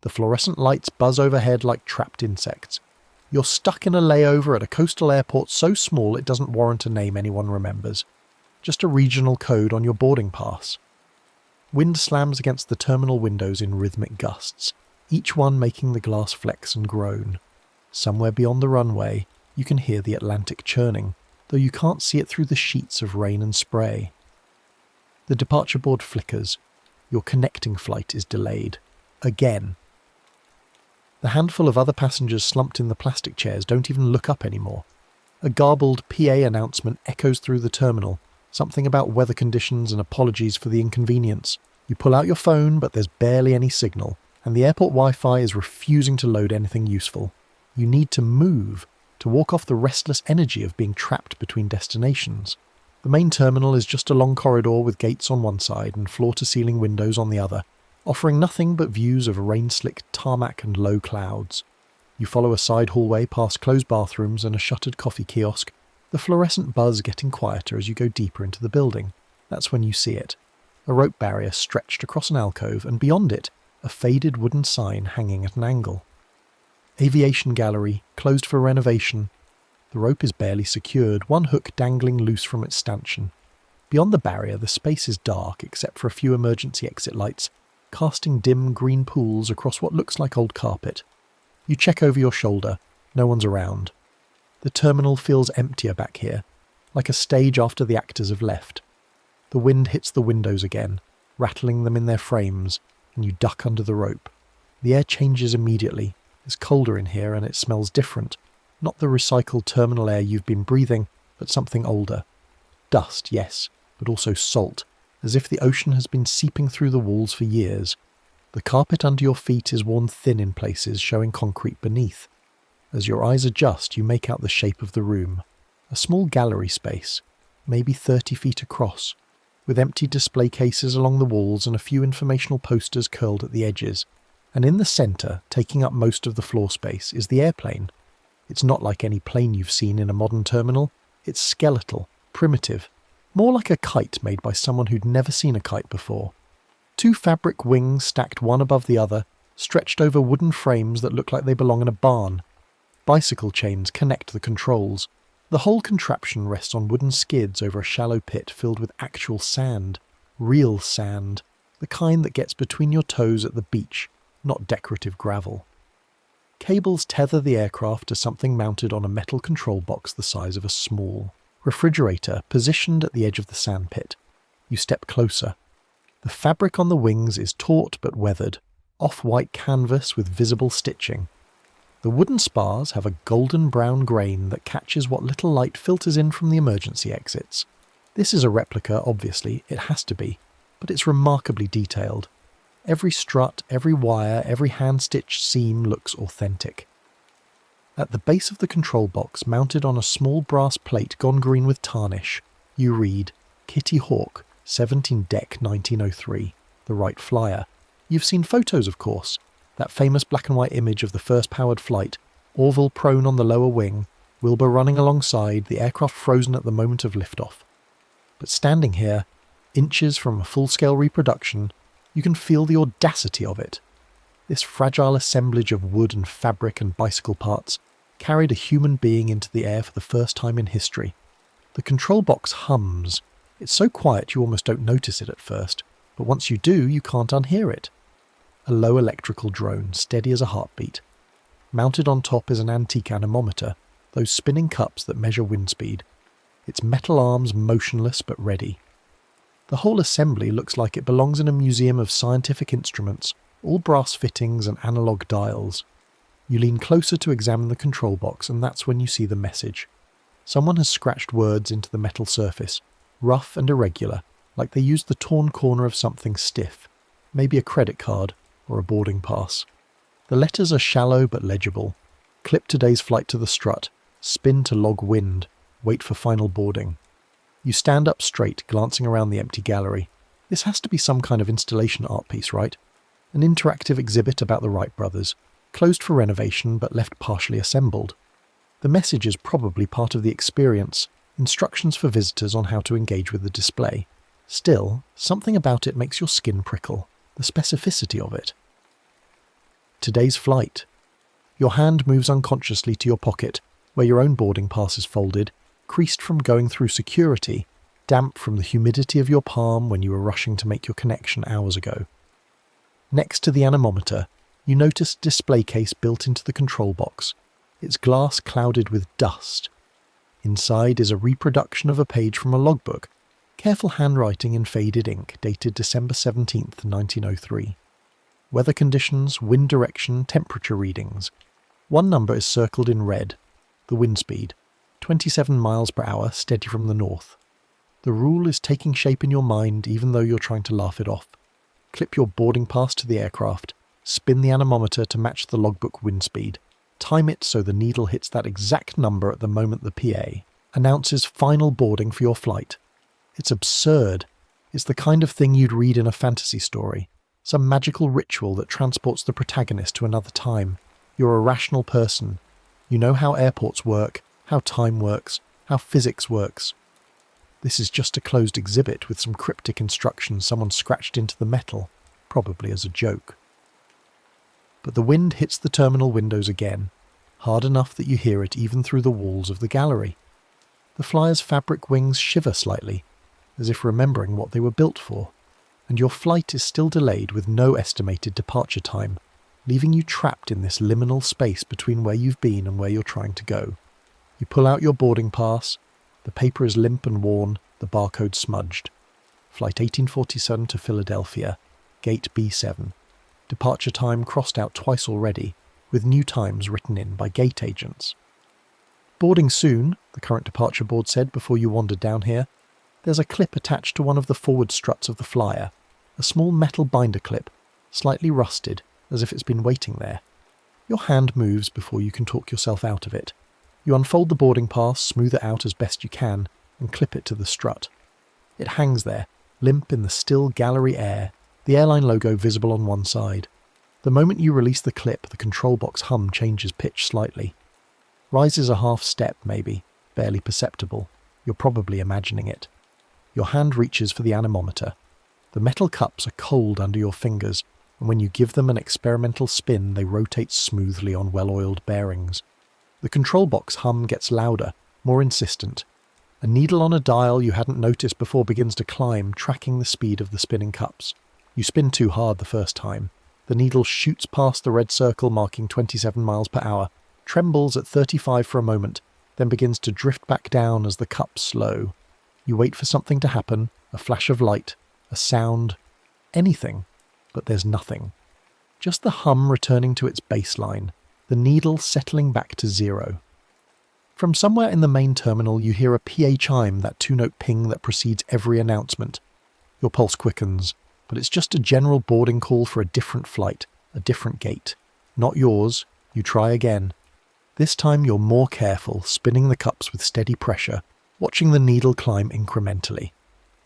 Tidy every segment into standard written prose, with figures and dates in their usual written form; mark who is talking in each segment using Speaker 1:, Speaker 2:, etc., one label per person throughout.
Speaker 1: The fluorescent lights buzz overhead like trapped insects. You're stuck in a layover at a coastal airport so small it doesn't warrant a name anyone remembers. Just a regional code on your boarding pass. Wind slams against the terminal windows in rhythmic gusts, each one making the glass flex and groan. Somewhere beyond the runway, you can hear the Atlantic churning, though you can't see it through the sheets of rain and spray. The departure board flickers. Your connecting flight is delayed. Again. The handful of other passengers slumped in the plastic chairs don't even look up anymore. A garbled PA announcement echoes through the terminal, something about weather conditions and apologies for the inconvenience. You pull out your phone, but there's barely any signal, and the airport Wi-Fi is refusing to load anything useful. You need to move, to walk off the restless energy of being trapped between destinations. The main terminal is just a long corridor with gates on one side and floor-to-ceiling windows on the other, offering nothing but views of rain-slicked tarmac and low clouds. You follow a side hallway past closed bathrooms and a shuttered coffee kiosk, the fluorescent buzz getting quieter as you go deeper into the building. That's when you see it. A rope barrier stretched across an alcove, and beyond it, a faded wooden sign hanging at an angle. Aviation gallery, closed for renovation. The rope is barely secured, one hook dangling loose from its stanchion. Beyond the barrier, the space is dark except for a few emergency exit lights, casting dim green pools across what looks like old carpet. You check over your shoulder. No one's around. The terminal feels emptier back here, like a stage after the actors have left. The wind hits the windows again, rattling them in their frames, and you duck under the rope. The air changes immediately. It's colder in here and it smells different. Not the recycled terminal air you've been breathing, but something older. Dust, yes, but also salt, as if the ocean has been seeping through the walls for years. The carpet under your feet is worn thin in places, showing concrete beneath. As your eyes adjust, you make out the shape of the room. A small gallery space, maybe 30 feet across, with empty display cases along the walls and a few informational posters curled at the edges. And in the centre, taking up most of the floor space, is the airplane. It's not like any plane you've seen in a modern terminal. It's skeletal, primitive, more like a kite made by someone who'd never seen a kite before. 2 fabric wings stacked one above the other, stretched over wooden frames that look like they belong in a barn. Bicycle chains connect the controls. The whole contraption rests on wooden skids over a shallow pit filled with actual sand. Real sand. The kind that gets between your toes at the beach, not decorative gravel. Cables tether the aircraft to something mounted on a metal control box the size of a small refrigerator positioned at the edge of the sandpit. You step closer. The fabric on the wings is taut but weathered, off-white canvas with visible stitching. The wooden spars have a golden brown grain that catches what little light filters in from the emergency exits. This is a replica, obviously, it has to be, but it's remarkably detailed. Every strut, every wire, every hand-stitched seam looks authentic. At the base of the control box, mounted on a small brass plate gone green with tarnish, you read, Kitty Hawk, 17 Deck 1903, the Wright Flyer. You've seen photos, of course. That famous black and white image of the first powered flight, Orville prone on the lower wing, Wilbur running alongside, the aircraft frozen at the moment of liftoff. But standing here, inches from a full-scale reproduction, you can feel the audacity of it. This fragile assemblage of wood and fabric and bicycle parts carried a human being into the air for the first time in history. The control box hums. It's so quiet you almost don't notice it at first, but once you do, you can't unhear it. A low electrical drone, steady as a heartbeat. Mounted on top is an antique anemometer, those spinning cups that measure wind speed. Its metal arms motionless but ready. The whole assembly looks like it belongs in a museum of scientific instruments, all brass fittings and analog dials. You lean closer to examine the control box, and that's when you see the message. Someone has scratched words into the metal surface, rough and irregular, like they used the torn corner of something stiff, maybe a credit card or a boarding pass. The letters are shallow but legible. Clip today's flight to the strut, spin to log wind, wait for final boarding. You stand up straight, glancing around the empty gallery. This has to be some kind of installation art piece, right? An interactive exhibit about the Wright brothers, closed for renovation but left partially assembled. The message is probably part of the experience, instructions for visitors on how to engage with the display. Still, something about it makes your skin prickle, the specificity of it. today's flight. Your hand moves unconsciously to your pocket, where your own boarding pass is folded, creased from going through security, damp from the humidity of your palm when you were rushing to make your connection hours ago. Next to the anemometer, you notice a display case built into the control box, its glass clouded with dust. Inside is a reproduction of a page from a logbook, careful handwriting in faded ink dated December 17th, 1903. Weather conditions, wind direction, temperature readings. One number is circled in red, the wind speed, 27 miles per hour, steady from the north. The rule is taking shape in your mind even though you're trying to laugh it off. Clip your boarding pass to the aircraft, spin the anemometer to match the logbook wind speed, time it so the needle hits that exact number at the moment the PA announces final boarding for your flight. It's absurd. It's the kind of thing you'd read in a fantasy story, some magical ritual that transports the protagonist to another time. You're a rational person. You know how airports work, how time works, how physics works. This is just a closed exhibit with some cryptic instructions someone scratched into the metal, probably as a joke. But the wind hits the terminal windows again, hard enough that you hear it even through the walls of the gallery. The flyer's fabric wings shiver slightly, as if remembering what they were built for, and your flight is still delayed with no estimated departure time, leaving you trapped in this liminal space between where you've been and where you're trying to go. You pull out your boarding pass. The paper is limp and worn, the barcode smudged. Flight 1847 to Philadelphia, gate B7. Departure time crossed out twice already, with new times written in by gate agents. Boarding soon, the current departure board said before you wandered down here. There's a clip attached to one of the forward struts of the flyer, a small metal binder clip, slightly rusted, as if it's been waiting there. Your hand moves before you can talk yourself out of it. You unfold the boarding pass, smooth it out as best you can, and clip it to the strut. It hangs there, limp in the still gallery air, the airline logo visible on one side. The moment you release the clip, the control box hum changes pitch slightly. Rises a half step, maybe, barely perceptible. You're probably imagining it. Your hand reaches for the anemometer. The metal cups are cold under your fingers, and when you give them an experimental spin, they rotate smoothly on well-oiled bearings. The control box hum gets louder, more insistent. A needle on a dial you hadn't noticed before begins to climb, tracking the speed of the spinning cups. You spin too hard the first time. The needle shoots past the red circle marking 27 miles per hour, trembles at 35 for a moment, then begins to drift back down as the cups slow. You wait for something to happen, a flash of light, a sound, anything, but there's nothing. Just the hum returning to its baseline, the needle settling back to zero. From somewhere in the main terminal you hear a PA chime, that two-note ping that precedes every announcement. Your pulse quickens, but it's just a general boarding call for a different flight, a different gate. Not yours. You try again. This time you're more careful, spinning the cups with steady pressure, watching the needle climb incrementally.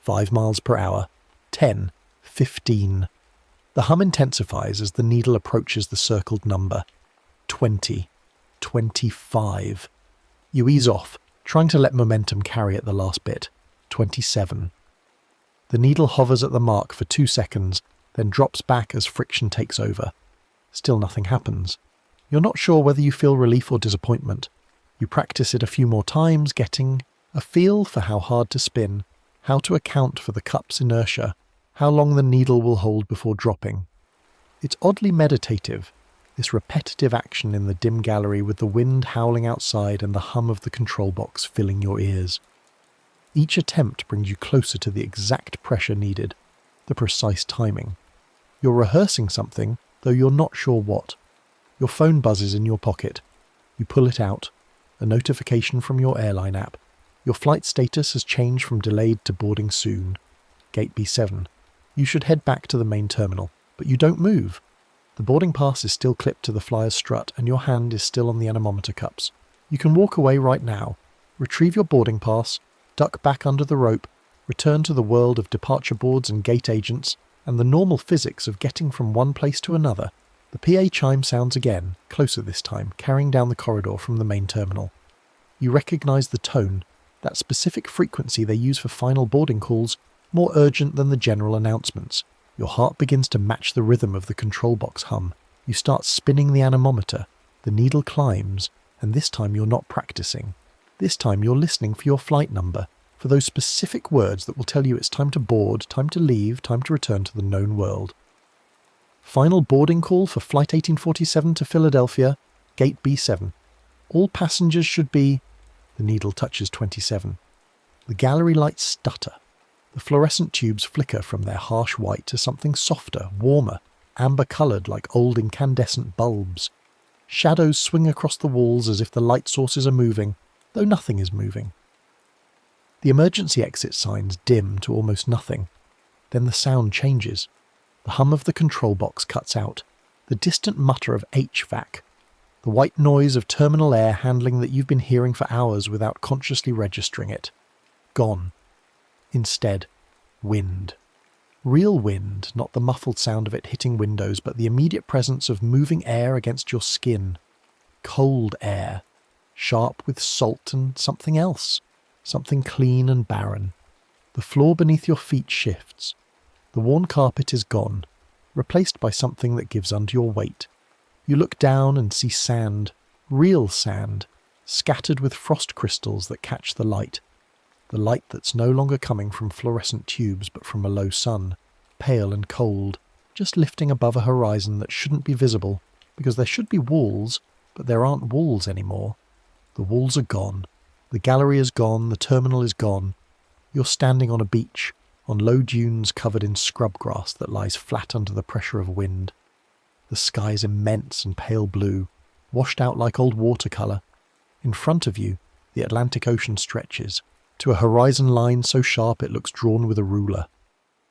Speaker 1: 5 miles per hour, 10, 15. The hum intensifies as the needle approaches the circled number. 20, 25. You ease off, trying to let momentum carry at the last bit. 27. The needle hovers at the mark for 2 seconds, then drops back as friction takes over. Still nothing happens. You're not sure whether you feel relief or disappointment. You practice it a few more times, getting a feel for how hard to spin, how to account for the cup's inertia, how long the needle will hold before dropping. It's oddly meditative, this repetitive action in the dim gallery with the wind howling outside and the hum of the control box filling your ears. Each attempt brings you closer to the exact pressure needed, the precise timing. You're rehearsing something, though you're not sure what. Your phone buzzes in your pocket. You pull it out. A notification from your airline app. Your flight status has changed from delayed to boarding soon. Gate B7. You should head back to the main terminal, but you don't move. The boarding pass is still clipped to the flyer's strut and your hand is still on the anemometer cups. You can walk away right now, retrieve your boarding pass, duck back under the rope, return to the world of departure boards and gate agents, and the normal physics of getting from one place to another. The PA chime sounds again, closer this time, carrying down the corridor from the main terminal. You recognise the tone, that specific frequency they use for final boarding calls, more urgent than the general announcements. Your heart begins to match the rhythm of the control box hum. You start spinning the anemometer, the needle climbs, and this time you're not practicing. This time you're listening for your flight number, for those specific words that will tell you it's time to board, time to leave, time to return to the known world. Final boarding call for Flight 1847 to Philadelphia, Gate B7. All passengers should be... The needle touches 27. The gallery lights stutter. The fluorescent tubes flicker from their harsh white to something softer, warmer, amber-coloured like old incandescent bulbs. Shadows swing across the walls as if the light sources are moving, though nothing is moving. The emergency exit signs dim to almost nothing. Then the sound changes. The hum of the control box cuts out. The distant mutter of HVAC. The white noise of terminal air handling that you've been hearing for hours without consciously registering it. Gone. Instead, wind. Real wind, not the muffled sound of it hitting windows, but the immediate presence of moving air against your skin. Cold air. Sharp with salt and something else. Something clean and barren. The floor beneath your feet shifts. The worn carpet is gone, replaced by something that gives under your weight. You look down and see sand, real sand, scattered with frost crystals that catch the light that's no longer coming from fluorescent tubes but from a low sun, pale and cold, just lifting above a horizon that shouldn't be visible, because there should be walls, but there aren't walls anymore. The walls are gone, the gallery is gone, the terminal is gone. You're standing on a beach, on low dunes covered in scrub grass that lies flat under the pressure of wind. The sky is immense and pale blue, washed out like old watercolour. In front of you, the Atlantic Ocean stretches, to a horizon line so sharp it looks drawn with a ruler.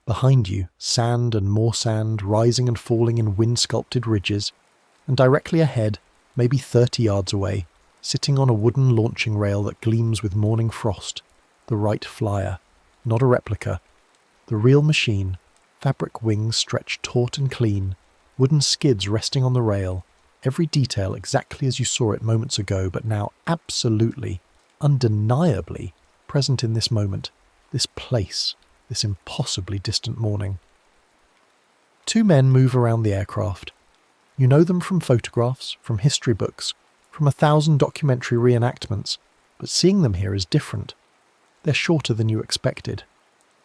Speaker 1: Behind you, sand and more sand, rising and falling in wind-sculpted ridges, and directly ahead, maybe 30 yards away, sitting on a wooden launching rail that gleams with morning frost, the Wright Flyer, not a replica. The real machine, fabric wings stretched taut and clean, wooden skids resting on the rail, every detail exactly as you saw it moments ago, but now absolutely, undeniably present in this moment, this place, this impossibly distant morning. Two men move around the aircraft. You know them from photographs, from history books, from 1,000 documentary reenactments, but seeing them here is different. They're shorter than you expected.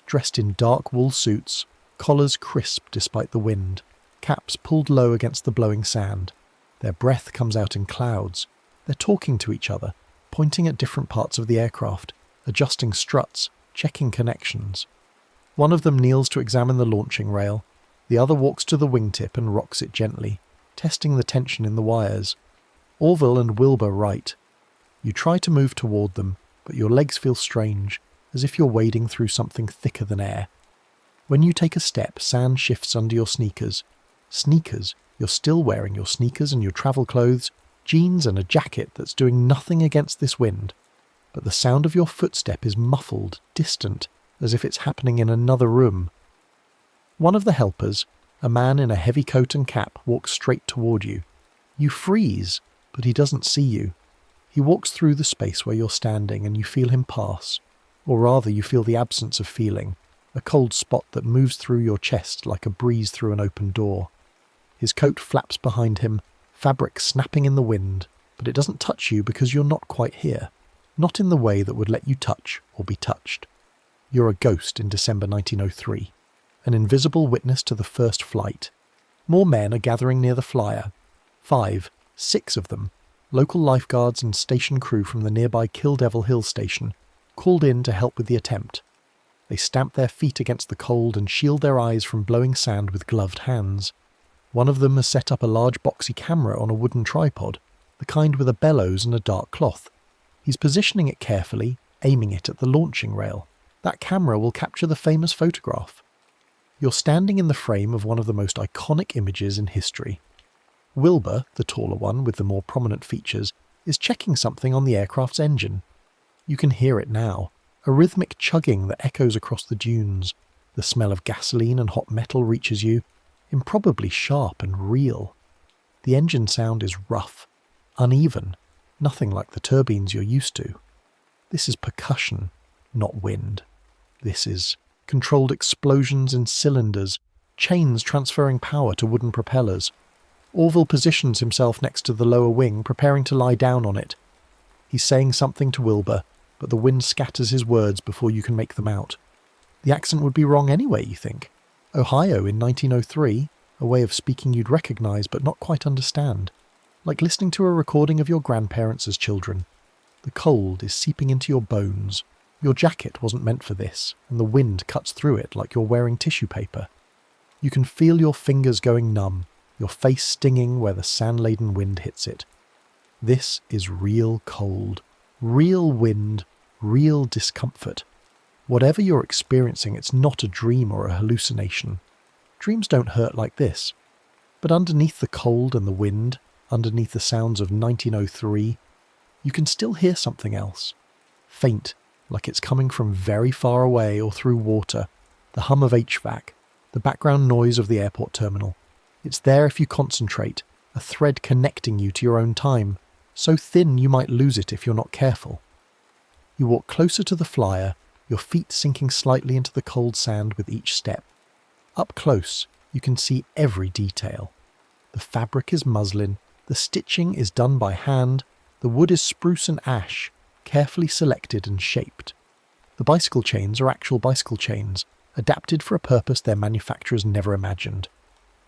Speaker 1: Dressed in dark wool suits, collars crisp despite the wind, caps pulled low against the blowing sand. Their breath comes out in clouds. They're talking to each other, pointing at different parts of the aircraft, adjusting struts, checking connections. One of them kneels to examine the launching rail. The other walks to the wingtip and rocks it gently, testing the tension in the wires. Orville and Wilbur write. You try to move toward them, but your legs feel strange, as if you're wading through something thicker than air. When you take a step, sand shifts under your sneakers. Sneakers? You're still wearing your sneakers and your travel clothes, jeans and a jacket that's doing nothing against this wind. But the sound of your footstep is muffled, distant, as if it's happening in another room. One of the helpers, a man in a heavy coat and cap, walks straight toward you. You freeze, but he doesn't see you. He walks through the space where you're standing and you feel him pass. Or rather, you feel the absence of feeling, a cold spot that moves through your chest like a breeze through an open door. His coat flaps behind him, fabric snapping in the wind, but it doesn't touch you because you're not quite here. Not in the way that would let you touch or be touched. You're a ghost in December 1903, an invisible witness to the first flight. More men are gathering near the flyer. 5, 6 of them, local lifeguards and station crew from the nearby Kill Devil Hill station, called in to help with the attempt. They stamp their feet against the cold and shield their eyes from blowing sand with gloved hands. One of them has set up a large boxy camera on a wooden tripod, the kind with a bellows and a dark cloth. He's positioning it carefully, aiming it at the launching rail. That camera will capture the famous photograph. You're standing in the frame of one of the most iconic images in history. Wilbur, the taller one with the more prominent features, is checking something on the aircraft's engine. You can hear it now, a rhythmic chugging that echoes across the dunes. The smell of gasoline and hot metal reaches you, improbably sharp and real. The engine sound is rough, uneven, nothing like the turbines you're used to. This is percussion, not wind. This is controlled explosions in cylinders, chains transferring power to wooden propellers. Orville positions himself next to the lower wing, preparing to lie down on it. He's saying something to Wilbur, but the wind scatters his words before you can make them out. The accent would be wrong anyway, you think. Ohio in 1903, a way of speaking you'd recognise but not quite understand. Like listening to a recording of your grandparents as children. The cold is seeping into your bones. Your jacket wasn't meant for this, and the wind cuts through it like you're wearing tissue paper. You can feel your fingers going numb, your face stinging where the sand-laden wind hits it. This is real cold, real wind, real discomfort. Whatever you're experiencing, it's not a dream or a hallucination. Dreams don't hurt like this. But underneath the cold and the wind, underneath the sounds of 1903, you can still hear something else. Faint, like it's coming from very far away or through water, the hum of HVAC, the background noise of the airport terminal. It's there if you concentrate, a thread connecting you to your own time, so thin you might lose it if you're not careful. You walk closer to the flyer, your feet sinking slightly into the cold sand with each step. Up close, you can see every detail. The fabric is muslin, the stitching is done by hand, the wood is spruce and ash, carefully selected and shaped. The bicycle chains are actual bicycle chains, adapted for a purpose their manufacturers never imagined.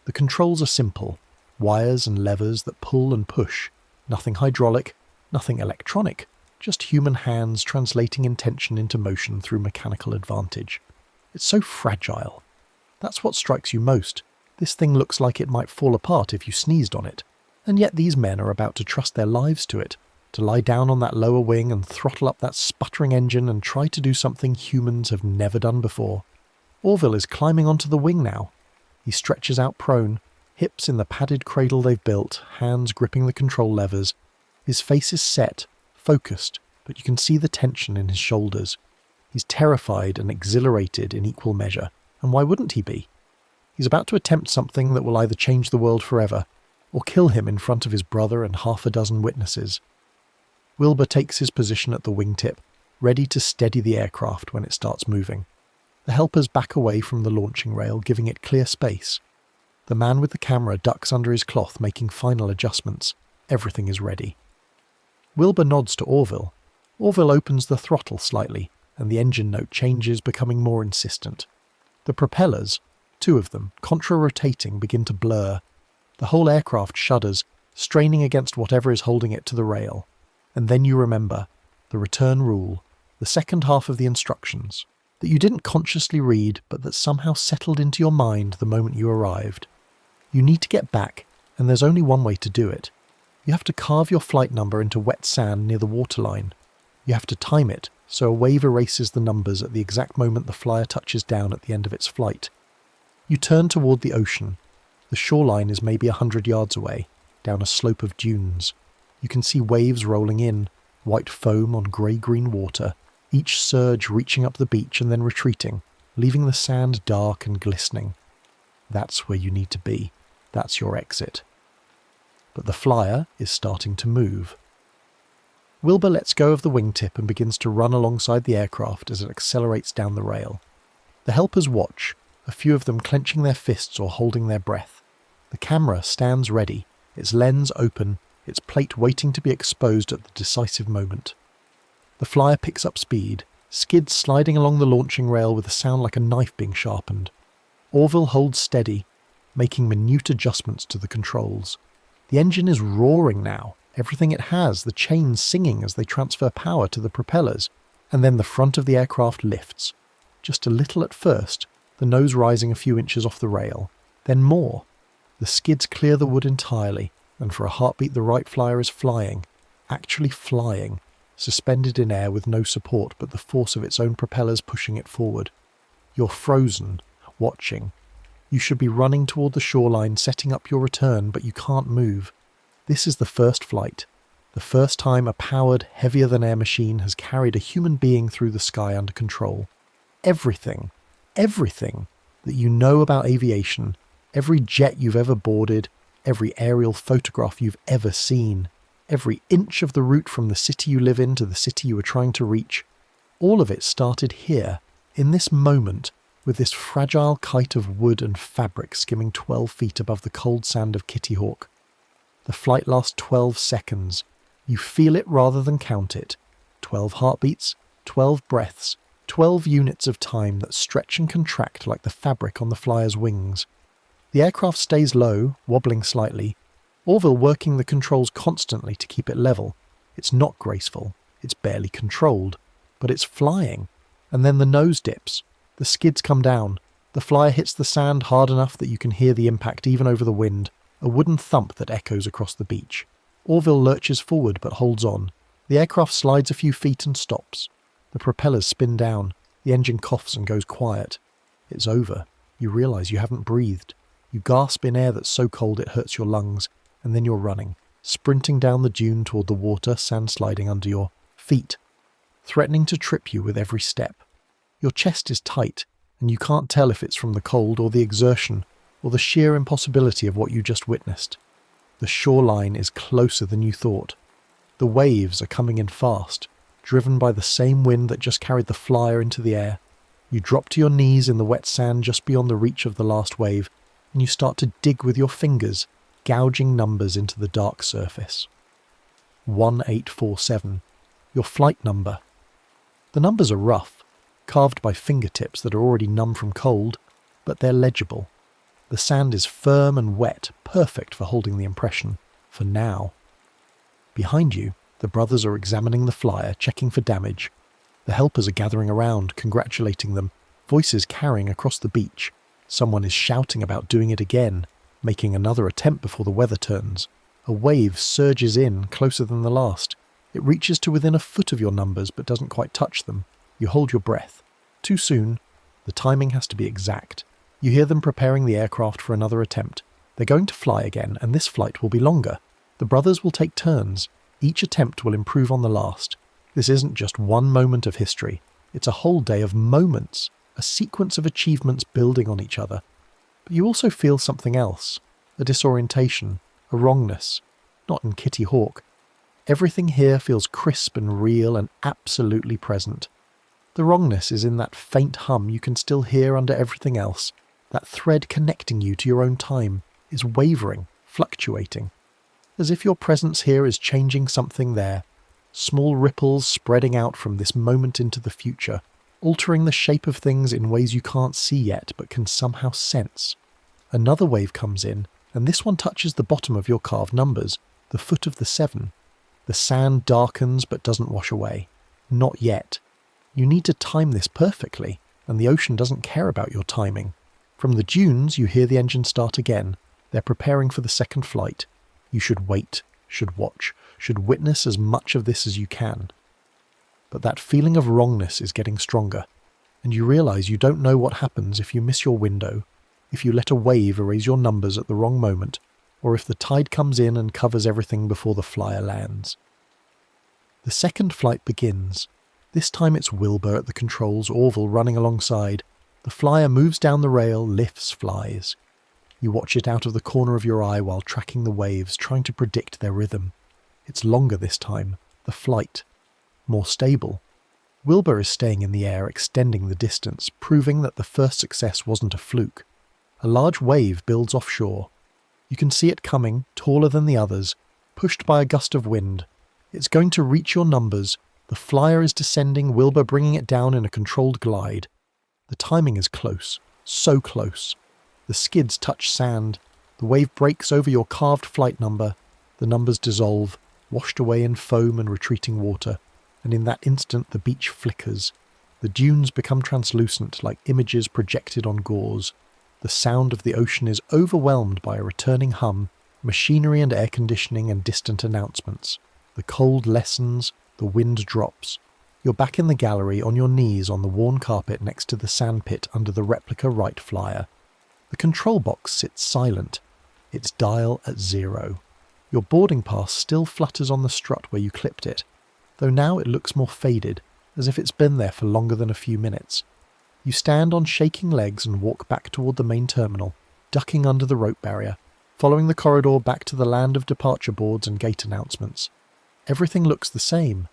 Speaker 1: The controls are simple, wires and levers that pull and push, nothing hydraulic, nothing electronic, just human hands translating intention into motion through mechanical advantage. It's so fragile. That's what strikes you most. This thing looks like it might fall apart if you sneezed on it, and yet these men are about to trust their lives to it, to lie down on that lower wing and throttle up that sputtering engine and try to do something humans have never done before. Orville is climbing onto the wing now. He stretches out prone, hips in the padded cradle they've built, hands gripping the control levers. His face is set, focused, but you can see the tension in his shoulders. He's terrified and exhilarated in equal measure, and why wouldn't he be? He's about to attempt something that will either change the world forever, or kill him in front of his brother and half a dozen witnesses. Wilbur takes his position at the wingtip, ready to steady the aircraft when it starts moving. The helpers back away from the launching rail, giving it clear space. The man with the camera ducks under his cloth, making final adjustments. Everything is ready. Wilbur nods to Orville. Orville opens the throttle slightly, and the engine note changes, becoming more insistent. The propellers, two of them, contra-rotating, begin to blur. The whole aircraft shudders, straining against whatever is holding it to the rail. And then you remember, the return rule, the second half of the instructions, that you didn't consciously read, but that somehow settled into your mind the moment you arrived. You need to get back, and there's only one way to do it. You have to carve your flight number into wet sand near the waterline. You have to time it, so a wave erases the numbers at the exact moment the flyer touches down at the end of its flight. You turn toward the ocean. The shoreline is maybe 100 yards away, down a slope of dunes. You can see waves rolling in, white foam on grey-green water, each surge reaching up the beach and then retreating, leaving the sand dark and glistening. That's where you need to be. That's your exit. But the flyer is starting to move. Wilbur lets go of the wingtip and begins to run alongside the aircraft as it accelerates down the rail. The helpers watch, a few of them clenching their fists or holding their breath. The camera stands ready, its lens open, its plate waiting to be exposed at the decisive moment. The flyer picks up speed, skids sliding along the launching rail with a sound like a knife being sharpened. Orville holds steady, making minute adjustments to the controls. The engine is roaring now, everything it has, the chains singing as they transfer power to the propellers, and then the front of the aircraft lifts. Just a little at first, the nose rising a few inches off the rail, then more. The skids clear the wood entirely, and for a heartbeat the Wright Flyer is flying, actually flying, suspended in air with no support but the force of its own propellers pushing it forward. You're frozen, watching. You should be running toward the shoreline, setting up your return, but you can't move. This is the first flight, the first time a powered, heavier-than-air machine has carried a human being through the sky under control. Everything that you know about aviation, every jet you've ever boarded, every aerial photograph you've ever seen, every inch of the route from the city you live in to the city you were trying to reach, all of it started here, in this moment, with this fragile kite of wood and fabric skimming 12 feet above the cold sand of Kitty Hawk. The flight lasts 12 seconds. You feel it rather than count it. 12 heartbeats, 12 breaths, 12 units of time that stretch and contract like the fabric on the flyer's wings. The aircraft stays low, wobbling slightly, Orville working the controls constantly to keep it level. It's not graceful, it's barely controlled, but it's flying. And then the nose dips, the skids come down, the flyer hits the sand hard enough that you can hear the impact even over the wind, a wooden thump that echoes across the beach. Orville lurches forward but holds on. The aircraft slides a few feet and stops. The propellers spin down, the engine coughs and goes quiet. It's over. You realise you haven't breathed. You gasp in air that's so cold it hurts your lungs, and then you're running, sprinting down the dune toward the water, sand sliding under your feet, threatening to trip you with every step. Your chest is tight, and you can't tell if it's from the cold or the exertion or the sheer impossibility of what you just witnessed. The shoreline is closer than you thought. The waves are coming in fast, driven by the same wind that just carried the flyer into the air. You drop to your knees in the wet sand just beyond the reach of the last wave, and you start to dig with your fingers, gouging numbers into the dark surface. 1847, your flight number. The numbers are rough, carved by fingertips that are already numb from cold, but they're legible. The sand is firm and wet, perfect for holding the impression, for now. Behind you, the brothers are examining the flyer, checking for damage. The helpers are gathering around, congratulating them, voices carrying across the beach. Someone is shouting about doing it again, making another attempt before the weather turns. A wave surges in, closer than the last. It reaches to within a foot of your numbers, but doesn't quite touch them. You hold your breath. Too soon. The timing has to be exact. You hear them preparing the aircraft for another attempt. They're going to fly again, and this flight will be longer. The brothers will take turns. Each attempt will improve on the last. This isn't just one moment of history. It's a whole day of moments, a sequence of achievements building on each other. But you also feel something else, a disorientation, a wrongness. Not in Kitty Hawk. Everything here feels crisp and real and absolutely present. The wrongness is in that faint hum you can still hear under everything else. That thread connecting you to your own time is wavering, fluctuating. As if your presence here is changing something there. Small ripples spreading out from this moment into the future, altering the shape of things in ways you can't see yet but can somehow sense. Another wave comes in, and this one touches the bottom of your carved numbers, the foot of the 7. The sand darkens but doesn't wash away. Not yet. You need to time this perfectly, and the ocean doesn't care about your timing. From the dunes, you hear the engine start again. They're preparing for the second flight. You should wait, should watch, should witness as much of this as you can. But that feeling of wrongness is getting stronger, and you realise you don't know what happens if you miss your window, if you let a wave erase your numbers at the wrong moment, or if the tide comes in and covers everything before the flyer lands. The second flight begins. This time it's Wilbur at the controls, Orville running alongside. The flyer moves down the rail, lifts, flies. You watch it out of the corner of your eye while tracking the waves, trying to predict their rhythm. It's longer this time, the flight. More stable. Wilbur is staying in the air, extending the distance, proving that the first success wasn't a fluke. A large wave builds offshore. You can see it coming, taller than the others, pushed by a gust of wind. It's going to reach your numbers. The flyer is descending, Wilbur bringing it down in a controlled glide. The timing is close, so close. The skids touch sand. The wave breaks over your carved flight number. The numbers dissolve, washed away in foam and retreating water. And in that instant the beach flickers. The dunes become translucent like images projected on gauze. The sound of the ocean is overwhelmed by a returning hum, machinery and air conditioning and distant announcements. The cold lessens, the wind drops. You're back in the gallery on your knees on the worn carpet next to the sandpit under the replica Wright Flyer. The control box sits silent, its dial at 0. Your boarding pass still flutters on the strut where you clipped it, though now it looks more faded, as if it's been there for longer than a few minutes. You stand on shaking legs and walk back toward the main terminal, ducking under the rope barrier, following the corridor back to the land of departure boards and gate announcements. Everything looks the same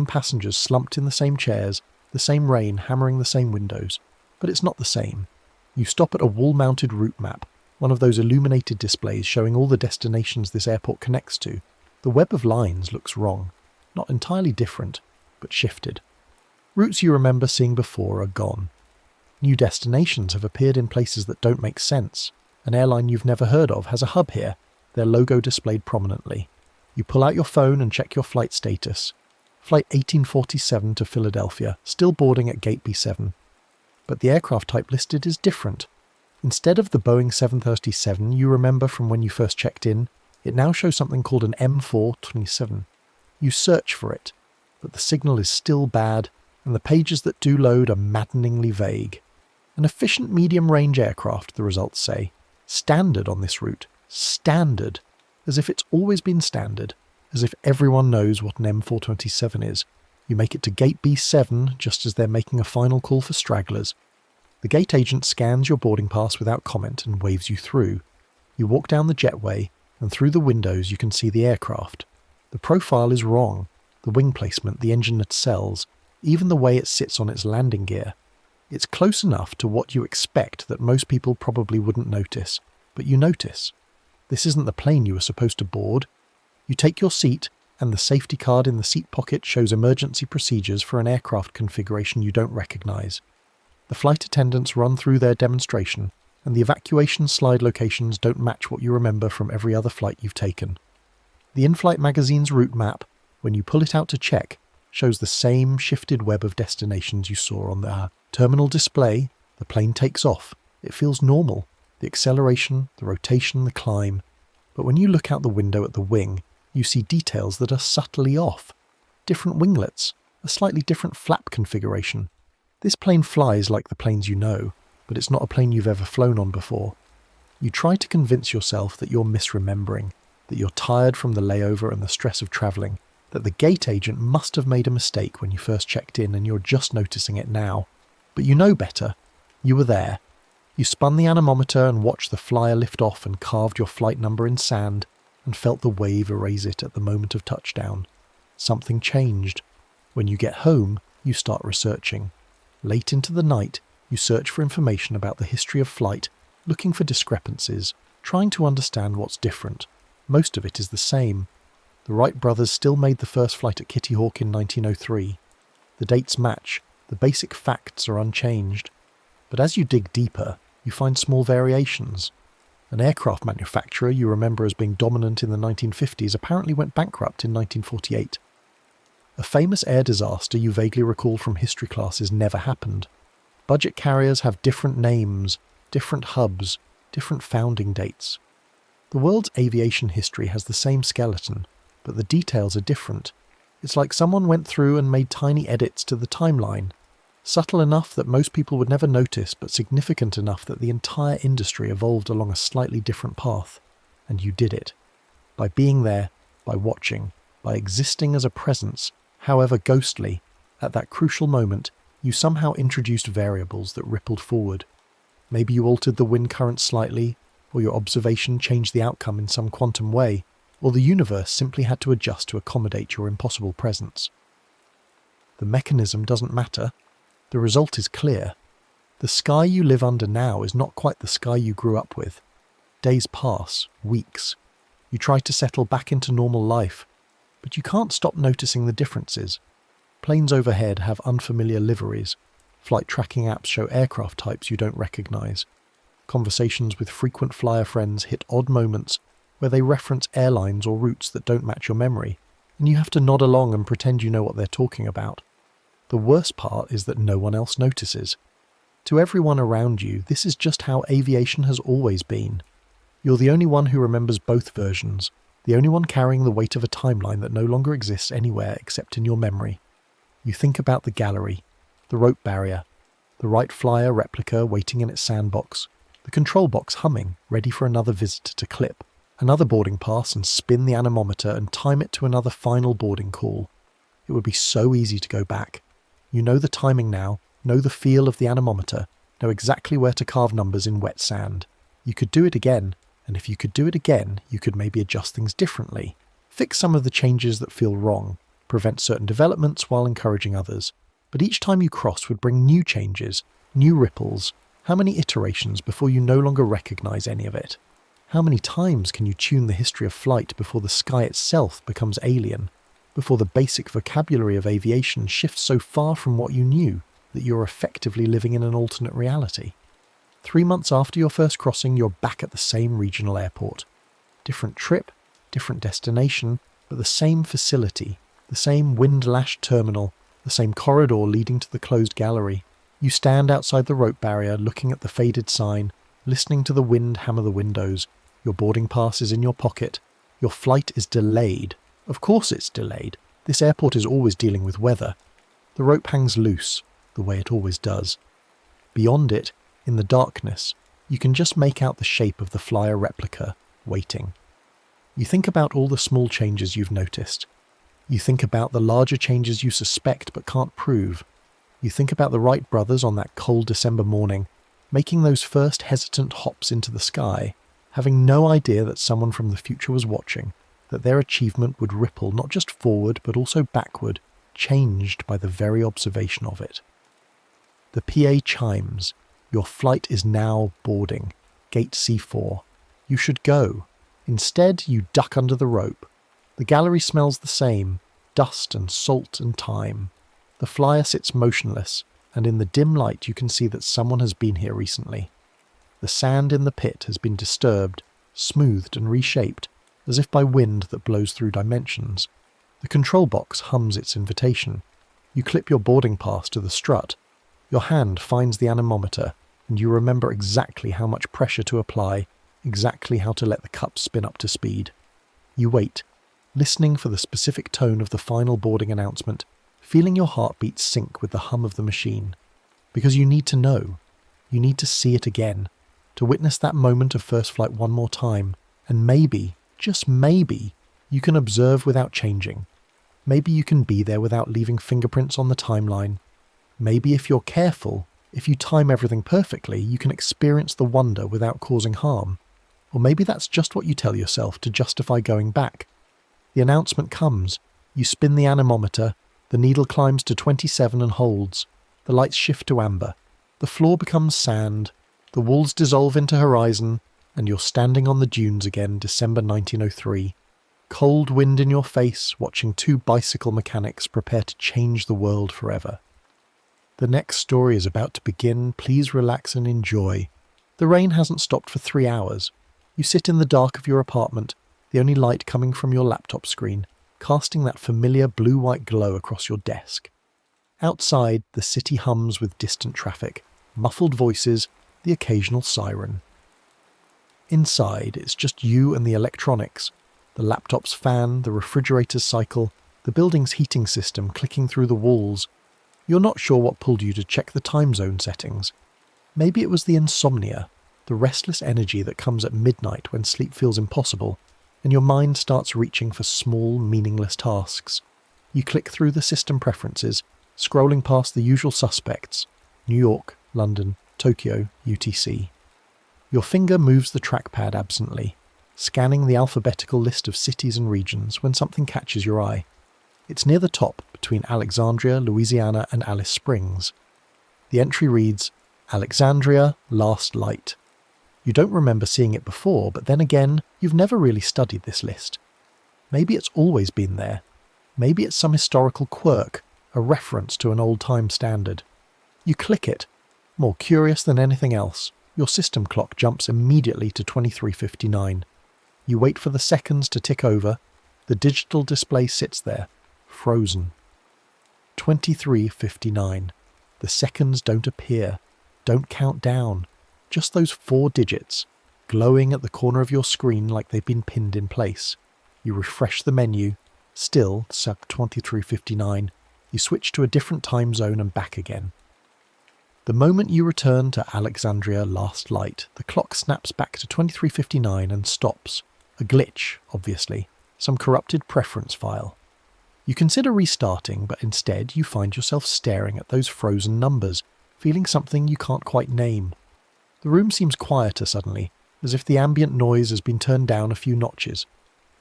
Speaker 1: passengers slumped in the same chairs, the same rain hammering the same windows, but it's not the same. You stop at a wall-mounted route map, one of those illuminated displays showing all the destinations this airport connects to, the web of lines looks wrong. Not entirely different, but shifted. Routes you remember seeing before are gone. New destinations have appeared in places that don't make sense. An airline you've never heard of has a hub here, their logo displayed prominently. You pull out your phone and check your flight status. Flight 1847 to Philadelphia, still boarding at gate B7. But the aircraft type listed is different. Instead of the Boeing 737 you remember from when you first checked in, it now shows something called an M427. You search for it, but the signal is still bad, and the pages that do load are maddeningly vague. An efficient medium-range aircraft, the results say. Standard on this route. Standard. As if it's always been standard. As if everyone knows what an M427 is. You make it to gate B7 just as they're making a final call for stragglers. The gate agent scans your boarding pass without comment and waves you through. You walk down the jetway, and through the windows you can see the aircraft. The profile is wrong. The wing placement, the engine nacelles, even the way it sits on its landing gear. It's close enough to what you expect that most people probably wouldn't notice, but you notice. This isn't the plane you were supposed to board. You take your seat, and the safety card in the seat pocket shows emergency procedures for an aircraft configuration you don't recognise. The flight attendants run through their demonstration, and the evacuation slide locations don't match what you remember from every other flight you've taken. The in-flight magazine's route map, when you pull it out to check, shows the same shifted web of destinations you saw on the terminal display. The plane takes off. It feels normal. The acceleration, the rotation, the climb. But when you look out the window at the wing, you see details that are subtly off. Different winglets, a slightly different flap configuration. This plane flies like the planes you know, but it's not a plane you've ever flown on before. You try to convince yourself that you're misremembering, that you're tired from the layover and the stress of travelling, that the gate agent must have made a mistake when you first checked in and you're just noticing it now. But you know better. You were there. You spun the anemometer and watched the flyer lift off and carved your flight number in sand and felt the wave erase it at the moment of touchdown. Something changed. When you get home, you start researching. Late into the night, you search for information about the history of flight, looking for discrepancies, trying to understand what's different. Most of it is the same. The Wright brothers still made the first flight at Kitty Hawk in 1903. The dates match, the basic facts are unchanged. But as you dig deeper, you find small variations. An aircraft manufacturer you remember as being dominant in the 1950s apparently went bankrupt in 1948. A famous air disaster you vaguely recall from history classes never happened. Budget carriers have different names, different hubs, different founding dates. The world's aviation history has the same skeleton, but the details are different. It's like someone went through and made tiny edits to the timeline, subtle enough that most people would never notice, but significant enough that the entire industry evolved along a slightly different path. And you did it. By being there, by watching, by existing as a presence, however ghostly, at that crucial moment, you somehow introduced variables that rippled forward. Maybe you altered the wind current slightly, or your observation changed the outcome in some quantum way, or the universe simply had to adjust to accommodate your impossible presence. The mechanism doesn't matter. The result is clear. The sky you live under now is not quite the sky you grew up with. Days pass, weeks. You try to settle back into normal life, but you can't stop noticing the differences. Planes overhead have unfamiliar liveries. Flight tracking apps show aircraft types you don't recognise. Conversations with frequent flyer friends hit odd moments where they reference airlines or routes that don't match your memory, and you have to nod along and pretend you know what they're talking about. The worst part is that no one else notices. To everyone around you, this is just how aviation has always been. You're the only one who remembers both versions, the only one carrying the weight of a timeline that no longer exists anywhere except in your memory. You think about the gallery, the rope barrier, the Wright Flyer replica waiting in its sandbox, the control box humming, ready for another visitor to clip, another boarding pass and spin the anemometer and time it to another final boarding call. It would be so easy to go back. You know the timing now, know the feel of the anemometer, know exactly where to carve numbers in wet sand. You could do it again, and if you could do it again, you could maybe adjust things differently, fix some of the changes that feel wrong, prevent certain developments while encouraging others. But each time you cross would bring new changes, new ripples, How many iterations before you no longer recognize any of it? How many times can you tune the history of flight before the sky itself becomes alien? Before the basic vocabulary of aviation shifts so far from what you knew that you're effectively living in an alternate reality? 3 months after your first crossing, you're back at the same regional airport. Different trip, different destination, but the same facility, the same wind-lashed terminal, the same corridor leading to the closed gallery. You stand outside the rope barrier, looking at the faded sign, listening to the wind hammer the windows. Your boarding pass is in your pocket. Your flight is delayed. Of course it's delayed. This airport is always dealing with weather. The rope hangs loose, the way it always does. Beyond it, in the darkness, you can just make out the shape of the Flyer replica, waiting. You think about all the small changes you've noticed. You think about the larger changes you suspect but can't prove. You think about the Wright brothers on that cold December morning, making those first hesitant hops into the sky, having no idea that someone from the future was watching, that their achievement would ripple not just forward but also backward, changed by the very observation of it. The PA chimes. Your flight is now boarding. Gate C4. You should go. Instead, you duck under the rope. The gallery smells the same, dust and salt and time. The Flyer sits motionless, and in the dim light you can see that someone has been here recently. The sand in the pit has been disturbed, smoothed and reshaped, as if by wind that blows through dimensions. The control box hums its invitation. You clip your boarding pass to the strut. Your hand finds the anemometer, and you remember exactly how much pressure to apply, exactly how to let the cup spin up to speed. You wait, listening for the specific tone of the final boarding announcement, feeling your heartbeat sync with the hum of the machine. Because you need to know. You need to see it again, to witness that moment of first flight one more time, and maybe, just maybe, you can observe without changing. Maybe you can be there without leaving fingerprints on the timeline. Maybe if you're careful, if you time everything perfectly, you can experience the wonder without causing harm. Or maybe that's just what you tell yourself to justify going back. The announcement comes. You spin the anemometer. The needle climbs to 27 and holds. The lights shift to amber. The floor becomes sand. The walls dissolve into horizon. And you're standing on the dunes again, December 1903. Cold wind in your face, watching two bicycle mechanics prepare to change the world forever. The next story is about to begin. Please relax and enjoy. The rain hasn't stopped for 3 hours. You sit in the dark of your apartment, the only light coming from your laptop screen, casting that familiar blue-white glow across your desk. Outside, the city hums with distant traffic, muffled voices, the occasional siren. Inside, it's just you and the electronics, the laptop's fan, the refrigerator's cycle, the building's heating system clicking through the walls. You're not sure what pulled you to check the time zone settings. Maybe it was the insomnia, the restless energy that comes at midnight when sleep feels impossible, and your mind starts reaching for small, meaningless tasks. You click through the system preferences, scrolling past the usual suspects: New York, London, Tokyo, UTC. Your finger moves the trackpad absently, scanning the alphabetical list of cities and regions when something catches your eye. It's near the top, between Alexandria, Louisiana and Alice Springs. The entry reads, Alexandria, Last Light. You don't remember seeing it before, but then again, you've never really studied this list. Maybe it's always been there. Maybe it's some historical quirk, a reference to an old-time standard. You click it. More curious than anything else, your system clock jumps immediately to 23:59. You wait for the seconds to tick over. The digital display sits there, frozen. 23:59. The seconds don't appear, don't count down. Just those 4 digits, glowing at the corner of your screen like they've been pinned in place. You refresh the menu. Still, sub 23:59. You switch to a different time zone and back again. The moment you return to Alexandria Last Light, the clock snaps back to 23:59 and stops. A glitch, obviously. Some corrupted preference file. You consider restarting, but instead you find yourself staring at those frozen numbers, feeling something you can't quite name. The room seems quieter suddenly, as if the ambient noise has been turned down a few notches.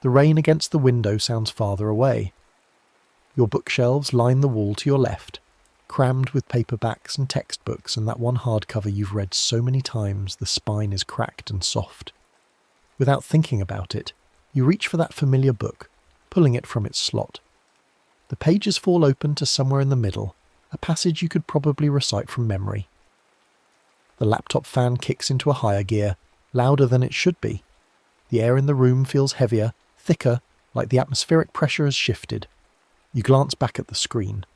Speaker 1: The rain against the window sounds farther away. Your bookshelves line the wall to your left. crammed with paperbacks and textbooks and that one hardcover you've read so many times the spine is cracked and soft. Without thinking about it, you reach for that familiar book, pulling it from its slot. The pages fall open to somewhere in the middle, a passage you could probably recite from memory. The laptop fan kicks into a higher gear, louder than it should be. The air in the room feels heavier, thicker, like the atmospheric pressure has shifted. You glance back at the screen.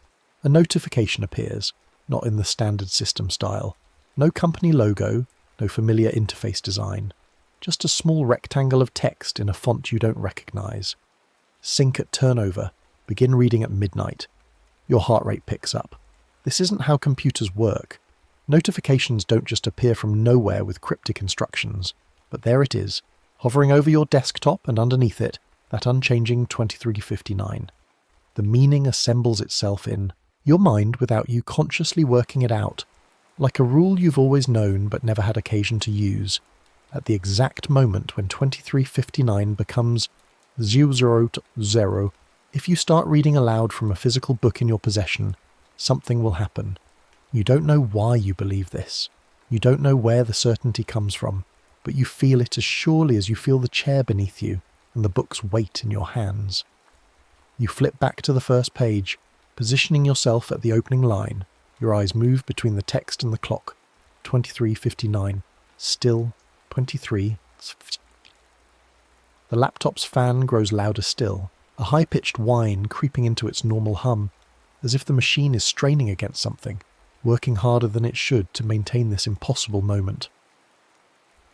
Speaker 1: A notification appears, not in the standard system style. No company logo, no familiar interface design. Just a small rectangle of text in a font you don't recognize. Sync at turnover. Begin reading at midnight. Your heart rate picks up. This isn't how computers work. Notifications don't just appear from nowhere with cryptic instructions, but there it is, hovering over your desktop and underneath it, that unchanging 2359. The meaning assembles itself in your mind without you consciously working it out, like a rule you've always known but never had occasion to use. At the exact moment when 2359 becomes 000, if you start reading aloud from a physical book in your possession, something will happen. You don't know why you believe this. You don't know where the certainty comes from, but you feel it as surely as you feel the chair beneath you and the book's weight in your hands. You flip back to the first page, positioning yourself at the opening line. Your eyes move between the text and the clock. 23:59. Still 23. The laptop's fan grows louder still, a high-pitched whine creeping into its normal hum, as if the machine is straining against something, working harder than it should to maintain this impossible moment.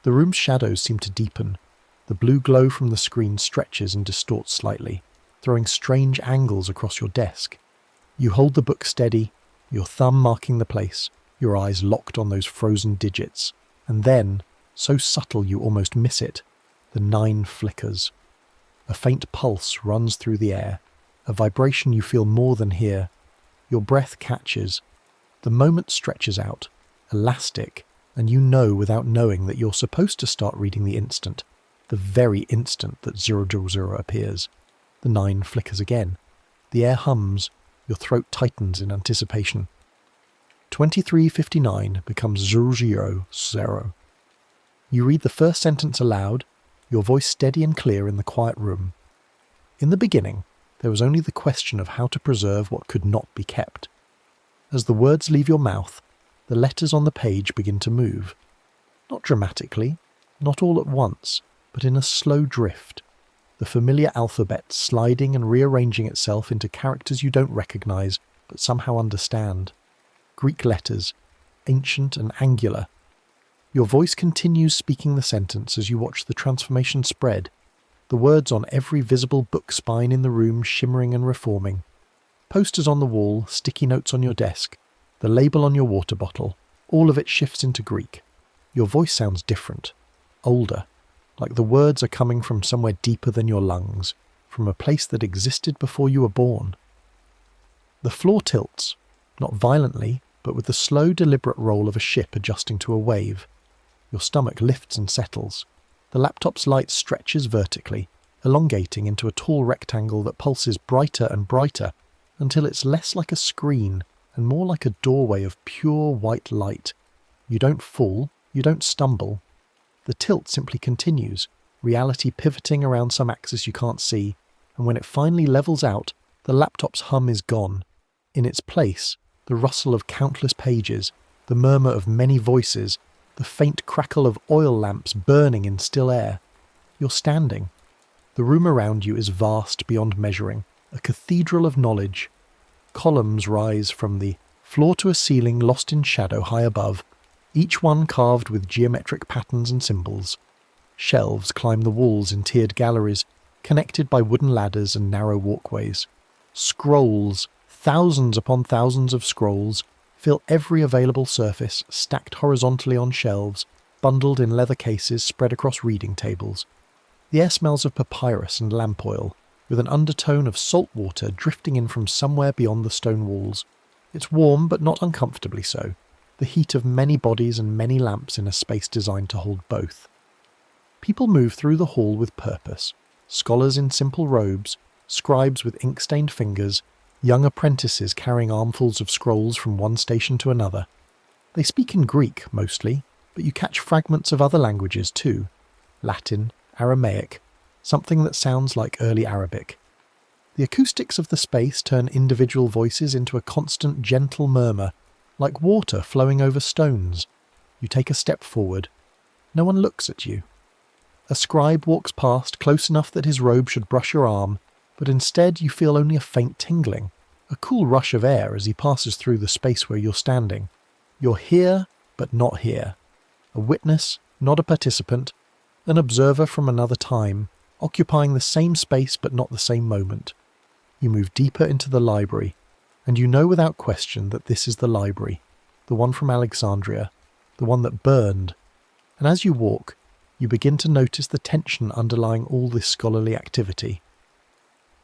Speaker 1: The room's shadows seem to deepen. The blue glow from the screen stretches and distorts slightly, throwing strange angles across your desk. You hold the book steady, your thumb marking the place, your eyes locked on those frozen digits, and then, so subtle you almost miss it, the 9 flickers. A faint pulse runs through the air, a vibration you feel more than hear. Your breath catches. The moment stretches out, elastic, and you know without knowing that you're supposed to start reading the instant, the very instant that 000 appears. The 9 flickers again. The air hums, your throat tightens in anticipation. 23:59 becomes 000. You read the first sentence aloud, your voice steady and clear in the quiet room. In the beginning, there was only the question of how to preserve what could not be kept. As the words leave your mouth, the letters on the page begin to move. Not dramatically, not all at once, but in a slow drift. The familiar alphabet sliding and rearranging itself into characters you don't recognize, but somehow understand. Greek letters, ancient and angular. Your voice continues speaking the sentence as you watch the transformation spread, the words on every visible book spine in the room shimmering and reforming. Posters on the wall, sticky notes on your desk, the label on your water bottle, all of it shifts into Greek. Your voice sounds different, older, like the words are coming from somewhere deeper than your lungs, from a place that existed before you were born. The floor tilts, not violently, but with the slow, deliberate roll of a ship adjusting to a wave. Your stomach lifts and settles. The laptop's light stretches vertically, elongating into a tall rectangle that pulses brighter and brighter until it's less like a screen and more like a doorway of pure white light. You don't fall, you don't stumble. The tilt simply continues, reality pivoting around some axis you can't see, and when it finally levels out, the laptop's hum is gone. In its place, the rustle of countless pages, the murmur of many voices, the faint crackle of oil lamps burning in still air. You're standing. The room around you is vast beyond measuring, a cathedral of knowledge. Columns rise from the floor to a ceiling lost in shadow high above, each one carved with geometric patterns and symbols. Shelves climb the walls in tiered galleries, connected by wooden ladders and narrow walkways. Scrolls, thousands upon thousands of scrolls, fill every available surface, stacked horizontally on shelves, bundled in leather cases spread across reading tables. The air smells of papyrus and lamp oil, with an undertone of salt water drifting in from somewhere beyond the stone walls. It's warm, but not uncomfortably so, the heat of many bodies and many lamps in a space designed to hold both. People move through the hall with purpose, scholars in simple robes, scribes with ink-stained fingers, young apprentices carrying armfuls of scrolls from one station to another. They speak in Greek, mostly, but you catch fragments of other languages too. Latin, Aramaic, something that sounds like early Arabic. The acoustics of the space turn individual voices into a constant gentle murmur, like water flowing over stones. You take a step forward. No one looks at you. A scribe walks past close enough that his robe should brush your arm, but instead you feel only a faint tingling, a cool rush of air as he passes through the space where you're standing. You're here, but not here. A witness, not a participant, an observer from another time, occupying the same space but not the same moment. You move deeper into the library, and you know without question that this is the library, the one from Alexandria, the one that burned. And as you walk, you begin to notice the tension underlying all this scholarly activity.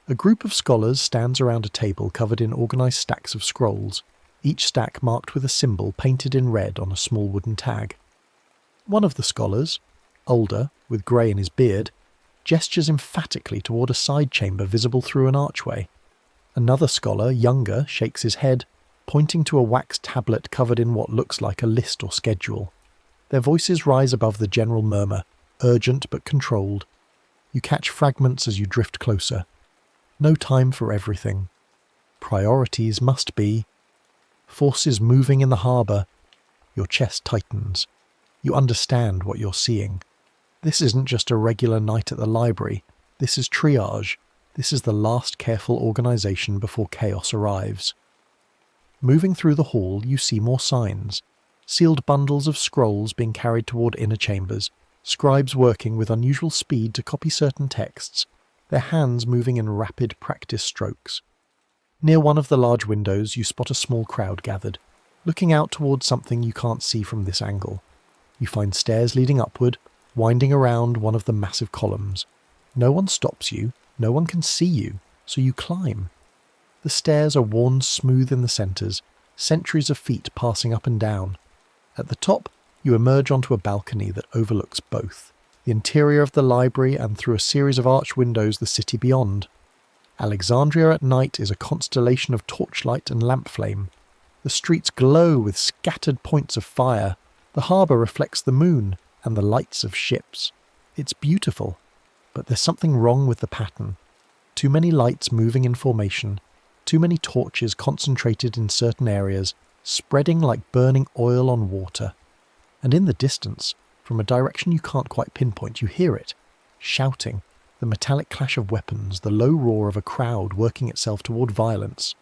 Speaker 1: A group of scholars stands around a table covered in organised stacks of scrolls, each stack marked with a symbol painted in red on a small wooden tag. One of the scholars, older, with grey in his beard, gestures emphatically toward a side chamber visible through an archway. Another scholar, younger, shakes his head, pointing to a wax tablet covered in what looks like a list or schedule. Their voices rise above the general murmur, urgent but controlled. You catch fragments as you drift closer. No time for everything. Priorities must be. Forces moving in the harbour. Your chest tightens. You understand what you're seeing. This isn't just a regular night at the library. This is triage. This is the last careful organisation before chaos arrives. Moving through the hall, you see more signs. Sealed bundles of scrolls being carried toward inner chambers, scribes working with unusual speed to copy certain texts, their hands moving in rapid practice strokes. Near one of the large windows, you spot a small crowd gathered, looking out towards something you can't see from this angle. You find stairs leading upward, winding around one of the massive columns. No one stops you, no one can see you, so you climb. The stairs are worn smooth in the centres, centuries of feet passing up and down. At the top, you emerge onto a balcony that overlooks both, the interior of the library and through a series of arched windows the city beyond. Alexandria at night is a constellation of torchlight and lamp flame. The streets glow with scattered points of fire. The harbour reflects the moon and the lights of ships. It's beautiful, but there's something wrong with the pattern. Too many lights moving in formation, too many torches concentrated in certain areas, spreading like burning oil on water. And in the distance, from a direction you can't quite pinpoint, you hear it, shouting, the metallic clash of weapons, the low roar of a crowd working itself toward violence.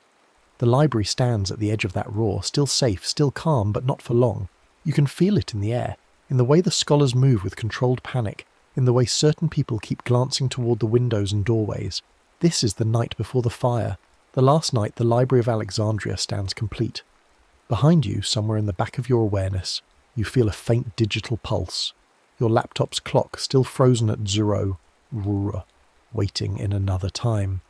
Speaker 1: The library stands at the edge of that roar, still safe, still calm, but not for long. You can feel it in the air, in the way the scholars move with controlled panic, in the way certain people keep glancing toward the windows and doorways. This is the night before the fire, the last night the Library of Alexandria stands complete. Behind you, somewhere in the back of your awareness, you feel a faint digital pulse, your laptop's clock still frozen at 0, waiting in another time.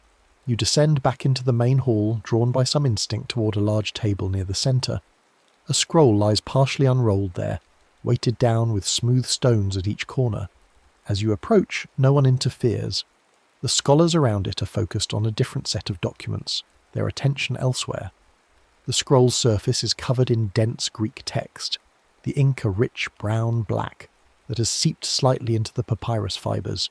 Speaker 1: You descend back into the main hall, drawn by some instinct toward a large table near the centre. A scroll lies partially unrolled there, weighted down with smooth stones at each corner. As you approach, no one interferes. The scholars around it are focused on a different set of documents, their attention elsewhere. The scroll's surface is covered in dense Greek text, the ink a rich brown-black that has seeped slightly into the papyrus fibres.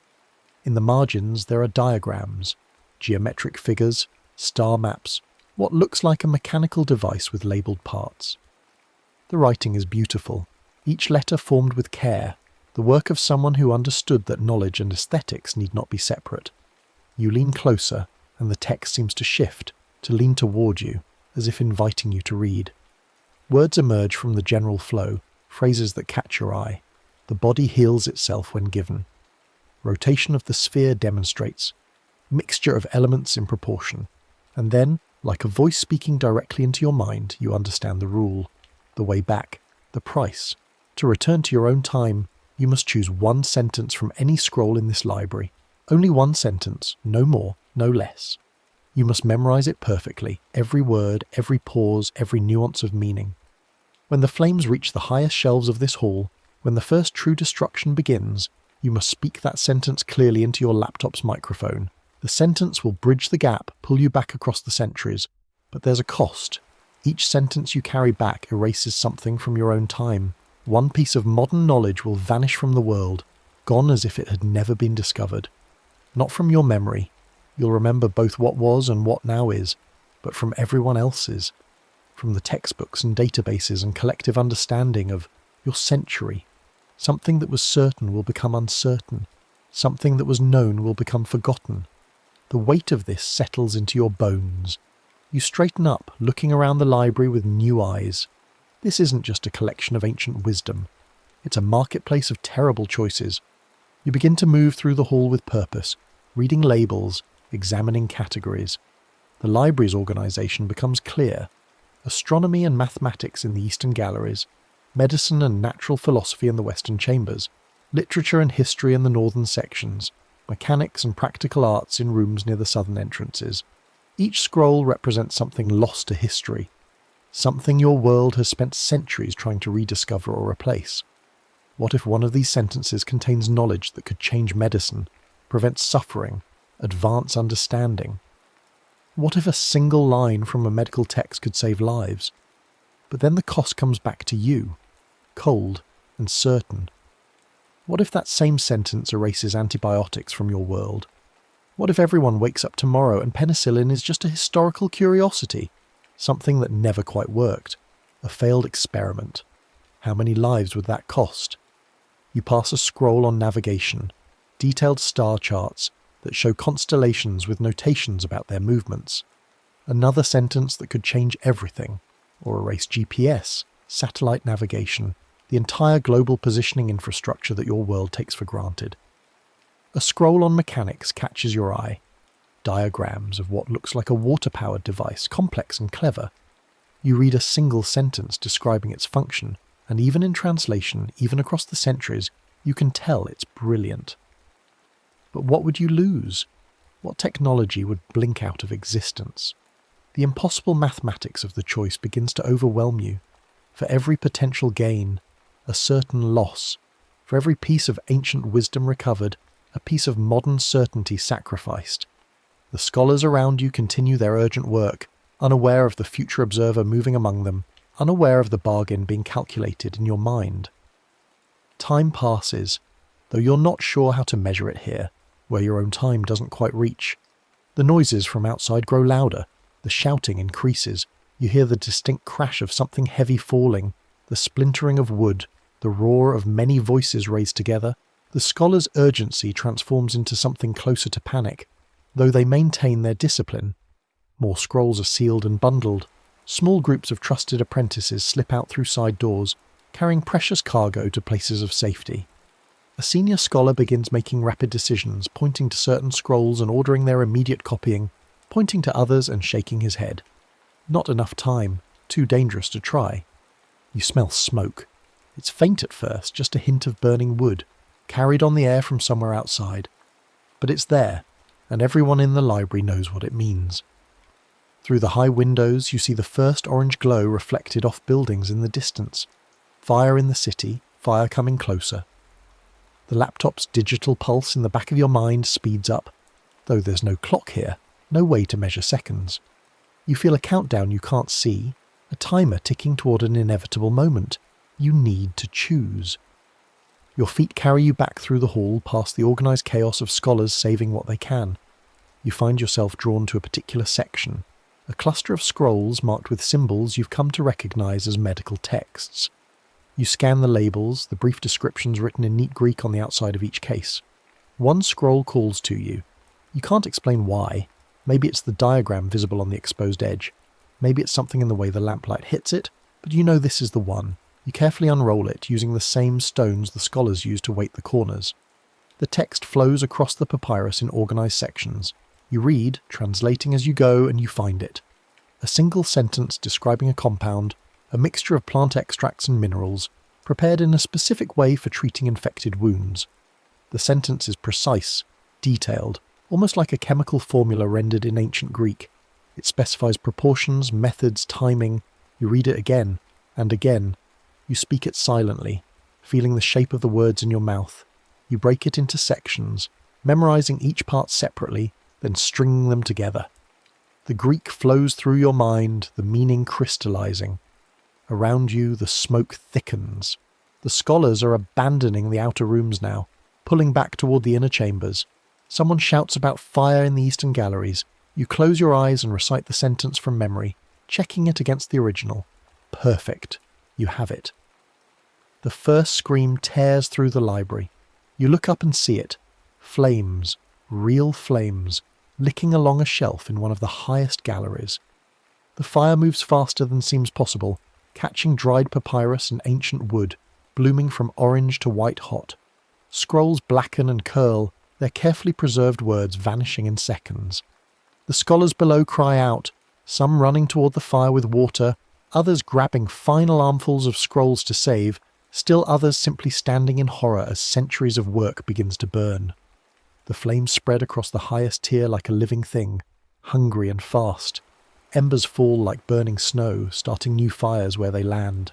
Speaker 1: In the margins there are diagrams, geometric figures, star maps, what looks like a mechanical device with labelled parts. The writing is beautiful, each letter formed with care, the work of someone who understood that knowledge and aesthetics need not be separate. You lean closer, and the text seems to shift, to lean toward you, as if inviting you to read. Words emerge from the general flow, phrases that catch your eye. The body heals itself when given. Rotation of the sphere demonstrates. Mixture of elements in proportion. And then, like a voice speaking directly into your mind, you understand the rule. The way back. The price. To return to your own time, you must choose one sentence from any scroll in this library. Only one sentence, no more, no less. You must memorize it perfectly, every word, every pause, every nuance of meaning. When the flames reach the highest shelves of this hall, when the first true destruction begins, you must speak that sentence clearly into your laptop's microphone, The sentence will bridge the gap, pull you back across the centuries, but there's a cost. Each sentence you carry back erases something from your own time. One piece of modern knowledge will vanish from the world, gone as if it had never been discovered. Not from your memory. You'll remember both what was and what now is, but from everyone else's. From the textbooks and databases and collective understanding of your century. Something that was certain will become uncertain. Something that was known will become forgotten. The weight of this settles into your bones. You straighten up, looking around the library with new eyes. This isn't just a collection of ancient wisdom. It's a marketplace of terrible choices. You begin to move through the hall with purpose, reading labels, examining categories. The library's organisation becomes clear. Astronomy and mathematics in the eastern galleries, medicine and natural philosophy in the western chambers, literature and history in the northern sections, mechanics and practical arts in rooms near the southern entrances. Each scroll represents something lost to history, something your world has spent centuries trying to rediscover or replace. What if one of these sentences contains knowledge that could change medicine, prevent suffering, advance understanding? What if a single line from a medical text could save lives? But then the cost comes back to you, cold and certain. What if that same sentence erases antibiotics from your world? What if everyone wakes up tomorrow and penicillin is just a historical curiosity? Something that never quite worked. A failed experiment. How many lives would that cost? You pass a scroll on navigation, detailed star charts that show constellations with notations about their movements. Another sentence that could change everything, or erase GPS, satellite navigation, the entire global positioning infrastructure that your world takes for granted. A scroll on mechanics catches your eye. Diagrams of what looks like a water-powered device, complex and clever. You read a single sentence describing its function, and even in translation, even across the centuries, you can tell it's brilliant. But what would you lose? What technology would blink out of existence? The impossible mathematics of the choice begins to overwhelm you. For every potential gain, a certain loss. For every piece of ancient wisdom recovered, a piece of modern certainty sacrificed. The scholars around you continue their urgent work, unaware of the future observer moving among them, unaware of the bargain being calculated in your mind. Time passes, though you're not sure how to measure it here, where your own time doesn't quite reach. The noises from outside grow louder, the shouting increases, you hear the distinct crash of something heavy falling, the splintering of wood, the roar of many voices raised together. The scholars' urgency transforms into something closer to panic, though they maintain their discipline. More scrolls are sealed and bundled. Small groups of trusted apprentices slip out through side doors, carrying precious cargo to places of safety. A senior scholar begins making rapid decisions, pointing to certain scrolls and ordering their immediate copying, pointing to others and shaking his head. Not enough time, too dangerous to try. You smell smoke. It's faint at first, just a hint of burning wood, carried on the air from somewhere outside. But it's there, and everyone in the library knows what it means. Through the high windows you see the first orange glow reflected off buildings in the distance. Fire in the city, fire coming closer. The laptop's digital pulse in the back of your mind speeds up, though there's no clock here, no way to measure seconds. You feel a countdown you can't see, a timer ticking toward an inevitable moment. You need to choose. Your feet carry you back through the hall past the organised chaos of scholars saving what they can. You find yourself drawn to a particular section, a cluster of scrolls marked with symbols you've come to recognise as medical texts. You scan the labels, the brief descriptions written in neat Greek on the outside of each case. One scroll calls to you. You can't explain why. Maybe it's the diagram visible on the exposed edge. Maybe it's something in the way the lamplight hits it, but you know this is the one. You carefully unroll it, using the same stones the scholars use to weight the corners. The text flows across the papyrus in organised sections. You read, translating as you go, and you find it. A single sentence describing a compound, a mixture of plant extracts and minerals, prepared in a specific way for treating infected wounds. The sentence is precise, detailed, almost like a chemical formula rendered in ancient Greek. It specifies proportions, methods, timing. You read it again, and again. You speak it silently, feeling the shape of the words in your mouth. You break it into sections, memorizing each part separately, then stringing them together. The Greek flows through your mind, the meaning crystallizing. Around you, the smoke thickens. The scholars are abandoning the outer rooms now, pulling back toward the inner chambers. Someone shouts about fire in the eastern galleries. You close your eyes and recite the sentence from memory, checking it against the original. Perfect. You have it. The first scream tears through the library. You look up and see it. Flames, real flames, licking along a shelf in one of the highest galleries. The fire moves faster than seems possible, catching dried papyrus and ancient wood, blooming from orange to white hot. Scrolls blacken and curl, their carefully preserved words vanishing in seconds. The scholars below cry out, some running toward the fire with water, others grabbing final armfuls of scrolls to save, still others simply standing in horror as centuries of work begins to burn. The flames spread across the highest tier like a living thing, hungry and fast. Embers fall like burning snow, starting new fires where they land.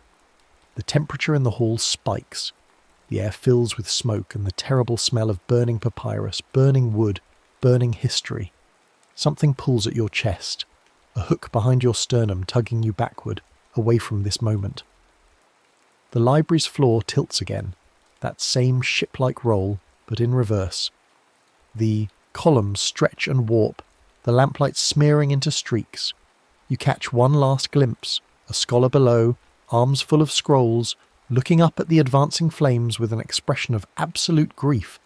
Speaker 1: The temperature in the hall spikes. The air fills with smoke and the terrible smell of burning papyrus, burning wood, burning history. Something pulls at your chest, a hook behind your sternum tugging you backward, away from this moment. The library's floor tilts again, that same ship-like roll, but in reverse. The columns stretch and warp, the lamplight smearing into streaks. You catch one last glimpse, a scholar below, arms full of scrolls, looking up at the advancing flames with an expression of absolute grief.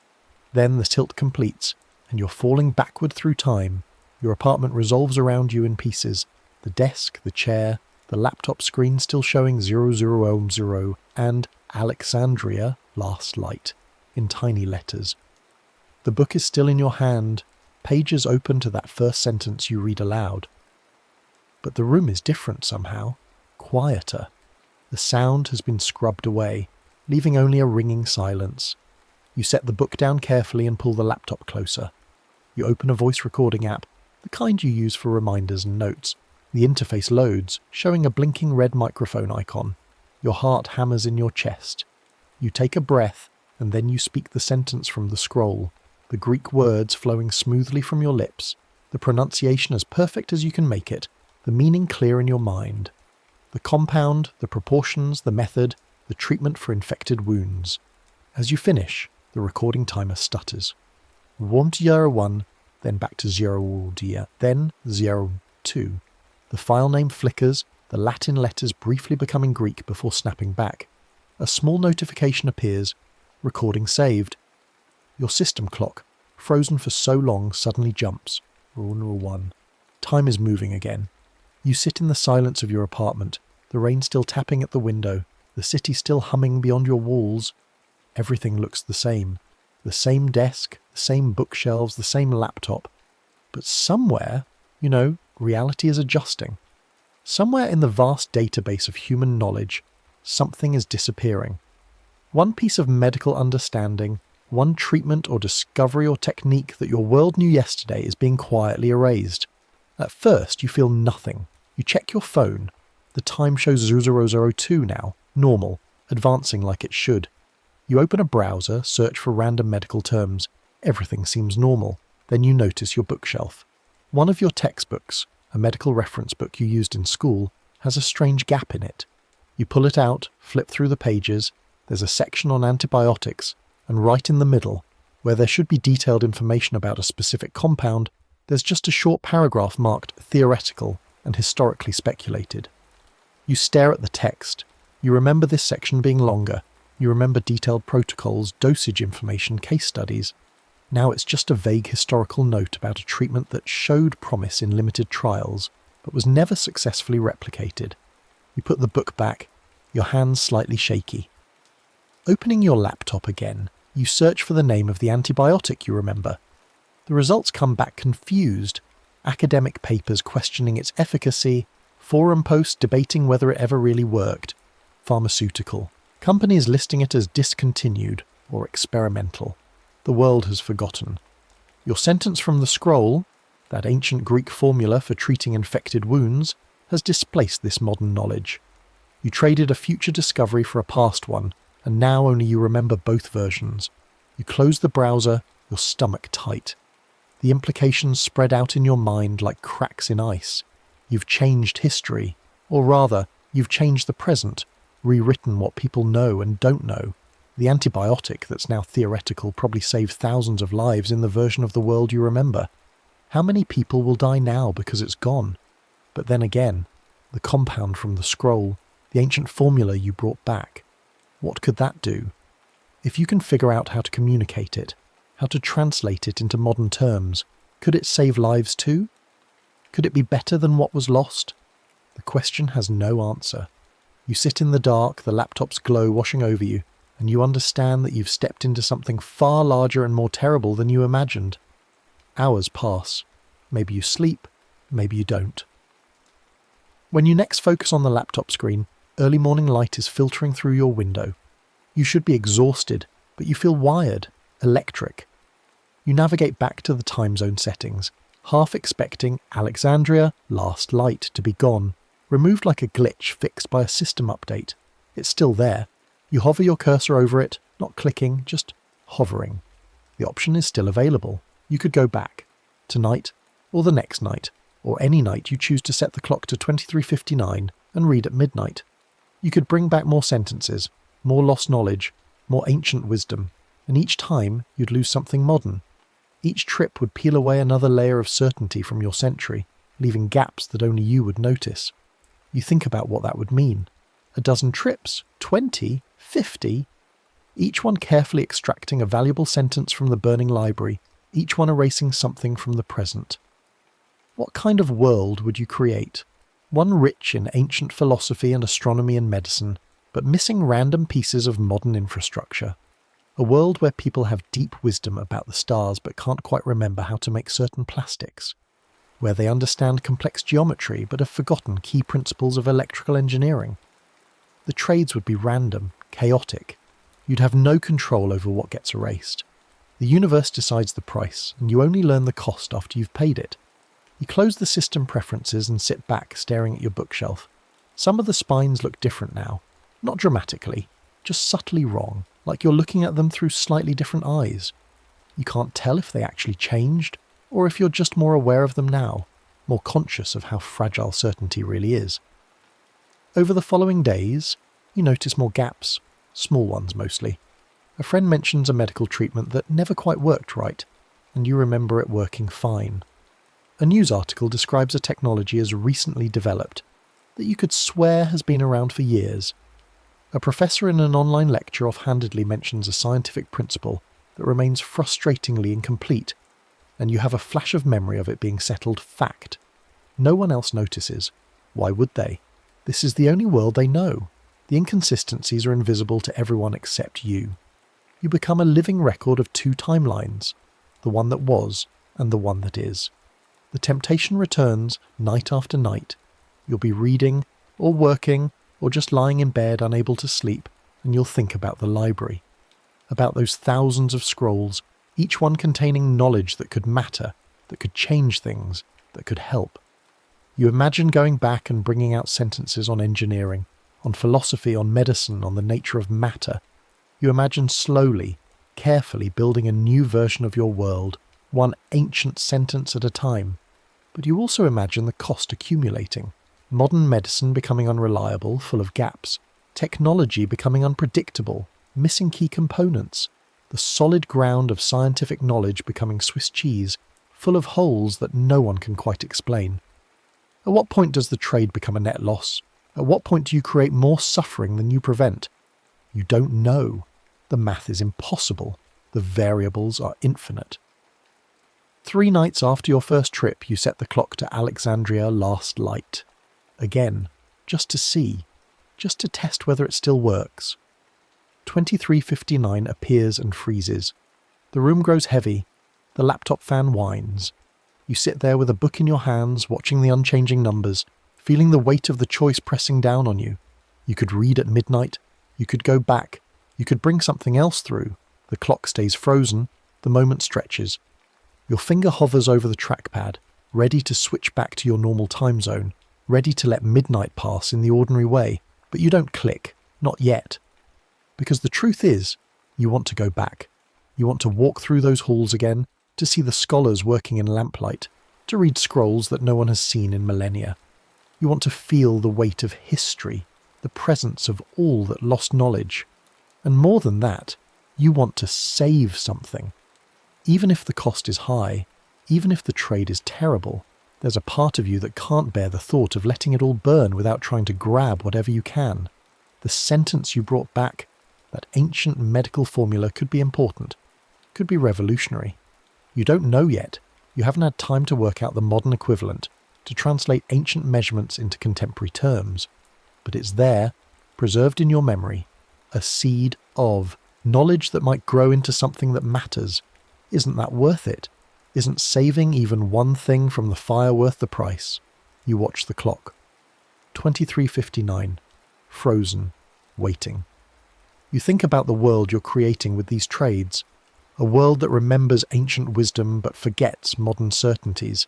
Speaker 1: Then the tilt completes, and you're falling backward through time. Your apartment resolves around you in pieces. The desk, the chair, the laptop screen still showing 0000 and Alexandria, last light, in tiny letters. The book is still in your hand, pages open to that first sentence you read aloud. But the room is different somehow, quieter. The sound has been scrubbed away, leaving only a ringing silence. You set the book down carefully and pull the laptop closer. You open a voice recording app, the kind you use for reminders and notes. The interface loads, showing a blinking red microphone icon. Your heart hammers in your chest. You take a breath, and then you speak the sentence from the scroll, the Greek words flowing smoothly from your lips, the pronunciation as perfect as you can make it, the meaning clear in your mind. The compound, the proportions, the method, the treatment for infected wounds. As you finish, the recording timer stutters. 1, then back to 0, then 02. The file name flickers, the Latin letters briefly becoming Greek before snapping back. A small notification appears. Recording saved. Your system clock, frozen for so long, suddenly jumps. 1. Time is moving again. You sit in the silence of your apartment, the rain still tapping at the window, the city still humming beyond your walls. Everything looks the same. The same desk, the same bookshelves, the same laptop. But somewhere, reality is adjusting. Somewhere in the vast database of human knowledge, something is disappearing. One piece of medical understanding, one treatment or discovery or technique that your world knew yesterday is being quietly erased. At first, you feel nothing. You check your phone. The time shows 0002 now, normal, advancing like it should. You open a browser, search for random medical terms. Everything seems normal. Then you notice your bookshelf. One of your textbooks, a medical reference book you used in school, has a strange gap in it. You pull it out, flip through the pages. There's a section on antibiotics, and right in the middle, where there should be detailed information about a specific compound, there's just a short paragraph marked theoretical and historically speculated. You stare at the text. You remember this section being longer. You remember detailed protocols, dosage information, case studies. Now it's just a vague historical note about a treatment that showed promise in limited trials, but was never successfully replicated. You put the book back, your hands slightly shaky. Opening your laptop again, you search for the name of the antibiotic you remember. The results come back confused. Academic papers questioning its efficacy, forum posts debating whether it ever really worked. Pharmaceutical. Companies listing it as discontinued or experimental. The world has forgotten. Your sentence from the scroll, that ancient Greek formula for treating infected wounds, has displaced this modern knowledge. You traded a future discovery for a past one, and now only you remember both versions. You close the browser, your stomach tight. The implications spread out in your mind like cracks in ice. You've changed history, or rather, you've changed the present, rewritten what people know and don't know. The antibiotic that's now theoretical probably saved thousands of lives in the version of the world you remember. How many people will die now because it's gone? But then again, the compound from the scroll, the ancient formula you brought back, what could that do? If you can figure out how to communicate it, how to translate it into modern terms, could it save lives too? Could it be better than what was lost? The question has no answer. You sit in the dark, the laptop's glow washing over you, and you understand that you've stepped into something far larger and more terrible than you imagined. Hours pass. Maybe you sleep, maybe you don't. When you next focus on the laptop screen, early morning light is filtering through your window. You should be exhausted, but you feel wired, electric. You navigate back to the time zone settings, half expecting Alexandria, last light to be gone, removed like a glitch fixed by a system update. It's still there. You hover your cursor over it, not clicking, just hovering. The option is still available. You could go back, tonight, or the next night, or any night you choose to set the clock to 23:59 and read at midnight. You could bring back more sentences, more lost knowledge, more ancient wisdom, and each time you'd lose something modern. Each trip would peel away another layer of certainty from your century, leaving gaps that only you would notice. You think about what that would mean. A dozen trips? 20? 50? Each one carefully extracting a valuable sentence from the burning library, each one erasing something from the present. What kind of world would you create? One rich in ancient philosophy and astronomy and medicine, but missing random pieces of modern infrastructure. A world where people have deep wisdom about the stars but can't quite remember how to make certain plastics. Where they understand complex geometry but have forgotten key principles of electrical engineering. The trades would be random, chaotic. You'd have no control over what gets erased. The universe decides the price, and you only learn the cost after you've paid it. You close the system preferences and sit back staring at your bookshelf. Some of the spines look different now. Not dramatically, just subtly wrong, like you're looking at them through slightly different eyes. You can't tell if they actually changed, or if you're just more aware of them now, more conscious of how fragile certainty really is. Over the following days, you notice more gaps, small ones mostly. A friend mentions a medical treatment that never quite worked right, and you remember it working fine. A news article describes a technology as recently developed, that you could swear has been around for years. A professor in an online lecture offhandedly mentions a scientific principle that remains frustratingly incomplete, and you have a flash of memory of it being settled fact. No one else notices. Why would they? This is the only world they know. The inconsistencies are invisible to everyone except you. You become a living record of two timelines, the one that was and the one that is. The temptation returns night after night. You'll be reading, or working, or just lying in bed unable to sleep, and you'll think about the library. About those thousands of scrolls, each one containing knowledge that could matter, that could change things, that could help. You imagine going back and bringing out sentences on engineering, on philosophy, on medicine, on the nature of matter. You imagine slowly, carefully building a new version of your world, one ancient sentence at a time. But you also imagine the cost accumulating. Modern medicine becoming unreliable, full of gaps. Technology becoming unpredictable, missing key components. The solid ground of scientific knowledge becoming Swiss cheese, full of holes that no one can quite explain. At what point does the trade become a net loss? At what point do you create more suffering than you prevent? You don't know. The math is impossible. The variables are infinite. 3 nights after your first trip, you set the clock to Alexandria last light. Again, just to see, just to test whether it still works. 23:59 appears and freezes. The room grows heavy. The laptop fan whines. You sit there with a book in your hands, watching the unchanging numbers, feeling the weight of the choice pressing down on you. You could read at midnight. You could go back. You could bring something else through. The clock stays frozen. The moment stretches. Your finger hovers over the trackpad, ready to switch back to your normal time zone, ready to let midnight pass in the ordinary way, but you don't click. Not yet. Because the truth is, you want to go back. You want to walk through those halls again. to see the scholars working in lamplight, to read scrolls that no one has seen in millennia. You want to feel the weight of history, the presence of all that lost knowledge. And more than that, you want to save something. Even if the cost is high, even if the trade is terrible, there's a part of you that can't bear the thought of letting it all burn without trying to grab whatever you can. The sentence you brought back, that ancient medical formula, could be important, could be revolutionary. You don't know yet. You haven't had time to work out the modern equivalent, to translate ancient measurements into contemporary terms. But it's there, preserved in your memory, a seed of knowledge that might grow into something that matters. Isn't that worth it? Isn't saving even one thing from the fire worth the price? You watch the clock. 23:59. Frozen. Waiting. You think about the world you're creating with these trades. A world that remembers ancient wisdom but forgets modern certainties.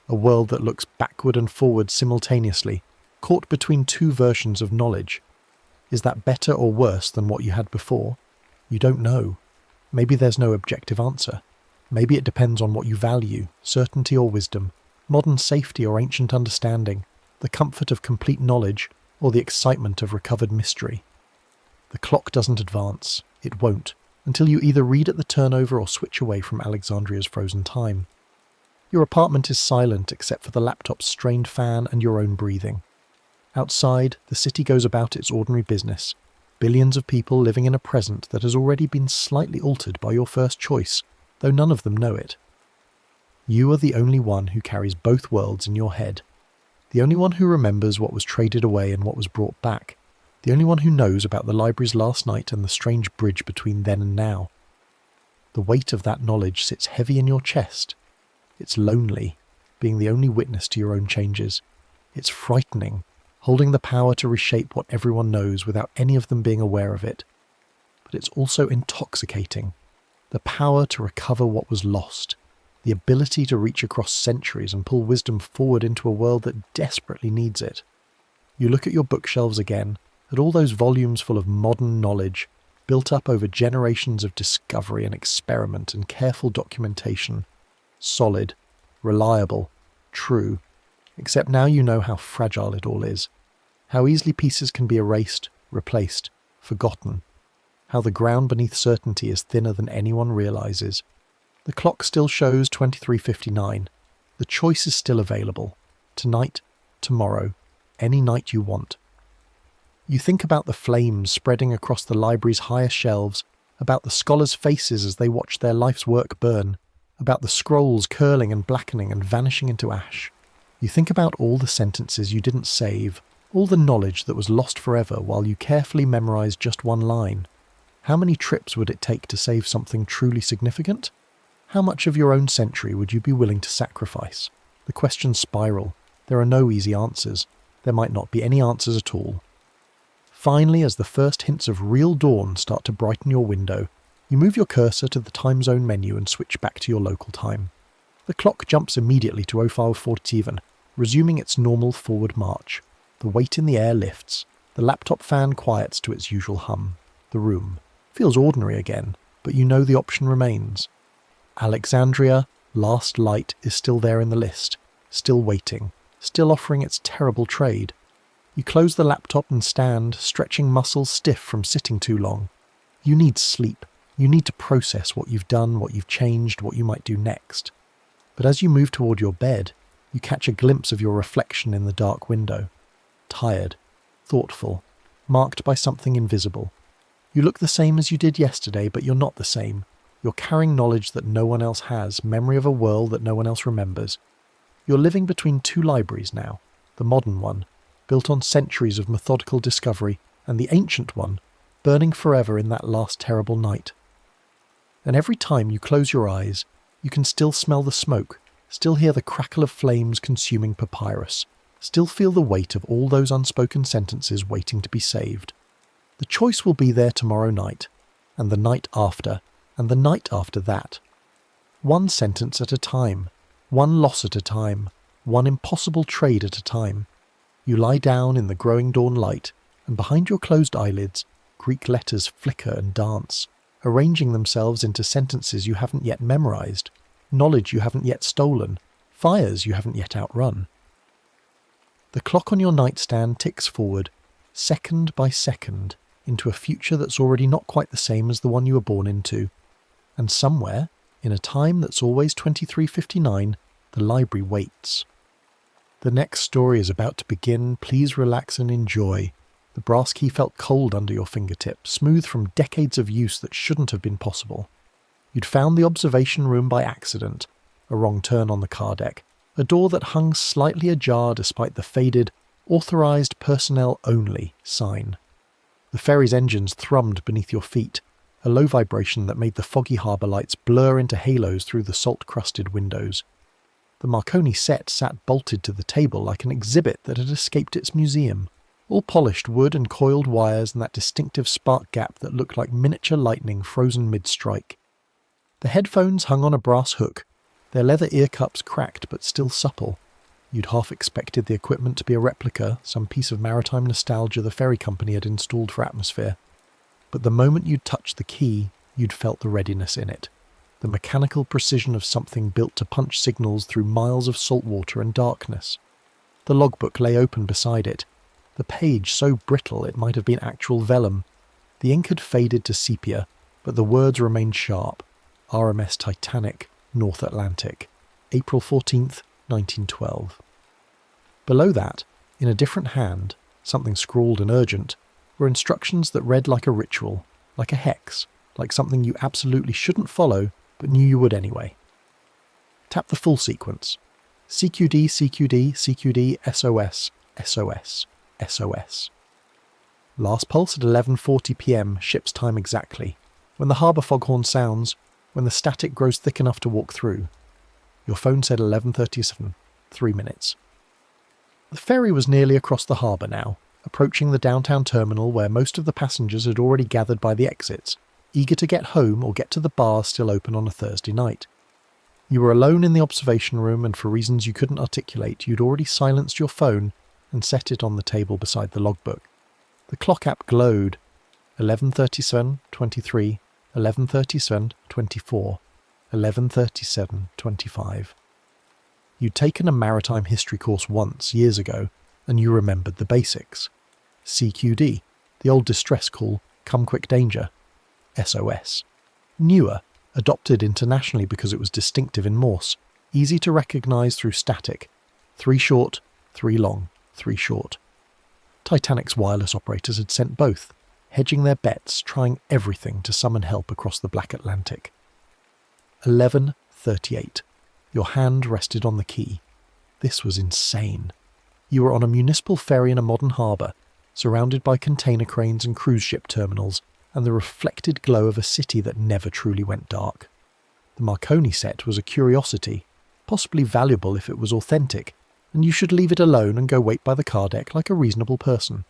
Speaker 1: A world that looks backward and forward simultaneously, caught between two versions of knowledge. Is that better or worse than what you had before? You don't know. Maybe there's no objective answer. Maybe it depends on what you value, certainty or wisdom, modern safety or ancient understanding, the comfort of complete knowledge or the excitement of recovered mystery. The clock doesn't advance. It won't, until you either read at the turnover or switch away from Alexandria's frozen time. Your apartment is silent except for the laptop's strained fan and your own breathing. Outside, the city goes about its ordinary business. Billions of people living in a present that has already been slightly altered by your first choice, though none of them know it. You are the only one who carries both worlds in your head. The only one who remembers what was traded away and what was brought back. The only one who knows about the libraries last night and the strange bridge between then and now. The weight of that knowledge sits heavy in your chest. It's lonely, being the only witness to your own changes. It's frightening, holding the power to reshape what everyone knows without any of them being aware of it. But it's also intoxicating. The power to recover what was lost. The ability to reach across centuries and pull wisdom forward into a world that desperately needs it. You look at your bookshelves again, at all those volumes full of modern knowledge, built up over generations of discovery and experiment and careful documentation. Solid, reliable, true, except now you know how fragile it all is, how easily pieces can be erased, replaced, forgotten, how the ground beneath certainty is thinner than anyone realizes. The clock still shows 23:59. The choice is still available. Tonight, tomorrow, any night you want. You think about the flames spreading across the library's higher shelves, about the scholars' faces as they watch their life's work burn, about the scrolls curling and blackening and vanishing into ash. You think about all the sentences you didn't save, all the knowledge that was lost forever while you carefully memorized just one line. How many trips would it take to save something truly significant? How much of your own century would you be willing to sacrifice? The questions spiral. There are no easy answers. There might not be any answers at all. Finally, as the first hints of real dawn start to brighten your window, you move your cursor to the time zone menu and switch back to your local time. The clock jumps immediately to 05:47, resuming its normal forward march. The weight in the air lifts. The laptop fan quiets to its usual hum. The room feels ordinary again, but you know the option remains. Alexandria, Last Light, is still there in the list, still waiting, still offering its terrible trade. You close the laptop and stand, stretching muscles stiff from sitting too long. You need sleep. You need to process what you've done, what you've changed, what you might do next. But as you move toward your bed, you catch a glimpse of your reflection in the dark window. Tired, thoughtful, marked by something invisible. You look the same as you did yesterday, but you're not the same. You're carrying knowledge that no one else has, memory of a world that no one else remembers. You're living between two libraries now, the modern one, built on centuries of methodical discovery, and the ancient one, burning forever in that last terrible night. And every time you close your eyes, you can still smell the smoke, still hear the crackle of flames consuming papyrus, still feel the weight of all those unspoken sentences waiting to be saved. The choice will be there tomorrow night, and the night after, and the night after that. One sentence at a time, one loss at a time, one impossible trade at a time. You lie down in the growing dawn light, and behind your closed eyelids, Greek letters flicker and dance, arranging themselves into sentences you haven't yet memorized, knowledge you haven't yet stolen, fires you haven't yet outrun. The clock on your nightstand ticks forward, second by second, into a future that's already not quite the same as the one you were born into, and somewhere, in a time that's always 23:59, the library waits. The next story is about to begin. Please relax and enjoy. The brass key felt cold under your fingertip, smooth from decades of use that shouldn't have been possible. You'd found the observation room by accident, a wrong turn on the car deck, a door that hung slightly ajar despite the faded, authorised personnel only sign. The ferry's engines thrummed beneath your feet, a low vibration that made the foggy harbour lights blur into halos through the salt-crusted windows. The Marconi set sat bolted to the table like an exhibit that had escaped its museum, all polished wood and coiled wires and that distinctive spark gap that looked like miniature lightning frozen mid-strike. The headphones hung on a brass hook, their leather ear cups cracked but still supple. You'd half expected the equipment to be a replica, some piece of maritime nostalgia the ferry company had installed for atmosphere. But the moment you'd touched the key, you'd felt the readiness in it. The mechanical precision of something built to punch signals through miles of salt water and darkness. The logbook lay open beside it, the page so brittle it might have been actual vellum. The ink had faded to sepia, but the words remained sharp. RMS Titanic, North Atlantic, April 14th, 1912. Below that, in a different hand, something scrawled and urgent, were instructions that read like a ritual, like a hex, like something you absolutely shouldn't follow, but knew you would anyway. Tap the full sequence. CQD, CQD, CQD, SOS, SOS, SOS. Last pulse at 11:40 p.m, ship's time exactly. When the harbour foghorn sounds, when the static grows thick enough to walk through. Your phone said 11:37, 3 minutes. The ferry was nearly across the harbour now, approaching the downtown terminal where most of the passengers had already gathered by the exits, eager to get home or get to the bars still open on a Thursday night. You were alone in the observation room, and for reasons you couldn't articulate, you'd already silenced your phone and set it on the table beside the logbook. The clock app glowed. 11:37:23, 11:37:24, 11:37:25. You'd taken a maritime history course once, years ago, and you remembered the basics. CQD, the old distress call, come quick danger. SOS. Newer, adopted internationally because it was distinctive in Morse, easy to recognise through static. 3 short, 3 long, 3 short. Titanic's wireless operators had sent both, hedging their bets, trying everything to summon help across the Black Atlantic. 11:38. Your hand rested on the key. This was insane. You were on a municipal ferry in a modern harbour, surrounded by container cranes and cruise ship terminals, and the reflected glow of a city that never truly went dark. The Marconi set was a curiosity, possibly valuable if it was authentic, and you should leave it alone and go wait by the car deck like a reasonable person.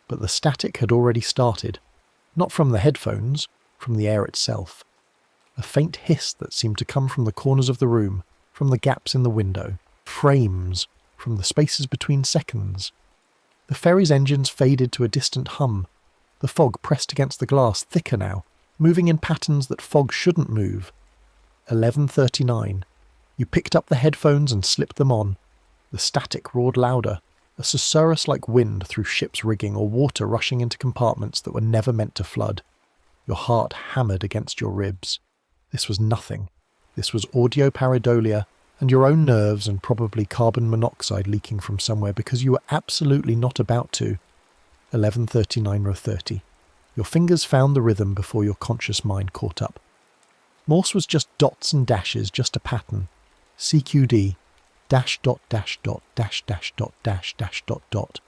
Speaker 1: But the static had already started, not from the headphones, from the air itself. A faint hiss that seemed to come from the corners of the room, from the gaps in the window, frames, from the spaces between seconds. The ferry's engines faded to a distant hum. The fog pressed against the glass, thicker now, moving in patterns that fog shouldn't move. 11:39. You picked up the headphones and slipped them on. The static roared louder, a susurrus-like wind through ship's rigging or water rushing into compartments that were never meant to flood. Your heart hammered against your ribs. This was nothing. This was audio pareidolia, and your own nerves and probably carbon monoxide leaking from somewhere because you were absolutely not about to. 11:39:30. Your fingers found the rhythm before your conscious mind caught up. Morse was just dots and dashes, just a pattern. CQD, dash dot dash dot dash dash dot dash dash dot dot.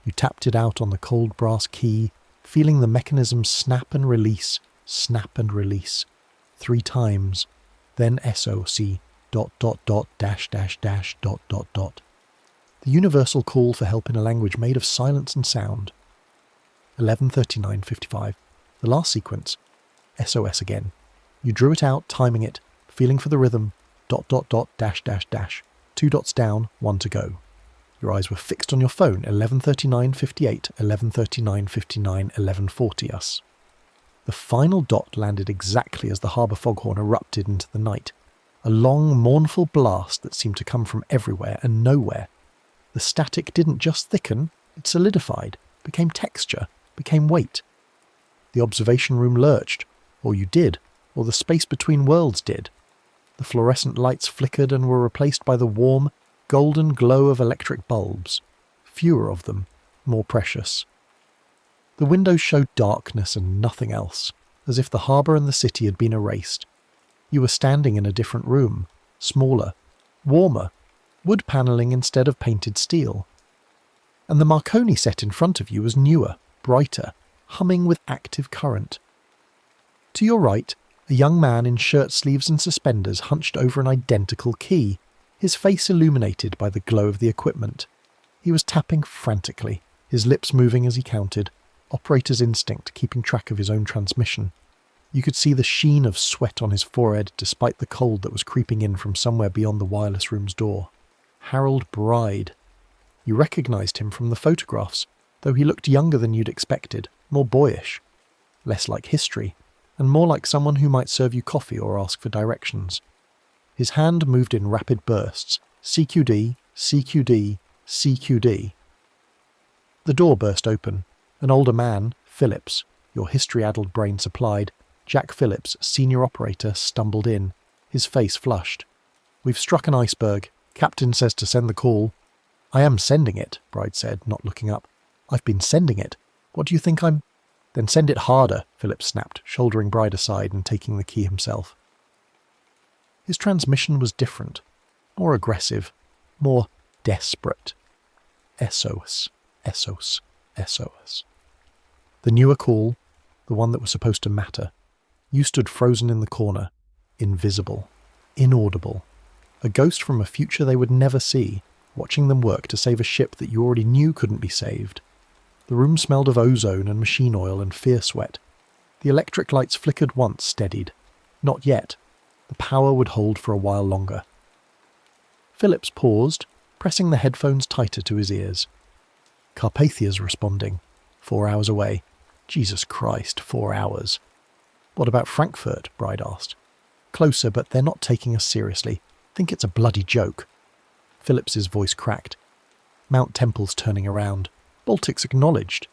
Speaker 1: You tapped it out on the cold brass key, feeling the mechanism snap and release, 3 times. Then SOC, dot dot dot dash dash dash dot dot dot. The universal call for help in a language made of silence and sound. 11:39:55. The last sequence. SOS again. You drew it out, timing it, feeling for the rhythm. Dot dot dot dash dash dash. 2 dots down, 1 to go. Your eyes were fixed on your phone. 11:39:58, 11:39:59, 11:40 us. The final dot landed exactly as the harbour foghorn erupted into the night. A long, mournful blast that seemed to come from everywhere and nowhere. The static didn't just thicken, it solidified, became texture, became weight. The observation room lurched, or you did, or the space between worlds did. The fluorescent lights flickered and were replaced by the warm, golden glow of electric bulbs. Fewer of them, more precious. The windows showed darkness and nothing else, as if the harbour and the city had been erased. You were standing in a different room, smaller, warmer, wood panelling instead of painted steel. And the Marconi set in front of you was newer, brighter, humming with active current. To your right, a young man in shirt sleeves and suspenders hunched over an identical key, his face illuminated by the glow of the equipment. He was tapping frantically, his lips moving as he counted, operator's instinct keeping track of his own transmission. You could see the sheen of sweat on his forehead despite the cold that was creeping in from somewhere beyond the wireless room's door. Harold Bride. You recognised him from the photographs, though he looked younger than you'd expected, more boyish, less like history, and more like someone who might serve you coffee or ask for directions. His hand moved in rapid bursts, CQD, CQD, CQD. The door burst open. An older man, Phillips, your history-addled brain supplied, Jack Phillips, senior operator, stumbled in, his face flushed. "We've struck an iceberg. Captain says to send the call." "I am sending it," Bride said, not looking up. "I've been sending it. What do you think I'm—" "Then send it harder," Phillips snapped, shouldering Bride aside and taking the key himself. His transmission was different, more aggressive, more desperate. SOS, SOS, SOS. The newer call, the one that was supposed to matter. You stood frozen in the corner, invisible, inaudible, a ghost from a future they would never see, watching them work to save a ship that you already knew couldn't be saved. The room smelled of ozone and machine oil and fear sweat. The electric lights flickered once, steadied. Not yet. The power would hold for a while longer. Phillips paused, pressing the headphones tighter to his ears. "Carpathia's responding. 4 hours away. Jesus Christ, 4 hours." "What about Frankfurt?" Bride asked. "Closer, but they're not taking us seriously. Think it's a bloody joke." Phillips's voice cracked. Mount Temple's turning around. Baltic's acknowledged.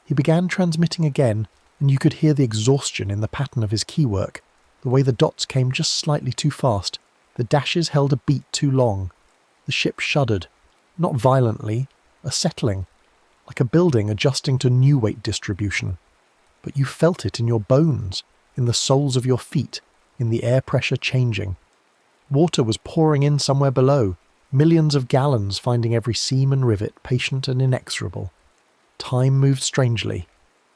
Speaker 1: He began transmitting again, and you could hear the exhaustion in the pattern of his keywork, the way the dots came just slightly too fast, the dashes held a beat too long. The ship shuddered, not violently, a settling, like a building adjusting to new weight distribution. But you felt it in your bones, in the soles of your feet, in the air pressure changing. Water was pouring in somewhere below, millions of gallons finding every seam and rivet patient and inexorable. Time moved strangely.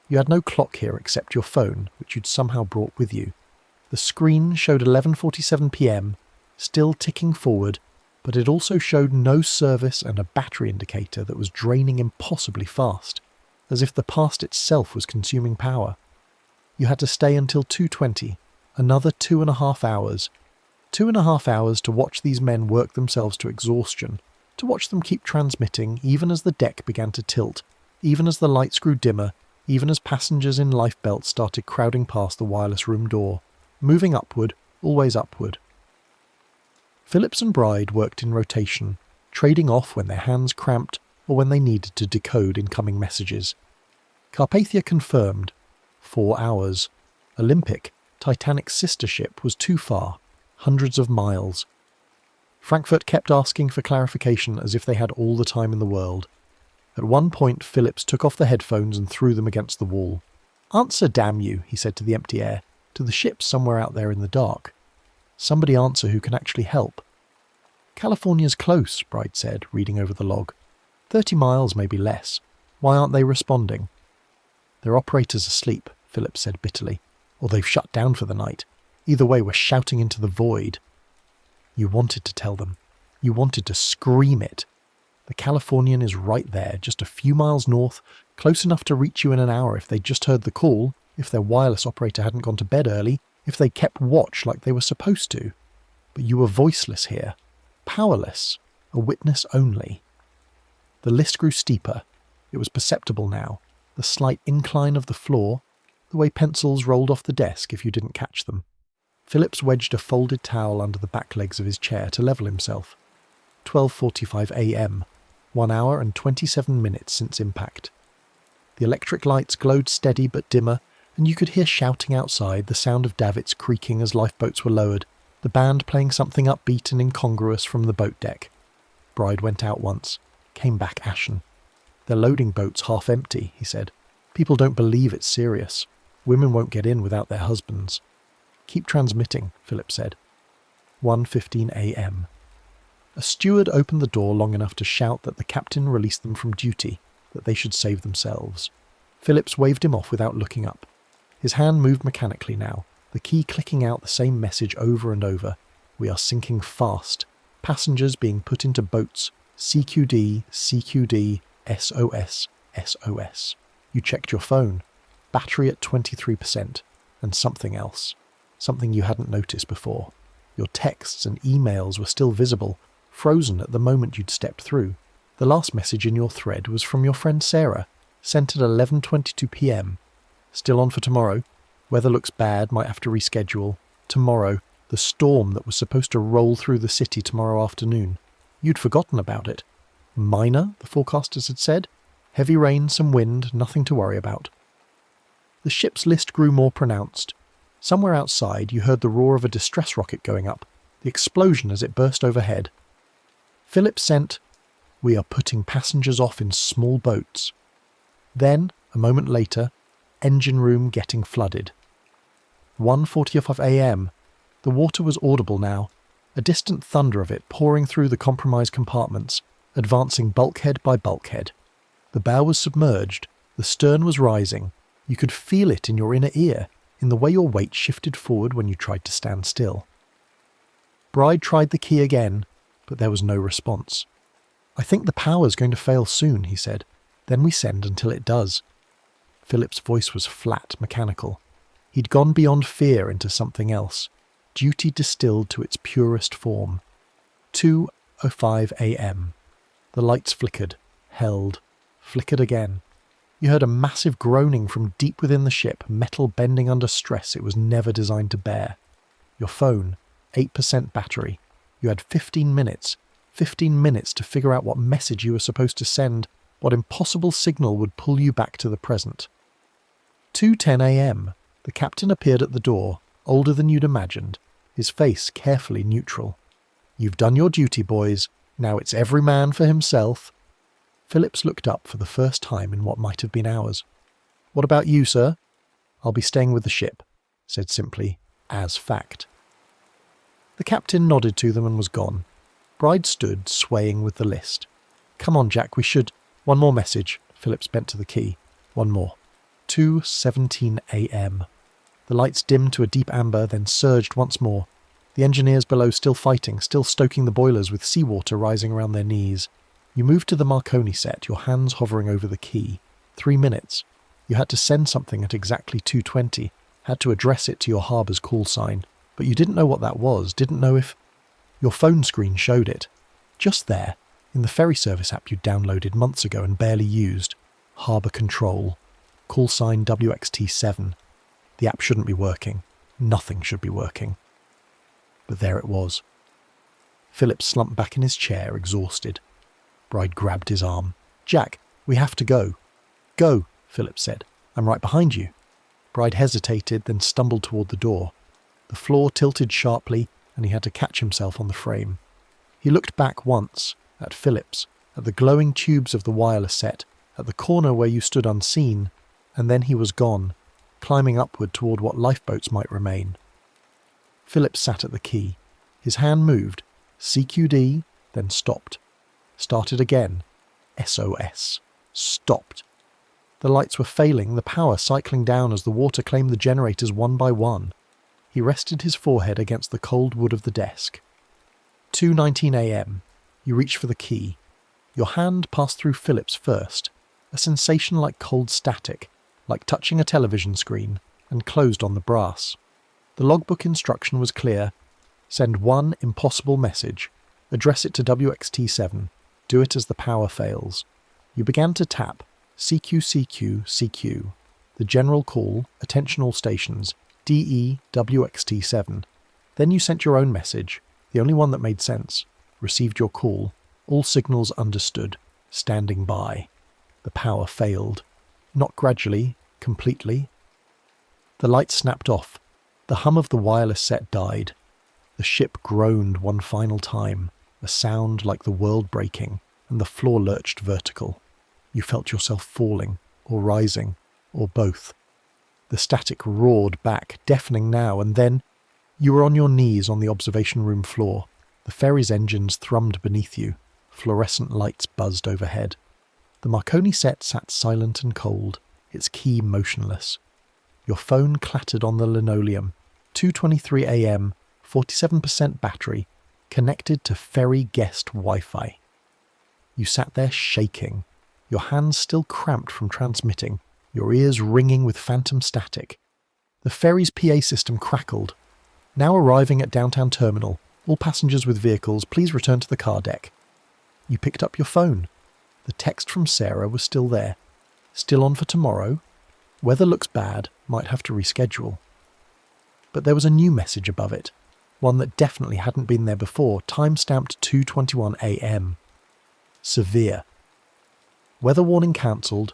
Speaker 1: You had no clock here except your phone, which you'd somehow brought with you. The screen showed 11:47 p.m, still ticking forward, but it also showed no service and a battery indicator that was draining impossibly fast, as if the past itself was consuming power. You had to stay until 2:20, another 2.5 hours. 2.5 hours to watch these men work themselves to exhaustion, to watch them keep transmitting even as the deck began to tilt, even as the lights grew dimmer, even as passengers in lifebelts started crowding past the wireless room door, moving upward, always upward. Phillips and Bride worked in rotation, trading off when their hands cramped or when they needed to decode incoming messages. Carpathia confirmed. 4 hours. Olympic, Titanic's sister ship, was too far, hundreds of miles. Frankfurt kept asking for clarification as if they had all the time in the world. At one point, Phillips took off the headphones and threw them against the wall. "Answer, damn you," he said to the empty air, to the ship somewhere out there in the dark. "Somebody answer who can actually help." "California's close," Bride said, reading over the log. 30 miles, maybe less. Why aren't they responding?" "Their operator's asleep," Phillips said bitterly. "Or they've shut down for the night. Either way, we're shouting into the void." You wanted to tell them. You wanted to scream it. The Californian is right there, just a few miles north, close enough to reach you in an hour if they'd just heard the call, if their wireless operator hadn't gone to bed early, if they kept watch like they were supposed to. But you were voiceless here, powerless, a witness only. The list grew steeper. It was perceptible now, the slight incline of the floor, the way pencils rolled off the desk if you didn't catch them. Phillips wedged a folded towel under the back legs of his chair to level himself. 12:45 a.m., 1 hour and 27 minutes since impact. The electric lights glowed steady but dimmer, and you could hear shouting outside, the sound of davits creaking as lifeboats were lowered, the band playing something upbeat and incongruous from the boat deck. Bride went out once, came back ashen. "They're loading boats half empty," he said. "People don't believe it's serious. Women won't get in without their husbands." "Keep transmitting," Philip said. 1:15 a.m. A steward opened the door long enough to shout that the captain released them from duty, that they should save themselves. Phillips waved him off without looking up. His hand moved mechanically now, the key clicking out the same message over and over. "We are sinking fast. Passengers being put into boats. CQD, CQD, SOS, SOS." You checked your phone. Battery at 23%, and something else. Something you hadn't noticed before. Your texts and emails were still visible, frozen at the moment you'd stepped through. The last message in your thread was from your friend Sarah, sent at 11:22 p.m. "Still on for tomorrow. Weather looks bad, might have to reschedule. Tomorrow, the storm that was supposed to roll through the city tomorrow afternoon." You'd forgotten about it. Minor, the forecasters had said. Heavy rain, some wind, nothing to worry about. The ship's list grew more pronounced. Somewhere outside you heard the roar of a distress rocket going up, the explosion as it burst overhead. Philip sent, "We are putting passengers off in small boats." Then, a moment later, engine room getting flooded. 1:45 a.m. The water was audible now, a distant thunder of it pouring through the compromised compartments, advancing bulkhead by bulkhead. The bow was submerged, the stern was rising. You could feel it in your inner ear, in the way your weight shifted forward when you tried to stand still. Bride tried the key again, but there was no response. "I think the power's going to fail soon," he said. "Then we send until it does." Philip's voice was flat, mechanical. He'd gone beyond fear into something else, duty distilled to its purest form. 2:05 a.m. The lights flickered, held, flickered again. You heard a massive groaning from deep within the ship, metal bending under stress it was never designed to bear. Your phone, 8% battery. You had 15 minutes. 15 minutes to figure out what message you were supposed to send, what impossible signal would pull you back to the present. 2:10 a.m. The captain appeared at the door, older than you'd imagined, his face carefully neutral. "You've done your duty, boys. Now it's every man for himself." Phillips looked up for the first time in what might have been hours. "What about you, sir?" "I'll be staying with the ship," said simply, as fact. The captain nodded to them and was gone. Bride stood, swaying with the list. "Come on, Jack, we should—" "One more message." Phillips bent to the key. "One more." 2:17 a.m. The lights dimmed to a deep amber, then surged once more. The engineers below still fighting, still stoking the boilers with seawater rising around their knees. You moved to the Marconi set, your hands hovering over the key. 3 minutes. You had to send something at exactly 2:20, had to address it to your harbour's call sign. But you didn't know what that was, didn't know if... Your phone screen showed it. Just there, in the ferry service app you downloaded months ago and barely used. Harbour Control. Call sign WXT7. The app shouldn't be working. Nothing should be working. But there it was. Philip slumped back in his chair, exhausted. Bride grabbed his arm. "Jack, we have to go." "Go," Philip said. "I'm right behind you." Bride hesitated, then stumbled toward the door. The floor tilted sharply, and he had to catch himself on the frame. He looked back once, at Phillips, at the glowing tubes of the wireless set, at the corner where you stood unseen, and then he was gone, climbing upward toward what lifeboats might remain. Phillips sat at the key. His hand moved, CQD, then stopped. Started again. SOS. Stopped. The lights were failing, the power cycling down as the water claimed the generators one by one. He rested his forehead against the cold wood of the desk. 2:19 a.m. You reached for the key. Your hand passed through Philip's first, a sensation like cold static, like touching a television screen, and closed on the brass. The logbook instruction was clear. Send one impossible message. Address it to WXT7. Do it as the power fails. You began to tap. CQ, CQ, CQ. The general call, attention all stations, DE, WXT7. Then you sent your own message, the only one that made sense, received your call, all signals understood, standing by. The power failed. Not gradually, completely. The light snapped off. The hum of the wireless set died. The ship groaned one final time, a sound like the world breaking, and the floor lurched vertical. You felt yourself falling, or rising, or both. The static roared back, deafening now, and then you were on your knees on the observation room floor. The ferry's engines thrummed beneath you. Fluorescent lights buzzed overhead. The Marconi set sat silent and cold, its key motionless. Your phone clattered on the linoleum. 2:23 a.m., 47% battery, connected to ferry guest Wi-Fi. You sat there shaking, your hands still cramped from transmitting, your ears ringing with phantom static. The ferry's PA system crackled. Now arriving at downtown terminal, all passengers with vehicles, please return to the car deck. You picked up your phone. The text from Sarah was still there. Still on for tomorrow? Weather looks bad, might have to reschedule. But there was a new message above it, one that definitely hadn't been there before, time-stamped 2:21 a.m. Severe. Weather warning cancelled.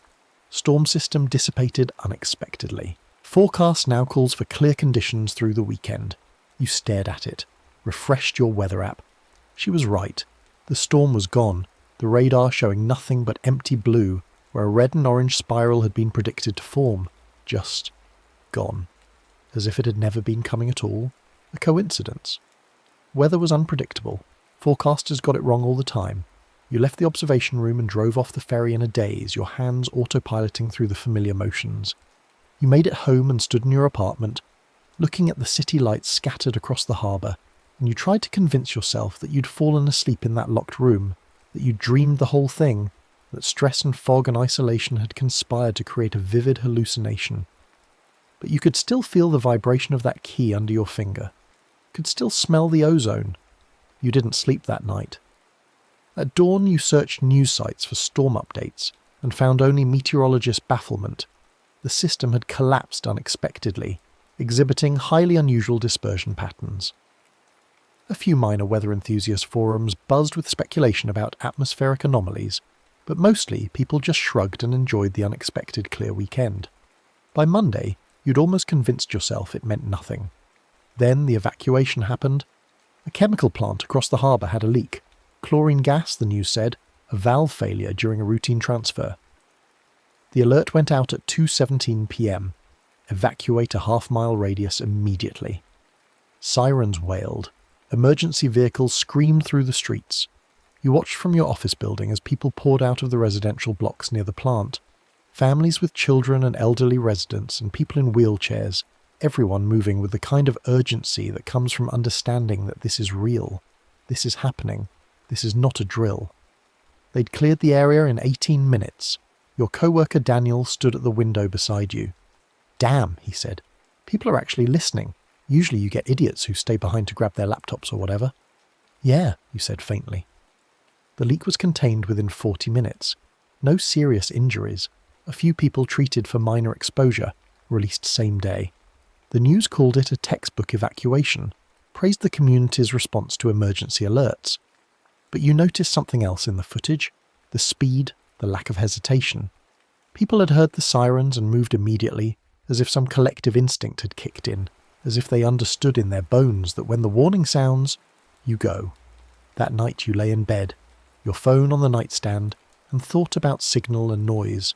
Speaker 1: Storm system dissipated unexpectedly. Forecast now calls for clear conditions through the weekend. You stared at it, refreshed your weather app. She was right. The storm was gone, the radar showing nothing but empty blue, where a red and orange spiral had been predicted to form. Just gone. As if it had never been coming at all. A coincidence. Weather was unpredictable. Forecasters got it wrong all the time. You left the observation room and drove off the ferry in a daze, your hands autopiloting through the familiar motions. You made it home and stood in your apartment, looking at the city lights scattered across the harbour, and you tried to convince yourself that you'd fallen asleep in that locked room, that you'd dreamed the whole thing, that stress and fog and isolation had conspired to create a vivid hallucination. But you could still feel the vibration of that key under your finger. Could still smell the ozone. You didn't sleep that night. At dawn you searched news sites for storm updates and found only meteorologist bafflement. The system had collapsed unexpectedly, exhibiting highly unusual dispersion patterns. A few minor weather enthusiast forums buzzed with speculation about atmospheric anomalies, but mostly people just shrugged and enjoyed the unexpected clear weekend. By Monday, you'd almost convinced yourself it meant nothing. Then the evacuation happened. A chemical plant across the harbour had a leak. Chlorine gas, the news said, a valve failure during a routine transfer. The alert went out at 2:17 p.m. Evacuate a half-mile radius immediately. Sirens wailed. Emergency vehicles screamed through the streets. You watched from your office building as people poured out of the residential blocks near the plant. Families with children and elderly residents and people in wheelchairs, everyone moving with the kind of urgency that comes from understanding that this is real. This is happening. This is not a drill. They'd cleared the area in 18 minutes. Your co-worker Daniel stood at the window beside you. Damn, he said. People are actually listening. Usually you get idiots who stay behind to grab their laptops or whatever. Yeah, you said faintly. The leak was contained within 40 minutes. No serious injuries. A few people treated for minor exposure, released same day. The news called it a textbook evacuation, praised the community's response to emergency alerts. But you noticed something else in the footage, the speed, the lack of hesitation. People had heard the sirens and moved immediately, as if some collective instinct had kicked in, as if they understood in their bones that when the warning sounds, you go. That night you lay in bed, your phone on the nightstand, and thought about signal and noise,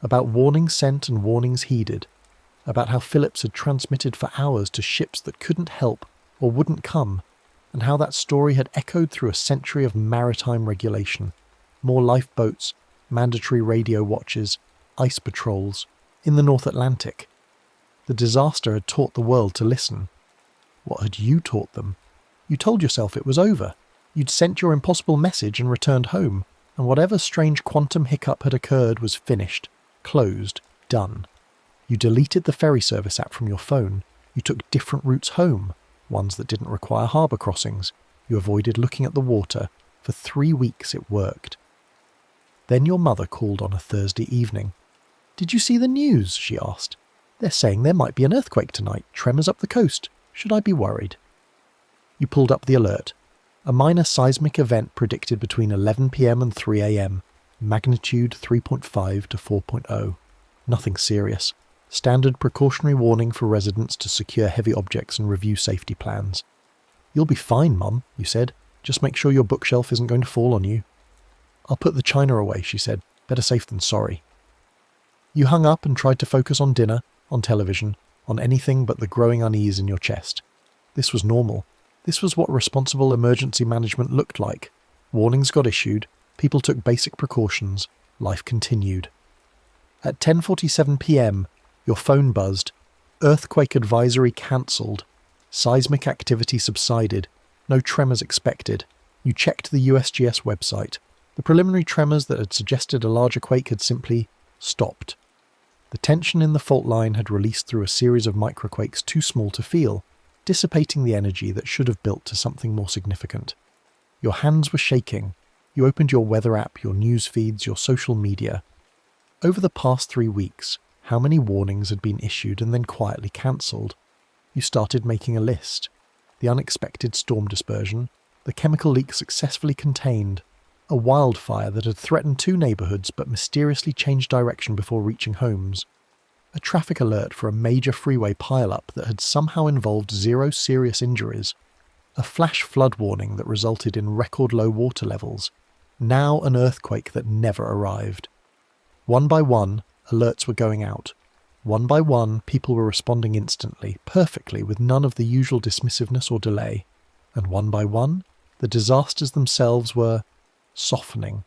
Speaker 1: about warnings sent and warnings heeded, about how Phillips had transmitted for hours to ships that couldn't help or wouldn't come, and how that story had echoed through a century of maritime regulation, more lifeboats, mandatory radio watches, ice patrols, in the North Atlantic. The disaster had taught the world to listen. What had you taught them? You told yourself it was over. You'd sent your impossible message and returned home, and whatever strange quantum hiccup had occurred was finished, closed, done. You deleted the ferry service app from your phone. You took different routes home, ones that didn't require harbour crossings. You avoided looking at the water. For 3 weeks it worked. Then your mother called on a Thursday evening. "Did you see the news?" she asked. "They're saying there might be an earthquake tonight, tremors up the coast. Should I be worried?" You pulled up the alert. A minor seismic event predicted between 11 p.m. and 3 a.m. Magnitude 3.5 to 4.0. Nothing serious. Standard precautionary warning for residents to secure heavy objects and review safety plans. "You'll be fine, Mum," you said. "Just make sure your bookshelf isn't going to fall on you." "I'll put the china away," she said. "Better safe than sorry." You hung up and tried to focus on dinner, on television, on anything but the growing unease in your chest. This was normal. This was what responsible emergency management looked like. Warnings got issued, people took basic precautions, life continued. At 10:47 p.m, your phone buzzed. Earthquake advisory cancelled. Seismic activity subsided. No tremors expected. You checked the USGS website. The preliminary tremors that had suggested a larger quake had simply stopped. The tension in the fault line had released through a series of microquakes too small to feel, dissipating the energy that should have built to something more significant. Your hands were shaking. You opened your weather app, your news feeds, your social media. Over the past 3 weeks, how many warnings had been issued and then quietly cancelled? You started making a list. The unexpected storm dispersion, the chemical leak successfully contained, a wildfire that had threatened 2 neighbourhoods but mysteriously changed direction before reaching homes, a traffic alert for a major freeway pile-up that had somehow involved 0 serious injuries, a flash flood warning that resulted in record low water levels, now an earthquake that never arrived. One by one, alerts were going out. One by one, people were responding instantly, perfectly, with none of the usual dismissiveness or delay. And one by one, the disasters themselves were softening,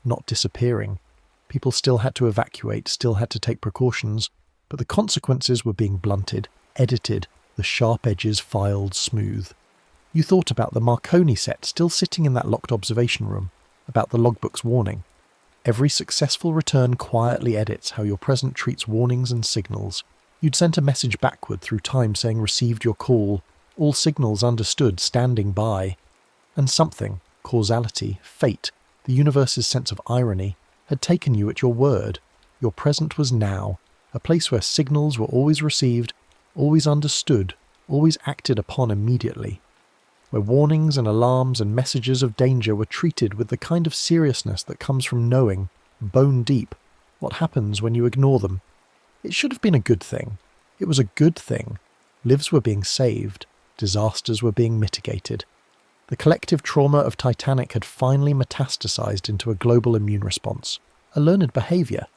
Speaker 1: not disappearing. People still had to evacuate, still had to take precautions, but the consequences were being blunted, edited, the sharp edges filed smooth. You thought about the Marconi set still sitting in that locked observation room, about the logbook's warning. Every successful return quietly edits how your present treats warnings and signals. You'd sent a message backward through time saying received your call, all signals understood, standing by. And something, causality, fate, the universe's sense of irony, had taken you at your word. Your present was now, a place where signals were always received, always understood, always acted upon immediately. Where warnings and alarms and messages of danger were treated with the kind of seriousness that comes from knowing, bone deep, what happens when you ignore them. It should have been a good thing. It was a good thing. Lives were being saved. Disasters were being mitigated. The collective trauma of Titanic had finally metastasized into a global immune response, a learned behavior.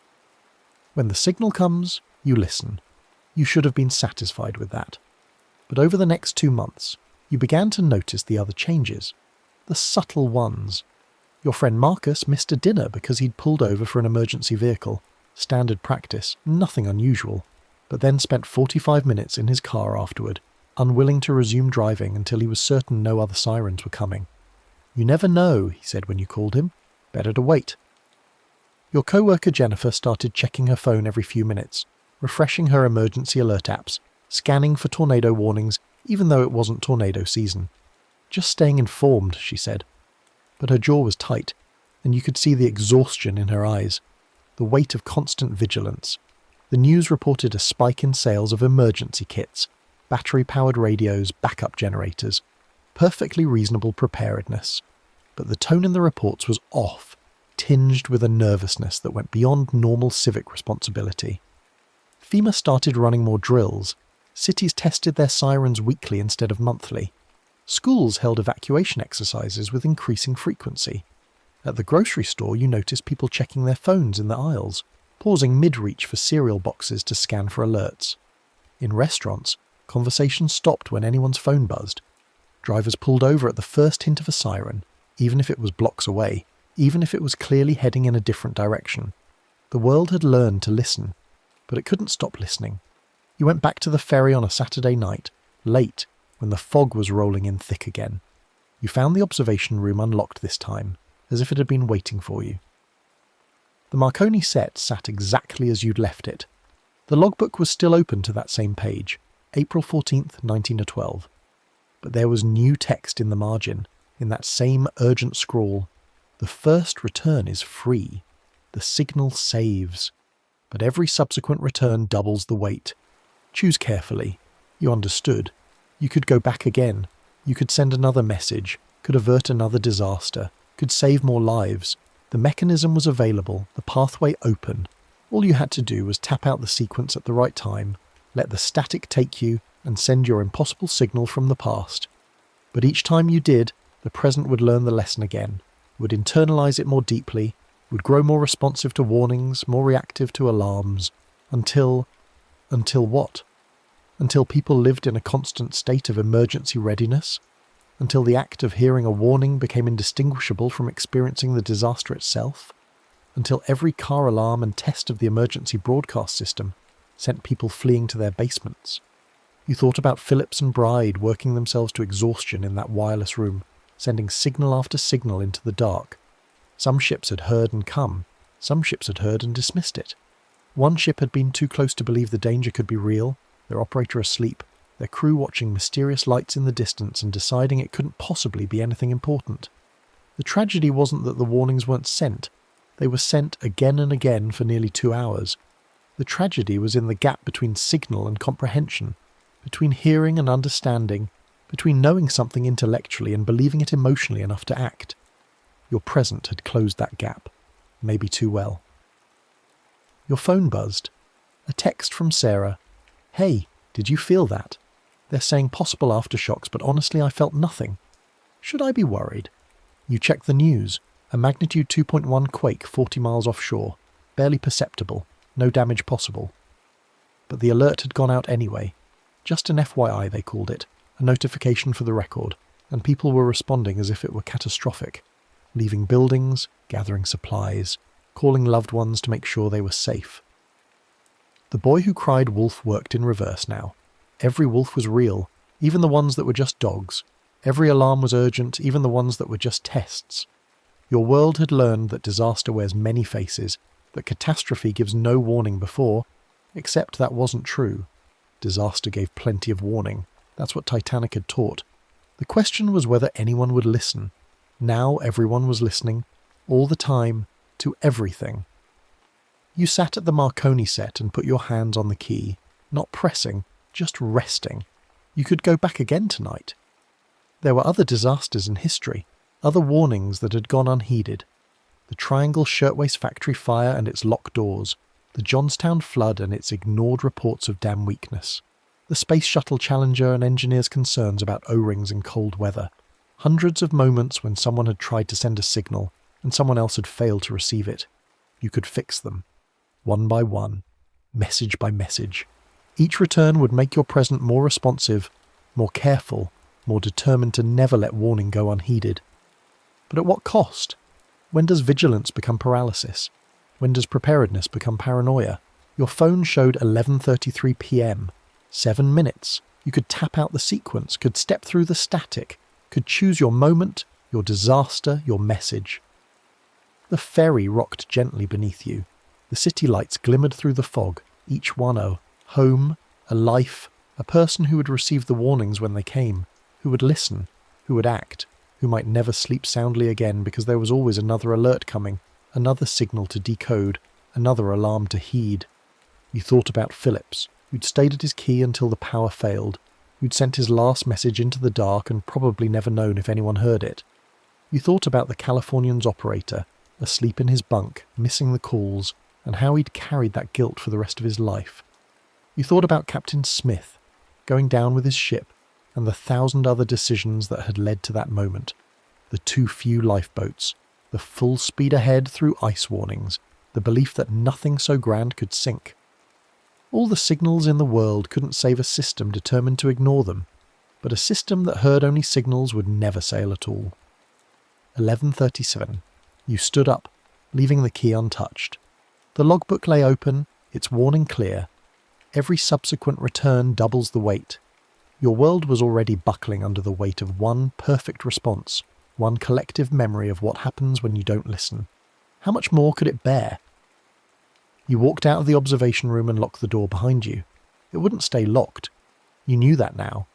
Speaker 1: When the signal comes, you listen. You should have been satisfied with that. But over the next 2 months, you began to notice the other changes, the subtle ones. Your friend Marcus missed a dinner because he'd pulled over for an emergency vehicle. Standard practice, nothing unusual, but then spent 45 minutes in his car afterward, unwilling to resume driving until he was certain no other sirens were coming. "You never know," he said when you called him. "Better to wait." Your co-worker Jennifer started checking her phone every few minutes, refreshing her emergency alert apps, scanning for tornado warnings, even though it wasn't tornado season. "Just staying informed," she said. But her jaw was tight, and you could see the exhaustion in her eyes, the weight of constant vigilance. The news reported a spike in sales of emergency kits, battery-powered radios, backup generators, perfectly reasonable preparedness. But the tone in the reports was off, tinged with a nervousness that went beyond normal civic responsibility. FEMA started running more drills. Cities tested their sirens weekly instead of monthly. Schools held evacuation exercises with increasing frequency. At the grocery store, you noticed people checking their phones in the aisles, pausing mid-reach for cereal boxes to scan for alerts. In restaurants, conversation stopped when anyone's phone buzzed. Drivers pulled over at the first hint of a siren, even if it was blocks away, even if it was clearly heading in a different direction. The world had learned to listen, but it couldn't stop listening. You went back to the ferry on a Saturday night, late, when the fog was rolling in thick again. You found the observation room unlocked this time, as if it had been waiting for you. The Marconi set sat exactly as you'd left it. The logbook was still open to that same page, April 14th, 1912. But there was new text in the margin, in that same urgent scrawl. The first return is free. The signal saves. But every subsequent return doubles the weight. Choose carefully. You understood. You could go back again. You could send another message, could avert another disaster, could save more lives. The mechanism was available, the pathway open. All you had to do was tap out the sequence at the right time, let the static take you, and send your impossible signal from the past. But each time you did, the present would learn the lesson again, would internalize it more deeply, would grow more responsive to warnings, more reactive to alarms, until what? Until people lived in a constant state of emergency readiness? Until the act of hearing a warning became indistinguishable from experiencing the disaster itself? Until every car alarm and test of the emergency broadcast system sent people fleeing to their basements? You thought about Phillips and Bride working themselves to exhaustion in that wireless room, sending signal after signal into the dark. Some ships had heard and come, some ships had heard and dismissed it. One ship had been too close to believe the danger could be real, their operator asleep, their crew watching mysterious lights in the distance and deciding it couldn't possibly be anything important. The tragedy wasn't that the warnings weren't sent. They were sent again and again for nearly 2 hours. The tragedy was in the gap between signal and comprehension, between hearing and understanding, between knowing something intellectually and believing it emotionally enough to act. Your present had closed that gap, maybe too well. Your phone buzzed. A text from Sarah. "Hey, did you feel that? They're saying possible aftershocks, but honestly I felt nothing. Should I be worried?" You check the news. A magnitude 2.1 quake 40 miles offshore. Barely perceptible. No damage possible. But the alert had gone out anyway. Just an FYI, they called it. A notification for the record. And people were responding as if it were catastrophic. Leaving buildings, gathering supplies, calling loved ones to make sure they were safe. The boy who cried wolf worked in reverse now. Every wolf was real, even the ones that were just dogs. Every alarm was urgent, even the ones that were just tests. Your world had learned that disaster wears many faces, that catastrophe gives no warning before, except that wasn't true. Disaster gave plenty of warning. That's what Titanic had taught. The question was whether anyone would listen. Now everyone was listening, all the time, to everything. You sat at the Marconi set and put your hands on the key, not pressing, just resting. You could go back again tonight. There were other disasters in history, other warnings that had gone unheeded. The Triangle Shirtwaist Factory fire and its locked doors, the Johnstown flood and its ignored reports of dam weakness, the Space Shuttle Challenger and engineers' concerns about O-rings in cold weather, hundreds of moments when someone had tried to send a signal and someone else had failed to receive it. You could fix them, one by one, message by message. Each return would make your present more responsive, more careful, more determined to never let warning go unheeded. But at what cost? When does vigilance become paralysis? When does preparedness become paranoia? Your phone showed 11:33 p.m. 7 minutes. You could tap out the sequence, could step through the static, could choose your moment, your disaster, your message. The ferry rocked gently beneath you. The city lights glimmered through the fog, each one a home, a life, a person who would receive the warnings when they came, who would listen, who would act, who might never sleep soundly again because there was always another alert coming, another signal to decode, another alarm to heed. You thought about Phillips, who'd stayed at his key until the power failed, who'd sent his last message into the dark and probably never known if anyone heard it. You thought about the Californian's operator, asleep in his bunk, missing the calls, and how he'd carried that guilt for the rest of his life. You thought about Captain Smith, going down with his ship, and the 1,000 other decisions that had led to that moment. The too few lifeboats, the full speed ahead through ice warnings, the belief that nothing so grand could sink. All the signals in the world couldn't save a system determined to ignore them, but a system that heard only signals would never sail at all. 11:37. You stood up, leaving the key untouched. The logbook lay open, its warning clear. Every subsequent return doubles the weight. Your world was already buckling under the weight of one perfect response, one collective memory of what happens when you don't listen. How much more could it bear? You walked out of the observation room and locked the door behind you. It wouldn't stay locked. You knew that now.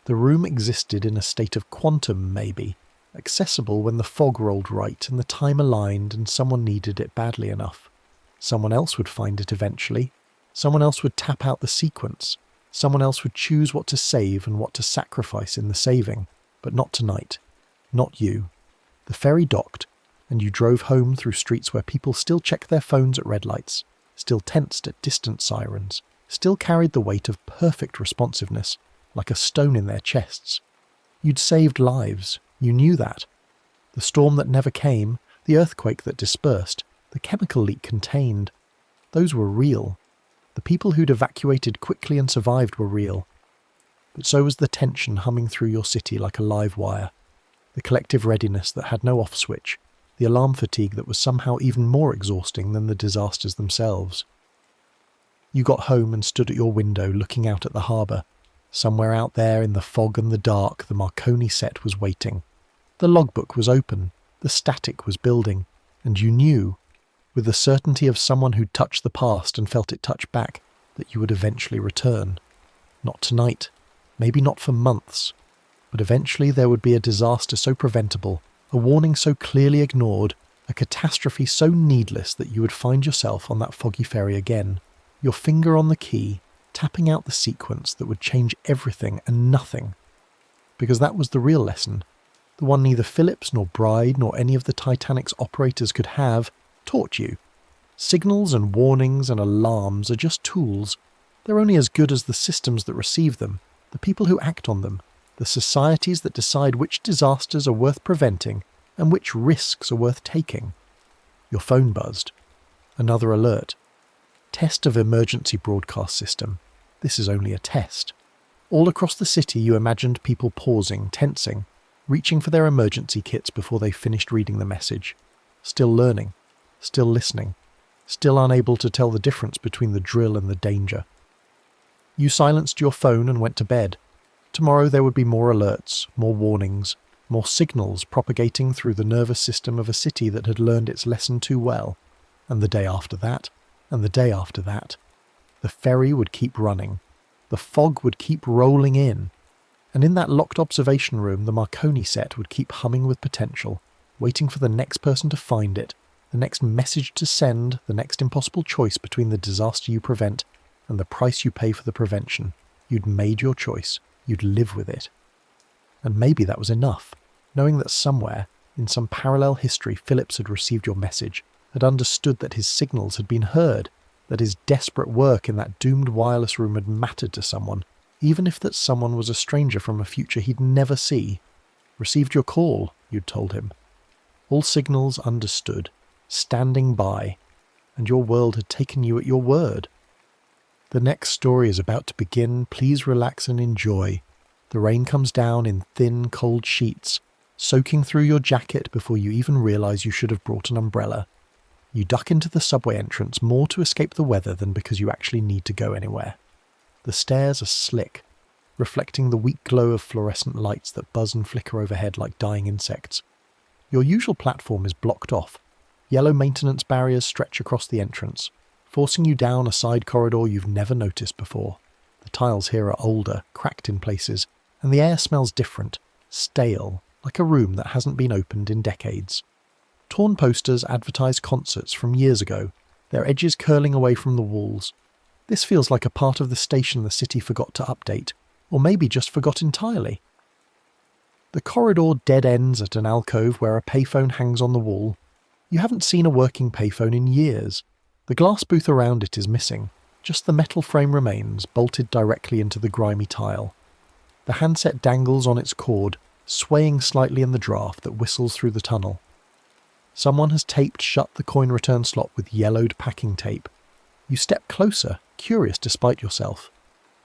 Speaker 1: The room existed in a state of quantum, maybe, accessible when the fog rolled right and the time aligned and someone needed it badly enough. Someone else would find it eventually. Someone else would tap out the sequence. Someone else would choose what to save and what to sacrifice in the saving. But not tonight. Not you. The ferry docked, and you drove home through streets where people still checked their phones at red lights, still tensed at distant sirens, still carried the weight of perfect responsiveness, like a stone in their chests. You'd saved lives. You knew that. The storm that never came, the earthquake that dispersed, the chemical leak contained, those were real. The people who'd evacuated quickly and survived were real. But so was the tension humming through your city like a live wire, the collective readiness that had no off switch, the alarm fatigue that was somehow even more exhausting than the disasters themselves. You got home and stood at your window looking out at the harbour. Somewhere out there in the fog and the dark, the Marconi set was waiting. The logbook was open, the static was building, and you knew, with the certainty of someone who'd touched the past and felt it touch back, that you would eventually return. Not tonight, maybe not for months, but eventually there would be a disaster so preventable, a warning so clearly ignored, a catastrophe so needless that you would find yourself on that foggy ferry again, your finger on the key, tapping out the sequence that would change everything and nothing. Because that was the real lesson, the one neither Phillips nor Bride nor any of the Titanic's operators could have taught you. Signals and warnings and alarms are just tools. They're only as good as the systems that receive them, the people who act on them, the societies that decide which disasters are worth preventing and which risks are worth taking. Your phone buzzed. Another alert. Test of emergency broadcast system. This is only a test. All across the city you imagined people pausing, tensing, reaching for their emergency kits before they finished reading the message. Still learning. Still listening. Still unable to tell the difference between the drill and the danger. You silenced your phone and went to bed. Tomorrow there would be more alerts, more warnings, more signals propagating through the nervous system of a city that had learned its lesson too well. And the day after that, and the day after that. The ferry would keep running. The fog would keep rolling in. And in that locked observation room, the Marconi set would keep humming with potential, waiting for the next person to find it, the next message to send, the next impossible choice between the disaster you prevent and the price you pay for the prevention. You'd made your choice. You'd live with it. And maybe that was enough, knowing that somewhere, in some parallel history, Phillips had received your message, had understood that his signals had been heard, that his desperate work in that doomed wireless room had mattered to someone, even if that someone was a stranger from a future he'd never see. Received your call, you'd told him. All signals understood, standing by, and your world had taken you at your word. The next story is about to begin. Please relax and enjoy. The rain comes down in thin, cold sheets, soaking through your jacket before you even realise you should have brought an umbrella. You duck into the subway entrance more to escape the weather than because you actually need to go anywhere. The stairs are slick, reflecting the weak glow of fluorescent lights that buzz and flicker overhead like dying insects. Your usual platform is blocked off. Yellow maintenance barriers stretch across the entrance, forcing you down a side corridor you've never noticed before. The tiles here are older, cracked in places, and the air smells different, stale, like a room that hasn't been opened in decades. Torn posters advertise concerts from years ago, their edges curling away from the walls. This feels like a part of the station the city forgot to update, or maybe just forgot entirely. The corridor dead ends at an alcove where a payphone hangs on the wall. You haven't seen a working payphone in years. The glass booth around it is missing. Just the metal frame remains, bolted directly into the grimy tile. The handset dangles on its cord, swaying slightly in the draft that whistles through the tunnel. Someone has taped shut the coin return slot with yellowed packing tape. You step closer, curious despite yourself.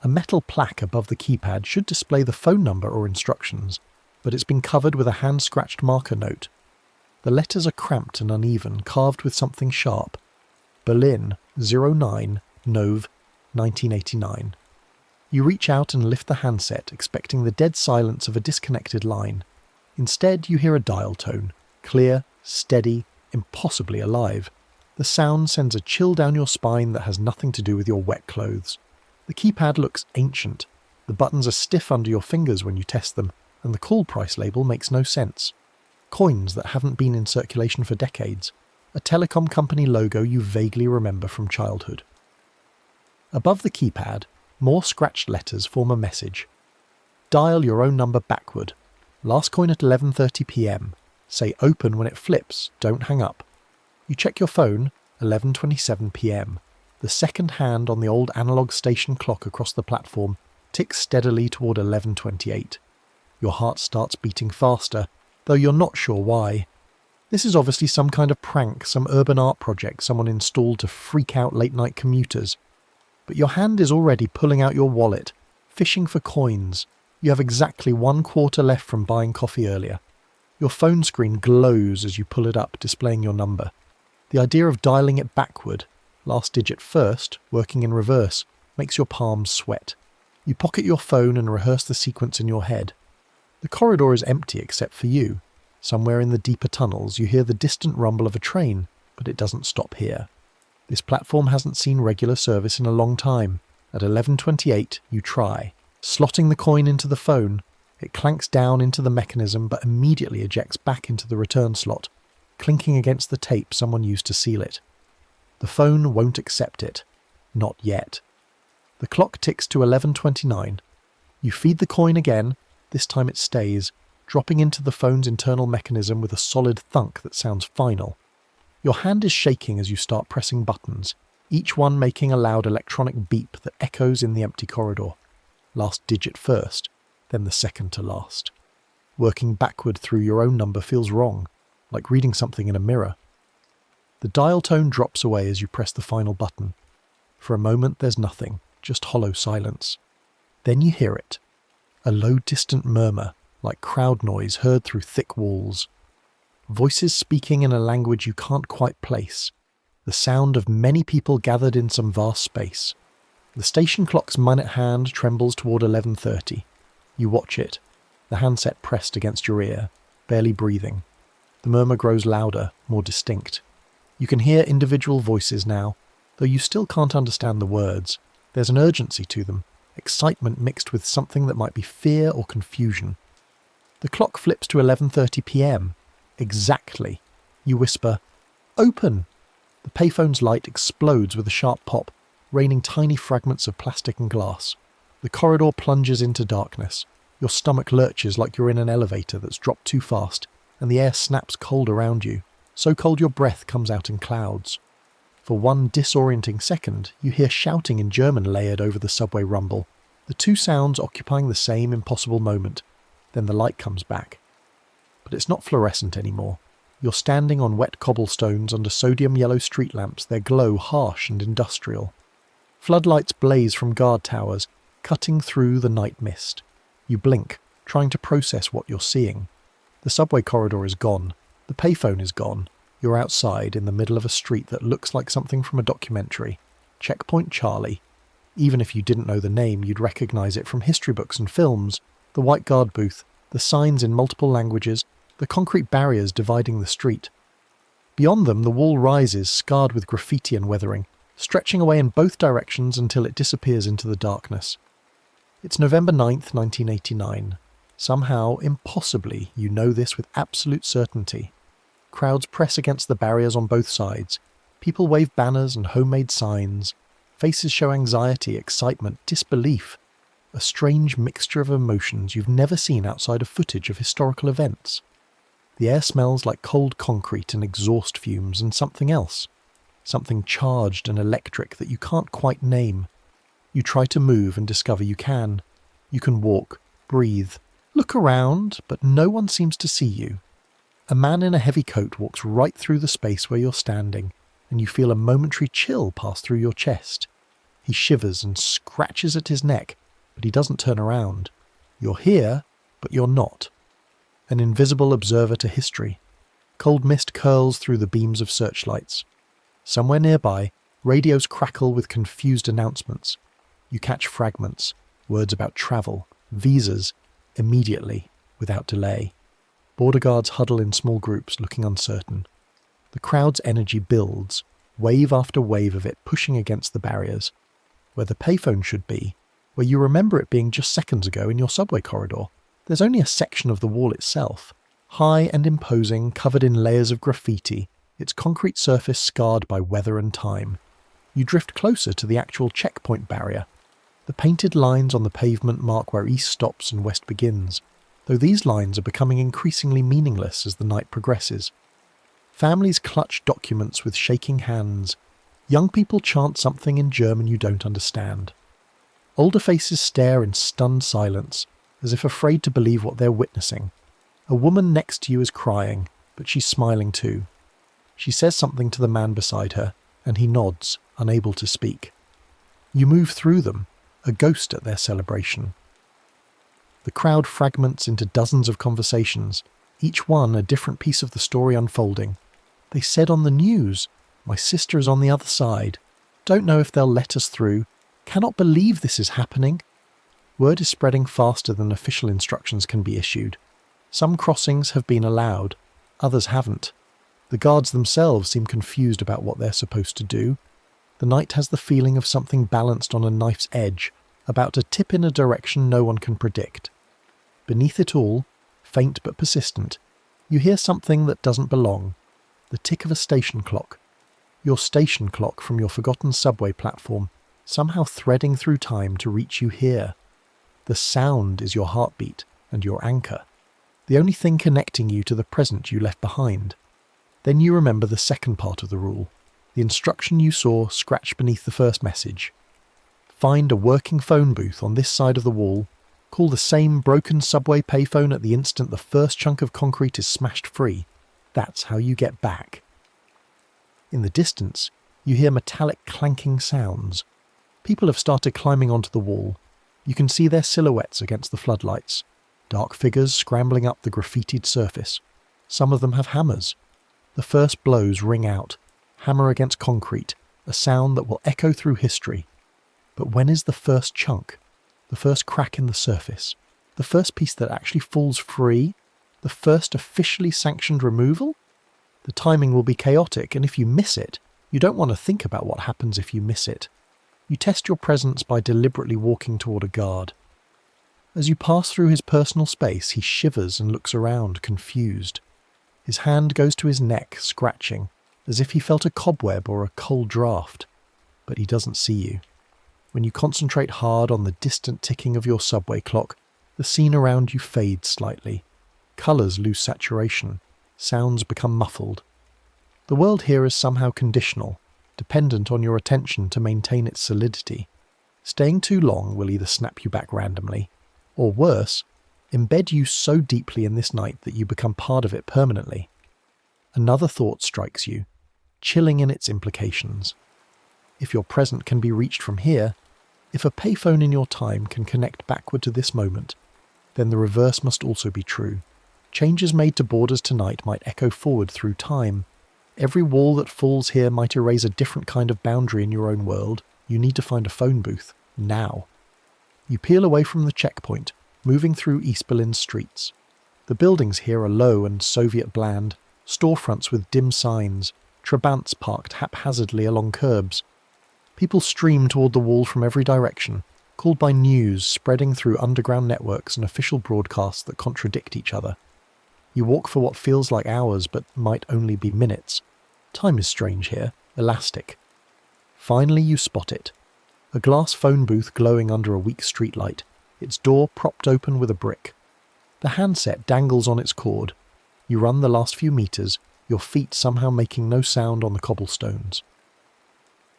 Speaker 1: A metal plaque above the keypad should display the phone number or instructions, but it's been covered with a hand-scratched marker note. The letters are cramped and uneven, carved with something sharp. Berlin, 09, Nov, 1989. You reach out and lift the handset, expecting the dead silence of a disconnected line. Instead, you hear a dial tone, clear, steady, impossibly alive. The sound sends a chill down your spine that has nothing to do with your wet clothes. The keypad looks ancient. The buttons are stiff under your fingers when you test them, and the call price label makes no sense. Coins that haven't been in circulation for decades. A telecom company logo you vaguely remember from childhood. Above the keypad, more scratched letters form a message. Dial your own number backward. Last coin at 11:30 p.m. Say open when it flips, don't hang up. You check your phone, 11:27 p.m. The second hand on the old analog station clock across the platform ticks steadily toward 11:28. Your heart starts beating faster, though you're not sure why. This is obviously some kind of prank, some urban art project someone installed to freak out late-night commuters. But your hand is already pulling out your wallet, fishing for coins. You have exactly 1/4 left from buying coffee earlier. Your phone screen glows as you pull it up, displaying your number. The idea of dialing it backward, last digit first, working in reverse, makes your palms sweat. You pocket your phone and rehearse the sequence in your head. The corridor is empty except for you. Somewhere in the deeper tunnels you hear the distant rumble of a train, but it doesn't stop here. This platform hasn't seen regular service in a long time. At 11:28 you try. Slotting the coin into the phone, it clanks down into the mechanism but immediately ejects back into the return slot, clinking against the tape someone used to seal it. The phone won't accept it. Not yet. The clock ticks to 11:29. You feed the coin again, this time it stays, dropping into the phone's internal mechanism with a solid thunk that sounds final. Your hand is shaking as you start pressing buttons, each one making a loud electronic beep that echoes in the empty corridor. Last digit first, then the second to last. Working backward through your own number feels wrong, like reading something in a mirror. The dial tone drops away as you press the final button. For a moment there's nothing, just hollow silence. Then you hear it. A low distant murmur, like crowd noise heard through thick walls. Voices speaking in a language you can't quite place. The sound of many people gathered in some vast space. The station clock's minute hand trembles toward 11:30. You watch it, the handset pressed against your ear, barely breathing. The murmur grows louder, more distinct. You can hear individual voices now, though you still can't understand the words. There's an urgency to them, excitement mixed with something that might be fear or confusion. The clock flips to 11:30 p.m. Exactly. You whisper, "Open!" The payphone's light explodes with a sharp pop, raining tiny fragments of plastic and glass. The corridor plunges into darkness. Your stomach lurches like you're in an elevator that's dropped too fast, and the air snaps cold around you, so cold your breath comes out in clouds. For one disorienting second, you hear shouting in German layered over the subway rumble, the two sounds occupying the same impossible moment. Then the light comes back. But it's not fluorescent anymore. You're standing on wet cobblestones under sodium yellow street lamps, their glow harsh and industrial. Floodlights blaze from guard towers, cutting through the night mist. You blink, trying to process what you're seeing. The subway corridor is gone. The payphone is gone. You're outside in the middle of a street that looks like something from a documentary. Checkpoint Charlie. Even if you didn't know the name, you'd recognize it from history books and films. The white guard booth, the signs in multiple languages, the concrete barriers dividing the street. Beyond them, the wall rises, scarred with graffiti and weathering, stretching away in both directions until it disappears into the darkness. It's November 9th, 1989. Somehow, impossibly, you know this with absolute certainty. Crowds press against the barriers on both sides. People wave banners and homemade signs. Faces show anxiety, excitement, disbelief. A strange mixture of emotions you've never seen outside of footage of historical events. The air smells like cold concrete and exhaust fumes and something else. Something charged and electric that you can't quite name. You try to move and discover you can. You can walk, breathe, look around, but no one seems to see you. A man in a heavy coat walks right through the space where you're standing, and you feel a momentary chill pass through your chest. He shivers and scratches at his neck, but he doesn't turn around. You're here, but you're not. An invisible observer to history. Cold mist curls through the beams of searchlights. Somewhere nearby, radios crackle with confused announcements. You catch fragments, words about travel, visas, immediately, without delay. Border guards huddle in small groups, looking uncertain. The crowd's energy builds, wave after wave of it pushing against the barriers. Where the payphone should be, where you remember it being just seconds ago in your subway corridor, there's only a section of the wall itself, high and imposing, covered in layers of graffiti, its concrete surface scarred by weather and time. You drift closer to the actual checkpoint barrier. The painted lines on the pavement mark where east stops and west begins. though these lines are becoming increasingly meaningless as the night progresses. Families clutch documents with shaking hands. Young people chant something in German you don't understand. Older faces stare in stunned silence, as if afraid to believe what they're witnessing. A woman next to you is crying, but she's smiling too. She says something to the man beside her, and he nods, unable to speak. You move through them, a ghost at their celebration. The crowd fragments into dozens of conversations, each one a different piece of the story unfolding. They said on the news, my sister is on the other side. Don't know if they'll let us through. Cannot believe this is happening. Word is spreading faster than official instructions can be issued. Some crossings have been allowed, others haven't. The guards themselves seem confused about what they're supposed to do. The night has the feeling of something balanced on a knife's edge, about to tip in a direction no one can predict. Beneath it all, faint but persistent, you hear something that doesn't belong. The tick of a station clock. Your station clock from your forgotten subway platform, somehow threading through time to reach you here. The sound is your heartbeat and your anchor, the only thing connecting you to the present you left behind. Then you remember the second part of the rule, the instruction you saw scratched beneath the first message. Find a working phone booth on this side of the wall, call the same broken subway payphone at the instant the first chunk of concrete is smashed free. That's how you get back. In the distance, you hear metallic clanking sounds. People have started climbing onto the wall. You can see their silhouettes against the floodlights, dark figures scrambling up the graffitied surface. Some of them have hammers. The first blows ring out, hammer against concrete, a sound that will echo through history. But when is the first chunk? The first crack in the surface? The first piece that actually falls free? The first officially sanctioned removal? The timing will be chaotic, and if you miss it, you don't want to think about what happens if you miss it. You test your presence by deliberately walking toward a guard. As you pass through his personal space, he shivers and looks around, confused. His hand goes to his neck, scratching, as if he felt a cobweb or a cold draft. But he doesn't see you. When you concentrate hard on the distant ticking of your subway clock, the scene around you fades slightly. Colours lose saturation. Sounds become muffled. The world here is somehow conditional, dependent on your attention to maintain its solidity. Staying too long will either snap you back randomly, or worse, embed you so deeply in this night that you become part of it permanently. Another thought strikes you, chilling in its implications. If your present can be reached from here, if a payphone in your time can connect backward to this moment, then the reverse must also be true. Changes made to borders tonight might echo forward through time. Every wall that falls here might erase a different kind of boundary in your own world. You need to find a phone booth, now. You peel away from the checkpoint, moving through East Berlin's streets. The buildings here are low and Soviet bland, storefronts with dim signs, trabants parked haphazardly along curbs. People stream toward the wall from every direction, called by news spreading through underground networks and official broadcasts that contradict each other. You walk for what feels like hours but might only be minutes. Time is strange here, elastic. Finally you spot it. A glass phone booth glowing under a weak streetlight, its door propped open with a brick. The handset dangles on its cord. You run the last few meters, your feet somehow making no sound on the cobblestones.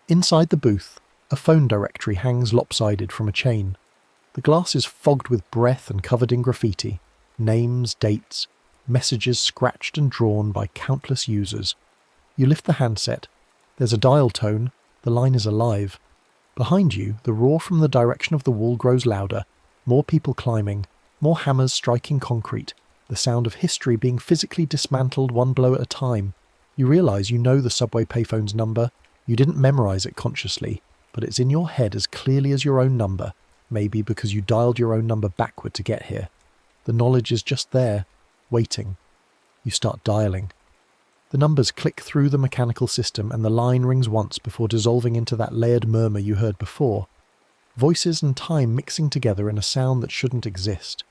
Speaker 1: Inside the booth, a phone directory hangs lopsided from a chain. The glass is fogged with breath and covered in graffiti, names, dates, messages scratched and drawn by countless users. You lift the handset. There's a dial tone. The line is alive. Behind you, the roar from the direction of the wall grows louder. More people climbing, more hammers striking concrete, the sound of history being physically dismantled one blow at a time. You realise you know the subway payphone's number. You didn't memorise it consciously, but it's in your head as clearly as your own number, maybe because you dialed your own number backward to get here. The knowledge is just there, waiting. You start dialing. The numbers click through the mechanical system and the line rings once before dissolving into that layered murmur you heard before. Voices and time mixing together in a sound that shouldn't exist.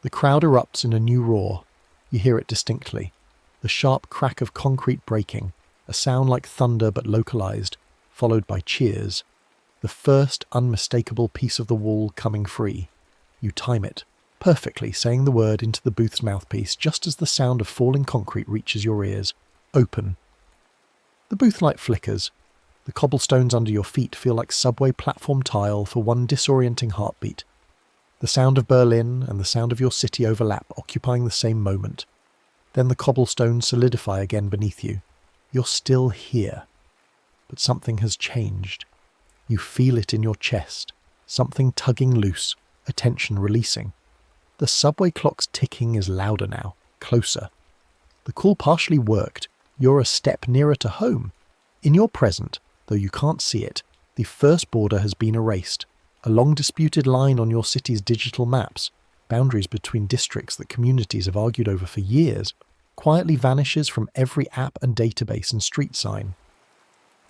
Speaker 1: The crowd erupts in a new roar. You hear it distinctly. The sharp crack of concrete breaking, a sound like thunder but localized, followed by cheers. The first unmistakable piece of the wall coming free. You time it. perfectly saying the word into the booth's mouthpiece just as the sound of falling concrete reaches your ears. Open. The booth light flickers. The cobblestones under your feet feel like subway platform tile for one disorienting heartbeat. The sound of Berlin and the sound of your city overlap, occupying the same moment. Then the cobblestones solidify again beneath you. You're still here. But something has changed. You feel it in your chest. Something tugging loose, a tension releasing. The subway clock's ticking is louder now, closer. The call partially worked. You're a step nearer to home. In your present, though you can't see it, the first border has been erased. A long disputed line on your city's digital maps, boundaries between districts that communities have argued over for years, quietly vanishes from every app and database and street sign.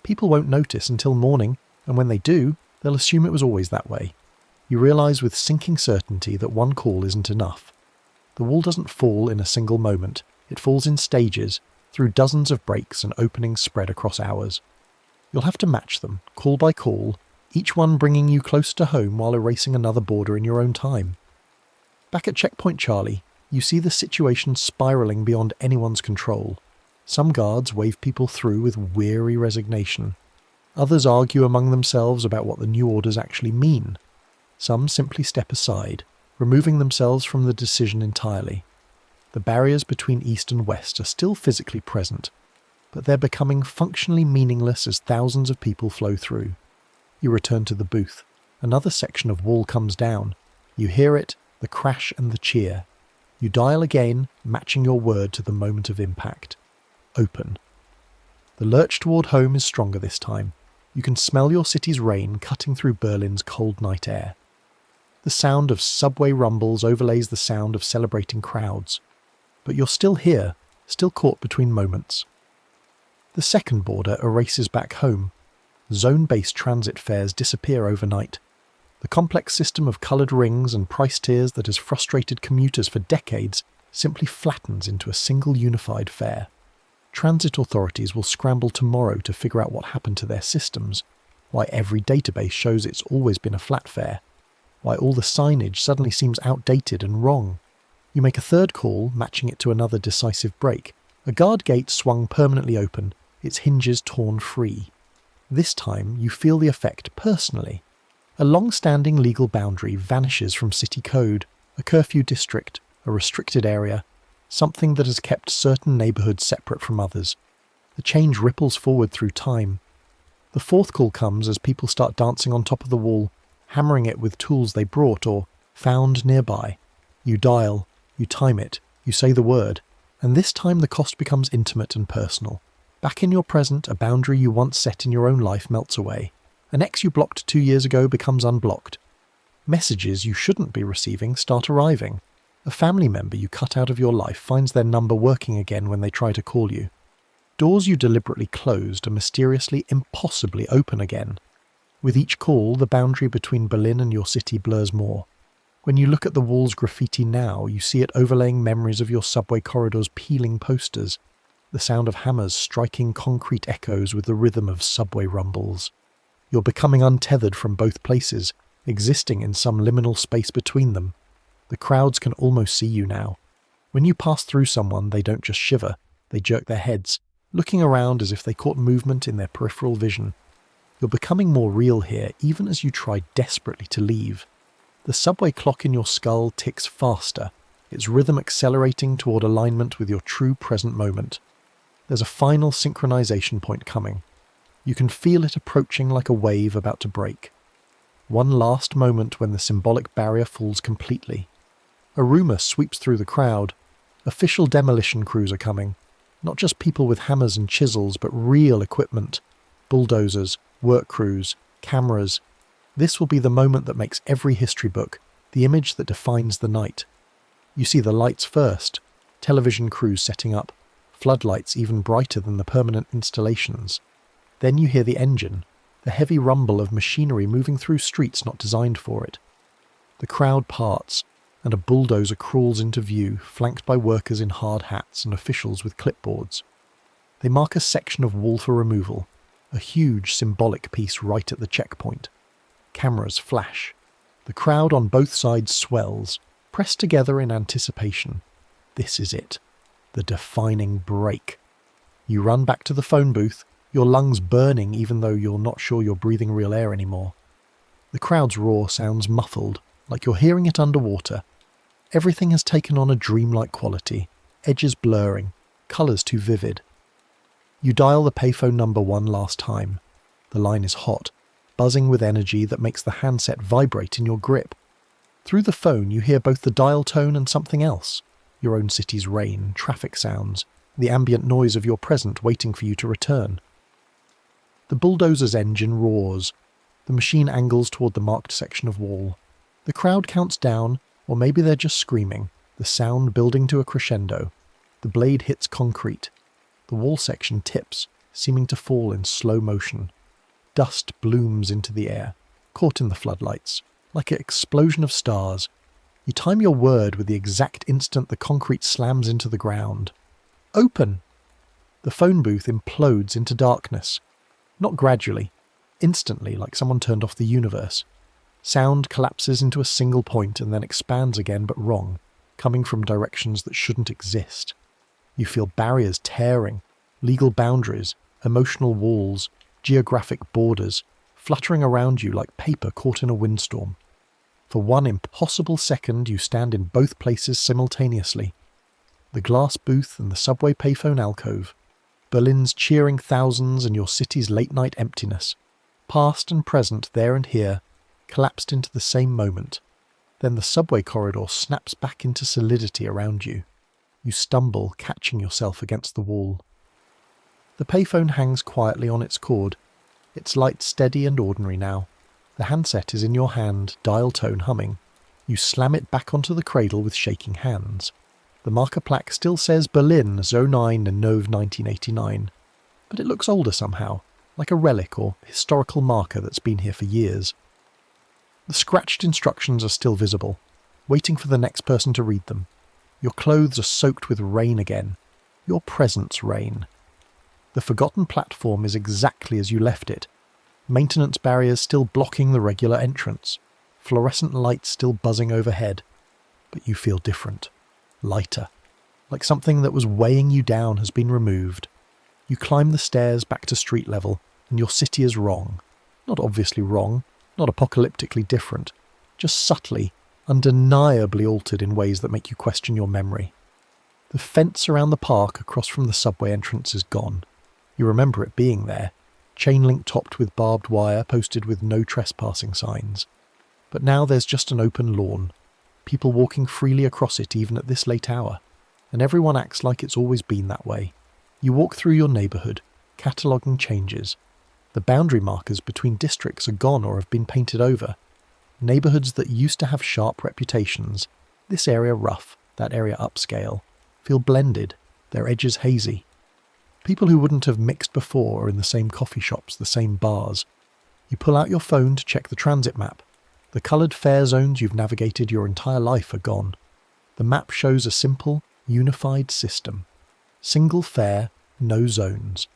Speaker 1: People won't notice until morning, and when they do, they'll assume it was always that way. You realise with sinking certainty that one call isn't enough. The wall doesn't fall in a single moment. It falls in stages, through dozens of breaks and openings spread across hours. You'll have to match them, call by call, each one bringing you close to home while erasing another border in your own time. Back at Checkpoint Charlie, you see the situation spiralling beyond anyone's control. Some guards wave people through with weary resignation. Others argue among themselves about what the new orders actually mean. Some simply step aside, removing themselves from the decision entirely. The barriers between East and West are still physically present, but they're becoming functionally meaningless as thousands of people flow through. You return to the booth. Another section of wall comes down. You hear it, the crash and the cheer. You dial again, matching your word to the moment of impact. Open. The lurch toward home is stronger this time. You can smell your city's rain cutting through Berlin's cold night air. The sound of subway rumbles overlays the sound of celebrating crowds. But you're still here, still caught between moments. The second border erases back home. Zone-based transit fares disappear overnight. The complex system of coloured rings and price tiers that has frustrated commuters for decades simply flattens into a single unified fare. Transit authorities will scramble tomorrow to figure out what happened to their systems, why every database shows it's always been a flat fare, why all the signage suddenly seems outdated and wrong. You make a third call, matching it to another decisive break. A guard gate swung permanently open, its hinges torn free. This time you feel the effect personally. A long-standing legal boundary vanishes from city code, a curfew district, a restricted area, something that has kept certain neighbourhoods separate from others. The change ripples forward through time. The fourth call comes as people start dancing on top of the wall, hammering it with tools they brought or found nearby. You dial, you time it, you say the word, and this time the cost becomes intimate and personal. Back in your present, a boundary you once set in your own life melts away. An ex you blocked 2 years ago becomes unblocked. Messages you shouldn't be receiving start arriving. A family member you cut out of your life finds their number working again when they try to call you. Doors you deliberately closed are mysteriously, impossibly open again. With each call, the boundary between Berlin and your city blurs more. When you look at the wall's graffiti now, you see it overlaying memories of your subway corridor's peeling posters, the sound of hammers striking concrete echoes with the rhythm of subway rumbles. You're becoming untethered from both places, existing in some liminal space between them. The crowds can almost see you now. When you pass through someone, they don't just shiver, they jerk their heads, looking around as if they caught movement in their peripheral vision. You're becoming more real here, even as you try desperately to leave. The subway clock in your skull ticks faster, its rhythm accelerating toward alignment with your true present moment. There's a final synchronization point coming. You can feel it approaching like a wave about to break. One last moment when the symbolic barrier falls completely. A rumour sweeps through the crowd. Official demolition crews are coming. Not just people with hammers and chisels, but real equipment. Bulldozers, work crews, cameras. This will be the moment that makes every history book, the image that defines the night. You see the lights first, television crews setting up, floodlights even brighter than the permanent installations. Then you hear the engine, the heavy rumble of machinery moving through streets not designed for it. The crowd parts, and a bulldozer crawls into view, flanked by workers in hard hats and officials with clipboards. They mark a section of wall for removal, a huge symbolic piece right at the checkpoint. Cameras flash. The crowd on both sides swells. pressed together in anticipation. This is it. The defining break. You run back to the phone booth, your lungs burning even though you're not sure you're breathing real air anymore. The crowd's roar sounds muffled, like you're hearing it underwater. Everything has taken on a dreamlike quality, edges blurring, colours too vivid. You dial the payphone number one last time. The line is hot, buzzing with energy that makes the handset vibrate in your grip. Through the phone you hear both the dial tone and something else. Your own city's rain, traffic sounds, the ambient noise of your present waiting for you to return. The bulldozer's engine roars. The machine angles toward the marked section of wall. The crowd counts down, or maybe they're just screaming, the sound building to a crescendo. The blade hits concrete. The wall section tips, seeming to fall in slow motion. Dust blooms into the air, caught in the floodlights, like an explosion of stars. You time your word with the exact instant the concrete slams into the ground. Open! The phone booth implodes into darkness. Not gradually, instantly, like someone turned off the universe. Sound collapses into a single point and then expands again, but wrong, coming from directions that shouldn't exist. You feel barriers tearing, legal boundaries, emotional walls, geographic borders, fluttering around you like paper caught in a windstorm. For one impossible second you stand in both places simultaneously. The glass booth and the subway payphone alcove. Berlin's cheering thousands and your city's late-night emptiness. Past and present, there and here, collapsed into the same moment. Then the subway corridor snaps back into solidity around you. You stumble, catching yourself against the wall. The payphone hangs quietly on its cord. Its light steady and ordinary now. The handset is in your hand, dial tone humming. You slam it back onto the cradle with shaking hands. The marker plaque still says Berlin 09 and Nov 1989, but it looks older somehow, like a relic or historical marker that's been here for years. The scratched instructions are still visible, waiting for the next person to read them. Your clothes are soaked with rain again, your presence rain. The forgotten platform is exactly as you left it. Maintenance barriers still blocking the regular entrance. Fluorescent lights still buzzing overhead. But you feel different. Lighter. Like something that was weighing you down has been removed. You climb the stairs back to street level, and your city is wrong. Not obviously wrong, not apocalyptically different. Just subtly, undeniably altered in ways that make you question your memory. The fence around the park across from the subway entrance is gone. You remember it being there, chain-link topped with barbed wire posted with no trespassing signs. But now there's just an open lawn, people walking freely across it even at this late hour, and everyone acts like it's always been that way. You walk through your neighbourhood, cataloguing changes. The boundary markers between districts are gone or have been painted over. Neighbourhoods that used to have sharp reputations, this area rough, that area upscale, feel blended, their edges hazy. People who wouldn't have mixed before are in the same coffee shops, the same bars. You pull out your phone to check the transit map. The coloured fare zones you've navigated your entire life are gone. The map shows a simple, unified system. Single fare, no zones.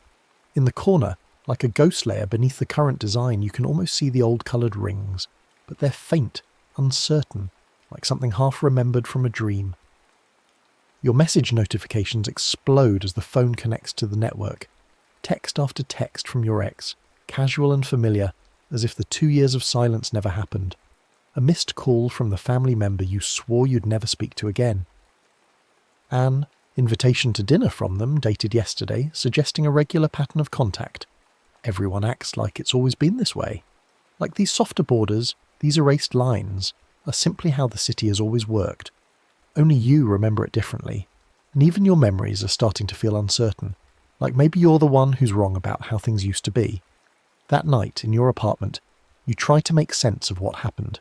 Speaker 1: In the corner, like a ghost layer beneath the current design, you can almost see the old coloured rings. But they're faint, uncertain, like something half remembered from a dream. Your message notifications explode as the phone connects to the network. Text after text from your ex, casual and familiar, as if the 2 years of silence never happened. A missed call from the family member you swore you'd never speak to again. An invitation to dinner from them, dated yesterday, suggesting a regular pattern of contact. Everyone acts like it's always been this way. Like these softer borders, these erased lines, are simply how the city has always worked. Only you remember it differently, and even your memories are starting to feel uncertain, like maybe you're the one who's wrong about how things used to be. That night, in your apartment, you try to make sense of what happened.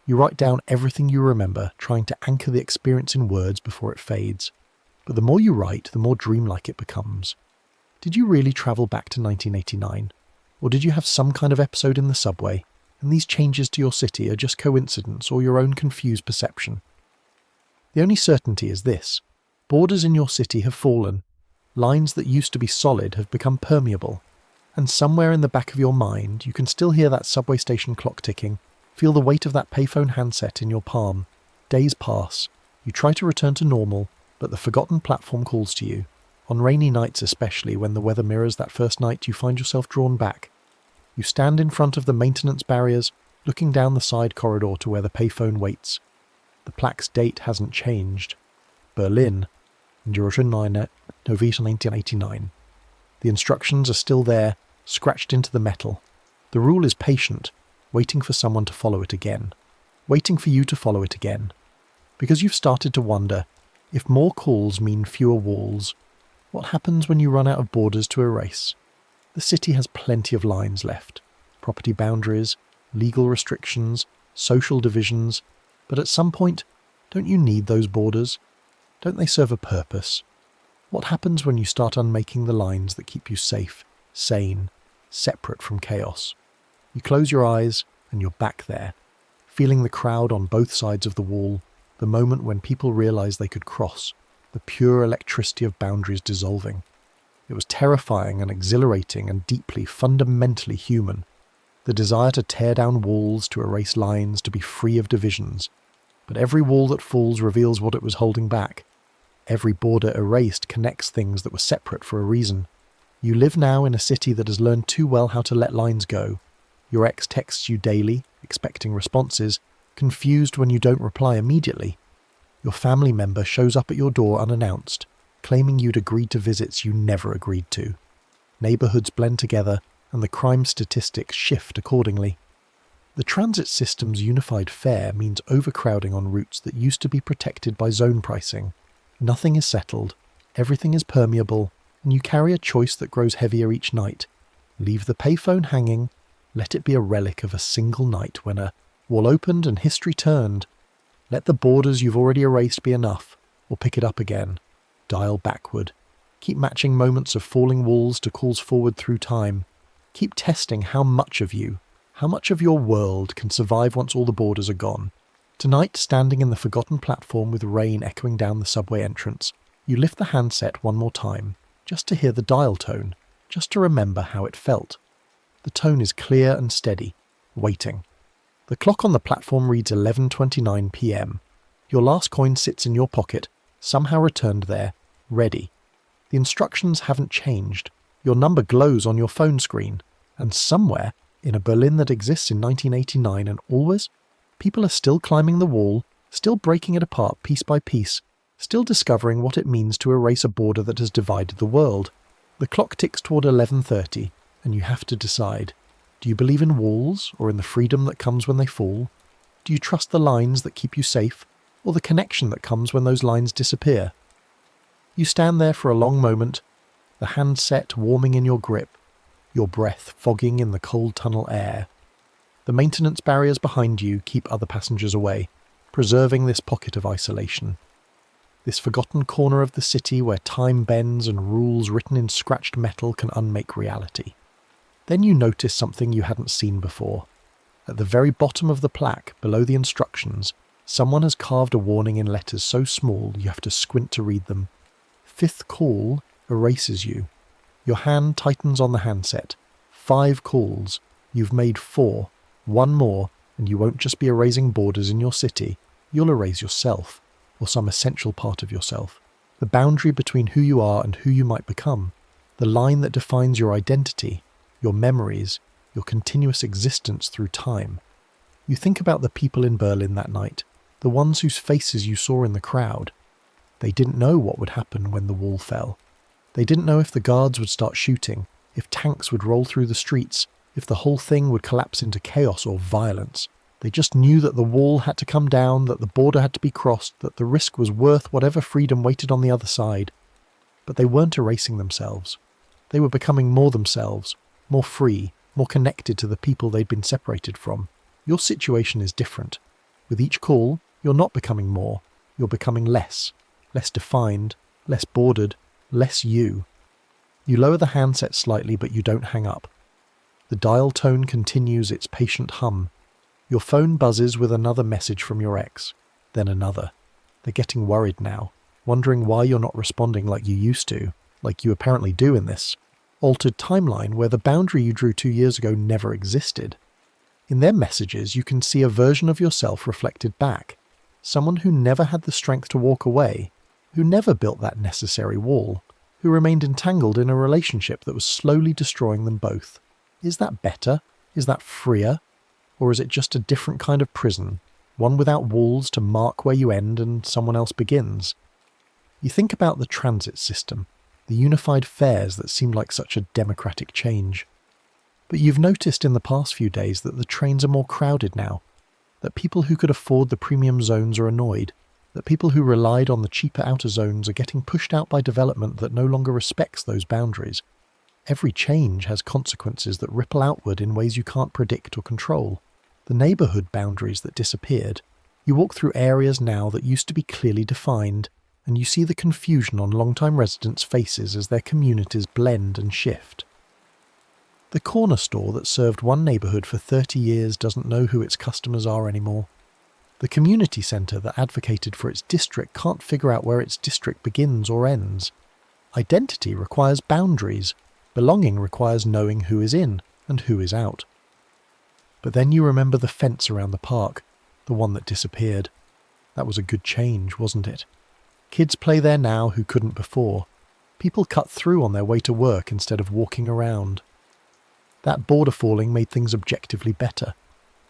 Speaker 1: You write down everything you remember, trying to anchor the experience in words before it fades. But the more you write, the more dreamlike it becomes. Did you really travel back to 1989? Or did you have some kind of episode in the subway, and these changes to your city are just coincidence or your own confused perception? The only certainty is this: borders in your city have fallen, lines that used to be solid have become permeable, and somewhere in the back of your mind you can still hear that subway station clock ticking, feel the weight of that payphone handset in your palm, Days pass. You try to return to normal, but the forgotten platform calls to you. On rainy nights especially, when the weather mirrors that first night, you find yourself drawn back. You stand in front of the maintenance barriers, looking down the side corridor to where the payphone waits. The plaque's date hasn't changed. Berlin, Renovation 1989. The instructions are still there, scratched into the metal. The rule is patient, waiting for someone to follow it again. Waiting for you to follow it again. Because you've started to wonder, if more calls mean fewer walls, what happens when you run out of borders to erase? The city has plenty of lines left. Property boundaries, legal restrictions, social divisions. But at some point, don't you need those borders? Don't they serve a purpose? What happens when you start unmaking the lines that keep you safe, sane, separate from chaos? You close your eyes and you're back there, feeling the crowd on both sides of the wall, the moment when people realized they could cross, the pure electricity of boundaries dissolving. It was terrifying and exhilarating and deeply, fundamentally human. The desire to tear down walls, to erase lines, to be free of divisions. But every wall that falls reveals what it was holding back. Every border erased connects things that were separate for a reason. You live now in a city that has learned too well how to let lines go. Your ex texts you daily, expecting responses, confused when you don't reply immediately. Your family member shows up at your door unannounced, claiming you'd agreed to visits you never agreed to. Neighbourhoods blend together, and the crime statistics shift accordingly. The transit system's unified fare means overcrowding on routes that used to be protected by zone pricing. Nothing is settled, everything is permeable, and you carry a choice that grows heavier each night. Leave the payphone hanging, let it be a relic of a single night when a wall opened and history turned. Let the borders you've already erased be enough, or pick it up again. Dial backward. Keep matching moments of falling walls to calls forward through time. Keep testing how much of you, how much of your world can survive once all the borders are gone. Tonight, standing in the forgotten platform with rain echoing down the subway entrance, you lift the handset one more time, just to hear the dial tone, just to remember how it felt. The tone is clear and steady, waiting. The clock on the platform reads 11:29 p.m. Your last coin sits in your pocket, somehow returned there, ready. The instructions haven't changed. Your number glows on your phone screen, and somewhere, in a Berlin that exists in 1989 and always, people are still climbing the wall, still breaking it apart piece by piece, still discovering what it means to erase a border that has divided the world. The clock ticks toward 11:30, and you have to decide. Do you believe in walls, or in the freedom that comes when they fall? Do you trust the lines that keep you safe, or the connection that comes when those lines disappear? You stand there for a long moment, the handset warming in your grip, your breath fogging in the cold tunnel air. The maintenance barriers behind you keep other passengers away, preserving this pocket of isolation. This forgotten corner of the city where time bends and rules written in scratched metal can unmake reality. Then you notice something you hadn't seen before. At the very bottom of the plaque, below the instructions, someone has carved a warning in letters so small you have to squint to read them. 5th call erases you. Your hand tightens on the handset. 5 calls. You've made 4. 1 more, and you won't just be erasing borders in your city. You'll erase yourself, or some essential part of yourself. The boundary between who you are and who you might become. The line that defines your identity, your memories, your continuous existence through time. You think about the people in Berlin that night, the ones whose faces you saw in the crowd. They didn't know what would happen when the wall fell. They didn't know if the guards would start shooting, if tanks would roll through the streets, if the whole thing would collapse into chaos or violence. They just knew that the wall had to come down, that the border had to be crossed, that the risk was worth whatever freedom waited on the other side. But they weren't erasing themselves. They were becoming more themselves, more free, more connected to the people they'd been separated from. Your situation is different. With each call, you're not becoming more, you're becoming less defined, less bordered, less you. You lower the handset slightly, but you don't hang up. The dial tone continues its patient hum. Your phone buzzes with another message from your ex, then another. They're getting worried now, wondering why you're not responding like you used to, like you apparently do in this altered timeline where the boundary you drew 2 years ago never existed. In their messages, you can see a version of yourself reflected back. Someone who never had the strength to walk away, who never built that necessary wall, who remained entangled in a relationship that was slowly destroying them both. Is that better? Is that freer? Or is it just a different kind of prison, one without walls to mark where you end and someone else begins? You think about the transit system, the unified fares that seemed like such a democratic change. But you've noticed in the past few days that the trains are more crowded now, that people who could afford the premium zones are annoyed, that people who relied on the cheaper outer zones are getting pushed out by development that no longer respects those boundaries. Every change has consequences that ripple outward in ways you can't predict or control. The neighbourhood boundaries that disappeared. You walk through areas now that used to be clearly defined, and you see the confusion on long-time residents' faces as their communities blend and shift. The corner store that served one neighbourhood for 30 years doesn't know who its customers are anymore. The community centre that advocated for its district can't figure out where its district begins or ends. Identity requires boundaries. Belonging requires knowing who is in and who is out. But then you remember the fence around the park, the one that disappeared. That was a good change, wasn't it? Kids play there now who couldn't before. People cut through on their way to work instead of walking around. That border falling made things objectively better.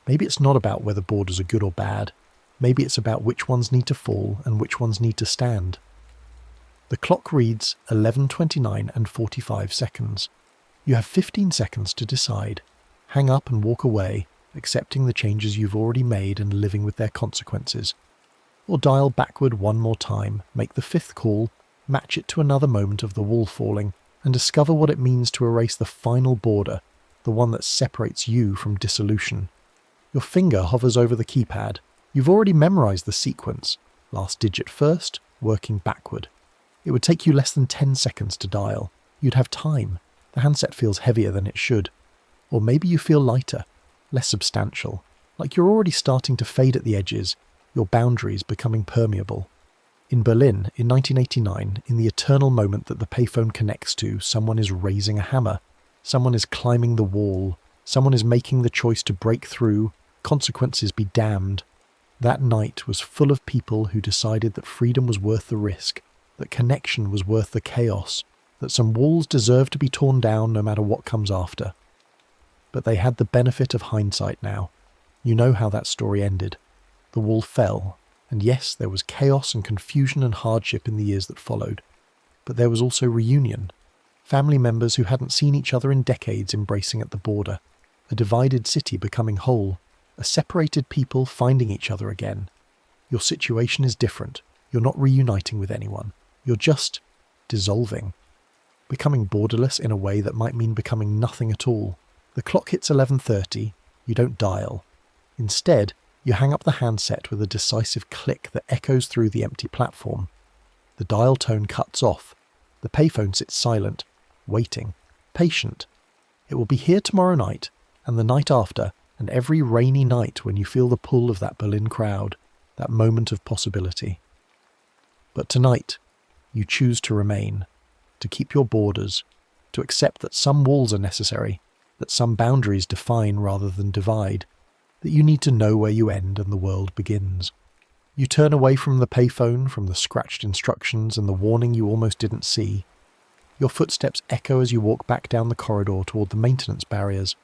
Speaker 1: Maybe it's not about whether borders are good or bad. Maybe it's about which ones need to fall and which ones need to stand. The clock reads 11:29 and 45 seconds. You have 15 seconds to decide. Hang up and walk away, accepting the changes you've already made and living with their consequences. Or dial backward one more time, make the fifth call, match it to another moment of the wall falling, and discover what it means to erase the final border, the one that separates you from dissolution. Your finger hovers over the keypad. You've already memorized the sequence. Last digit first, working backward. It would take you less than 10 seconds to dial. You'd have time. The handset feels heavier than it should. Or maybe you feel lighter, less substantial, like you're already starting to fade at the edges, your boundaries becoming permeable. In Berlin, in 1989, in the eternal moment that the payphone connects to, someone is raising a hammer. Someone is climbing the wall. Someone is making the choice to break through. Consequences be damned. That night was full of people who decided that freedom was worth the risk, that connection was worth the chaos, that some walls deserve to be torn down no matter what comes after. But they had the benefit of hindsight now. You know how that story ended. The wall fell, and yes, there was chaos and confusion and hardship in the years that followed. But there was also reunion. Family members who hadn't seen each other in decades embracing at the border. A divided city becoming whole. A separated people finding each other again. Your situation is different. You're not reuniting with anyone. You're just dissolving. Becoming borderless in a way that might mean becoming nothing at all. The clock hits 11:30. You don't dial. Instead, you hang up the handset with a decisive click that echoes through the empty platform. The dial tone cuts off. The payphone sits silent, waiting, patient. It will be here tomorrow night, and the night after, and every rainy night when you feel the pull of that Berlin crowd, that moment of possibility. But tonight, you choose to remain, to keep your borders, to accept that some walls are necessary, that some boundaries define rather than divide, that you need to know where you end and the world begins. You turn away from the payphone, from the scratched instructions and the warning you almost didn't see. Your footsteps echo as you walk back down the corridor toward the maintenance barriers.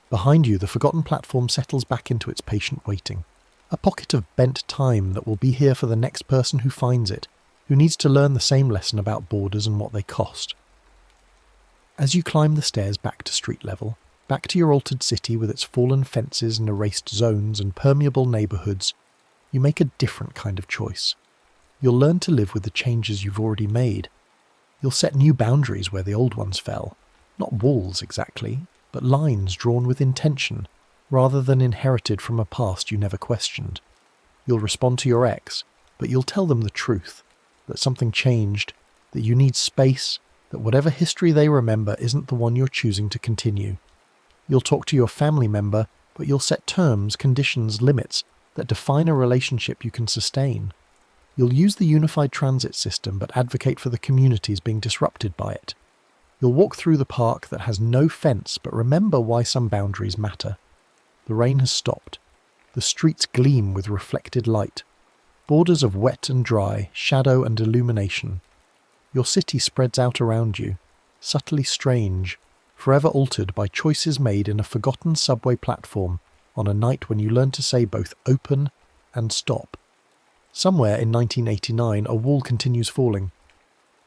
Speaker 1: Behind you, the forgotten platform settles back into its patient waiting. A pocket of bent time that will be here for the next person who finds it, who needs to learn the same lesson about borders and what they cost. As you climb the stairs back to street level, back to your altered city with its fallen fences and erased zones and permeable neighbourhoods, you make a different kind of choice. You'll learn to live with the changes you've already made. You'll set new boundaries where the old ones fell. Not walls exactly, but lines drawn with intention, rather than inherited from a past you never questioned. You'll respond to your ex, but you'll tell them the truth, that something changed, that you need space, that whatever history they remember isn't the one you're choosing to continue. You'll talk to your family member, but you'll set terms, conditions, limits that define a relationship you can sustain. You'll use the unified transit system but advocate for the communities being disrupted by it. You'll walk through the park that has no fence but remember why some boundaries matter. The rain has stopped. The streets gleam with reflected light. borders of wet and dry, shadow and illumination. Your city spreads out around you, subtly strange, forever altered by choices made in a forgotten subway platform on a night when you learned to say both open and stop. Somewhere in 1989 a wall continues falling.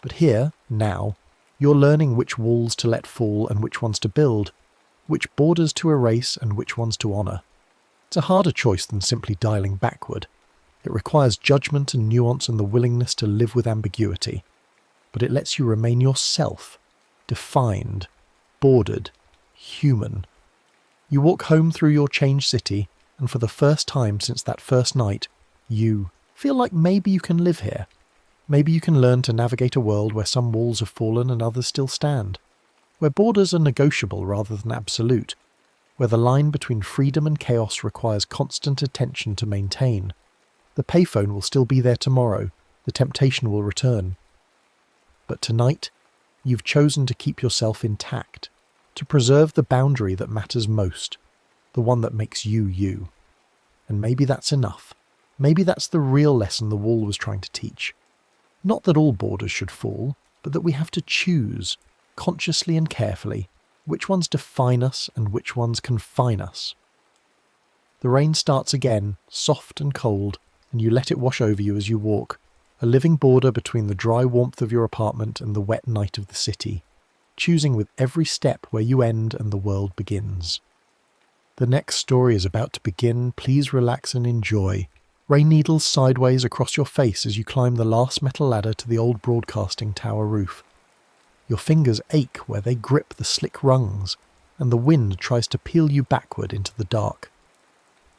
Speaker 1: But here, now, you're learning which walls to let fall and which ones to build, which borders to erase and which ones to honour. It's a harder choice than simply dialing backward. It requires judgment and nuance and the willingness to live with ambiguity. But it lets you remain yourself, defined, bordered, human. You walk home through your changed city, and for the first time since that first night, you feel like maybe you can live here. Maybe you can learn to navigate a world where some walls have fallen and others still stand, where borders are negotiable rather than absolute, where the line between freedom and chaos requires constant attention to maintain. The payphone will still be there tomorrow, the temptation will return. But tonight, you've chosen to keep yourself intact, to preserve the boundary that matters most, the one that makes you you. And maybe that's enough. Maybe that's the real lesson the wall was trying to teach. Not that all borders should fall, but that we have to choose, consciously and carefully, which ones define us and which ones confine us. The rain starts again, soft and cold, and you let it wash over you as you walk, a living border between the dry warmth of your apartment and the wet night of the city, choosing with every step where you end and the world begins. The next story is about to begin. Please relax and enjoy. Rain needles sideways across your face as you climb the last metal ladder to the old broadcasting tower roof. Your fingers ache where they grip the slick rungs, and the wind tries to peel you backward into the dark.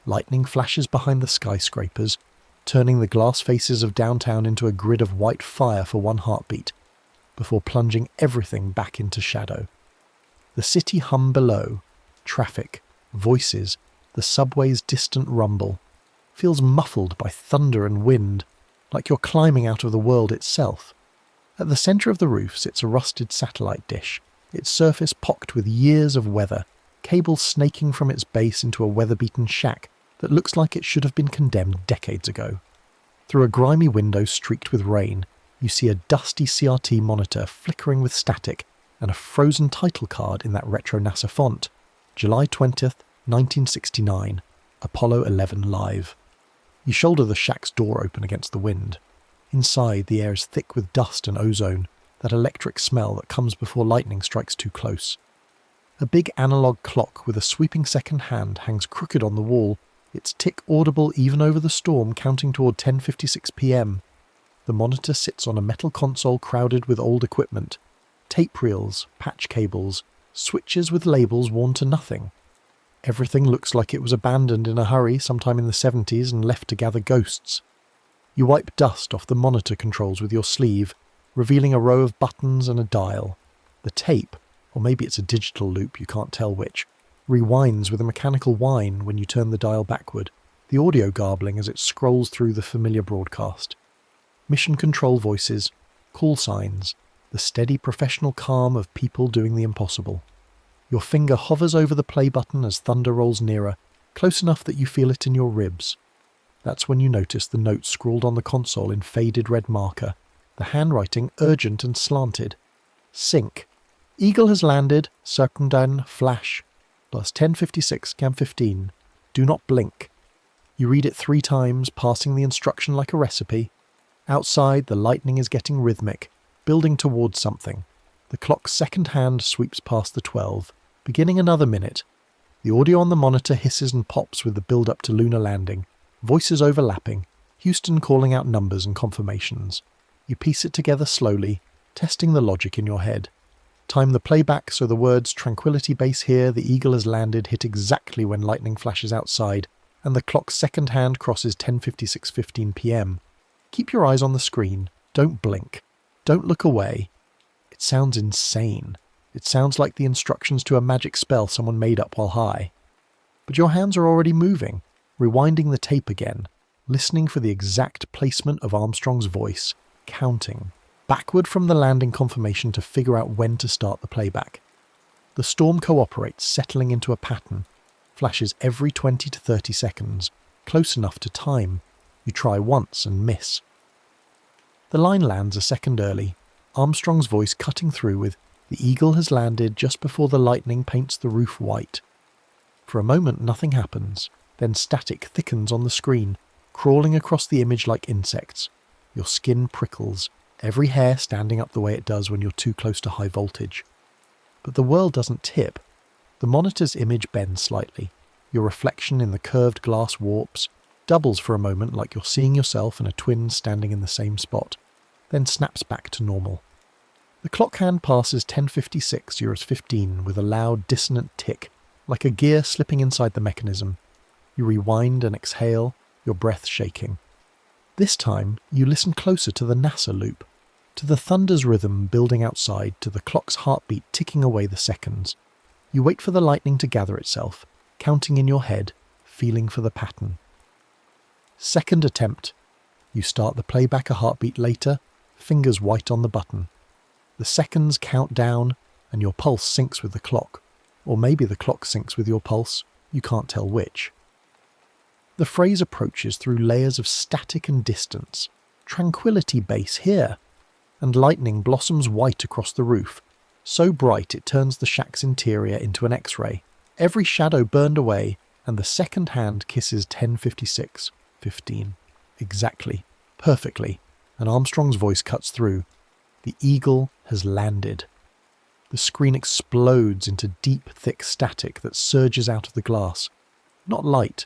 Speaker 1: Lightning flashes behind the skyscrapers, turning the glass faces of downtown into a grid of white fire for one heartbeat, before plunging everything back into shadow. The city hum below, traffic, voices, the subway's distant rumble, feels muffled by thunder and wind, like you're climbing out of the world itself. At the centre of the roof sits a rusted satellite dish, its surface pocked with years of weather, cables snaking from its base into a weather-beaten shack that looks like it should have been condemned decades ago. Through a grimy window streaked with rain, you see a dusty CRT monitor flickering with static and a frozen title card in that retro NASA font. July 20th, 1969, Apollo 11 Live. You shoulder the shack's door open against the wind. Inside, the air is thick with dust and ozone, that electric smell that comes before lightning strikes too close. A big analog clock with a sweeping second hand hangs crooked on the wall, its tick audible even over the storm, counting toward 10:56 p.m. The monitor sits on a metal console crowded with old equipment, tape reels, patch cables, switches with labels worn to nothing. Everything looks like it was abandoned in a hurry sometime in the 70s and left to gather ghosts. You wipe dust off the monitor controls with your sleeve, revealing a row of buttons and a dial. The tape, or maybe it's a digital loop, you can't tell which, rewinds with a mechanical whine when you turn the dial backward, the audio garbling as it scrolls through the familiar broadcast. Mission control voices, call signs, the steady professional calm of people doing the impossible. Your finger hovers over the play button as thunder rolls nearer, close enough that you feel it in your ribs. That's when you notice the notes scrawled on the console in faded red marker, the handwriting urgent and slanted. Sync. Eagle has landed, circumdan, flash, plus 10:56, cam 15. Do not blink. You read it 3 times, passing the instruction like a recipe. Outside, the lightning is getting rhythmic, building towards something. The clock's second hand sweeps past the 12, beginning another minute. The audio on the monitor hisses and pops with the build-up to lunar landing, voices overlapping, Houston calling out numbers and confirmations. You piece it together slowly, testing the logic in your head. Time the playback so the words "Tranquility Base here, the Eagle has landed" hit exactly when lightning flashes outside, and the clock's second hand crosses 10:56:15 p.m. Keep your eyes on the screen. Don't blink. Don't look away. It sounds insane. It sounds like the instructions to a magic spell someone made up while high. But your hands are already moving, rewinding the tape again, listening for the exact placement of Armstrong's voice, counting, backward from the landing confirmation to figure out when to start the playback. The storm cooperates, settling into a pattern, flashes every 20 to 30 seconds, close enough to time, You try once and miss. The line lands a second early, Armstrong's voice cutting through with, "The Eagle has landed just before the lightning paints the roof white." For a moment nothing happens, then static thickens on the screen, crawling across the image like insects. Your skin prickles, every hair standing up the way it does when you're too close to high voltage. But the world doesn't tip. The monitor's image bends slightly. Your reflection in the curved glass warps, doubles for a moment like you're seeing yourself and a twin standing in the same spot, then snaps back to normal. The clock hand passes 10:56 Euros 15 with a loud dissonant tick, like a gear slipping inside the mechanism. You rewind and exhale, your breath shaking. This time, you listen closer to the NASA loop, to the thunder's rhythm building outside, to the clock's heartbeat ticking away the seconds. You wait for the lightning to gather itself, counting in your head, feeling for the pattern. Second attempt. You start the playback a heartbeat later, fingers white on the button. The seconds count down, and your pulse syncs with the clock. Or maybe the clock syncs with your pulse, you can't tell which. The phrase approaches through layers of static and distance. Tranquility base here. And lightning blossoms white across the roof, so bright it turns the shack's interior into an X-ray. Every shadow burned away, and the second hand kisses 10:56:15. Exactly. Perfectly. And Armstrong's voice cuts through. The Eagle has landed. The screen explodes into deep, thick static that surges out of the glass. Not light,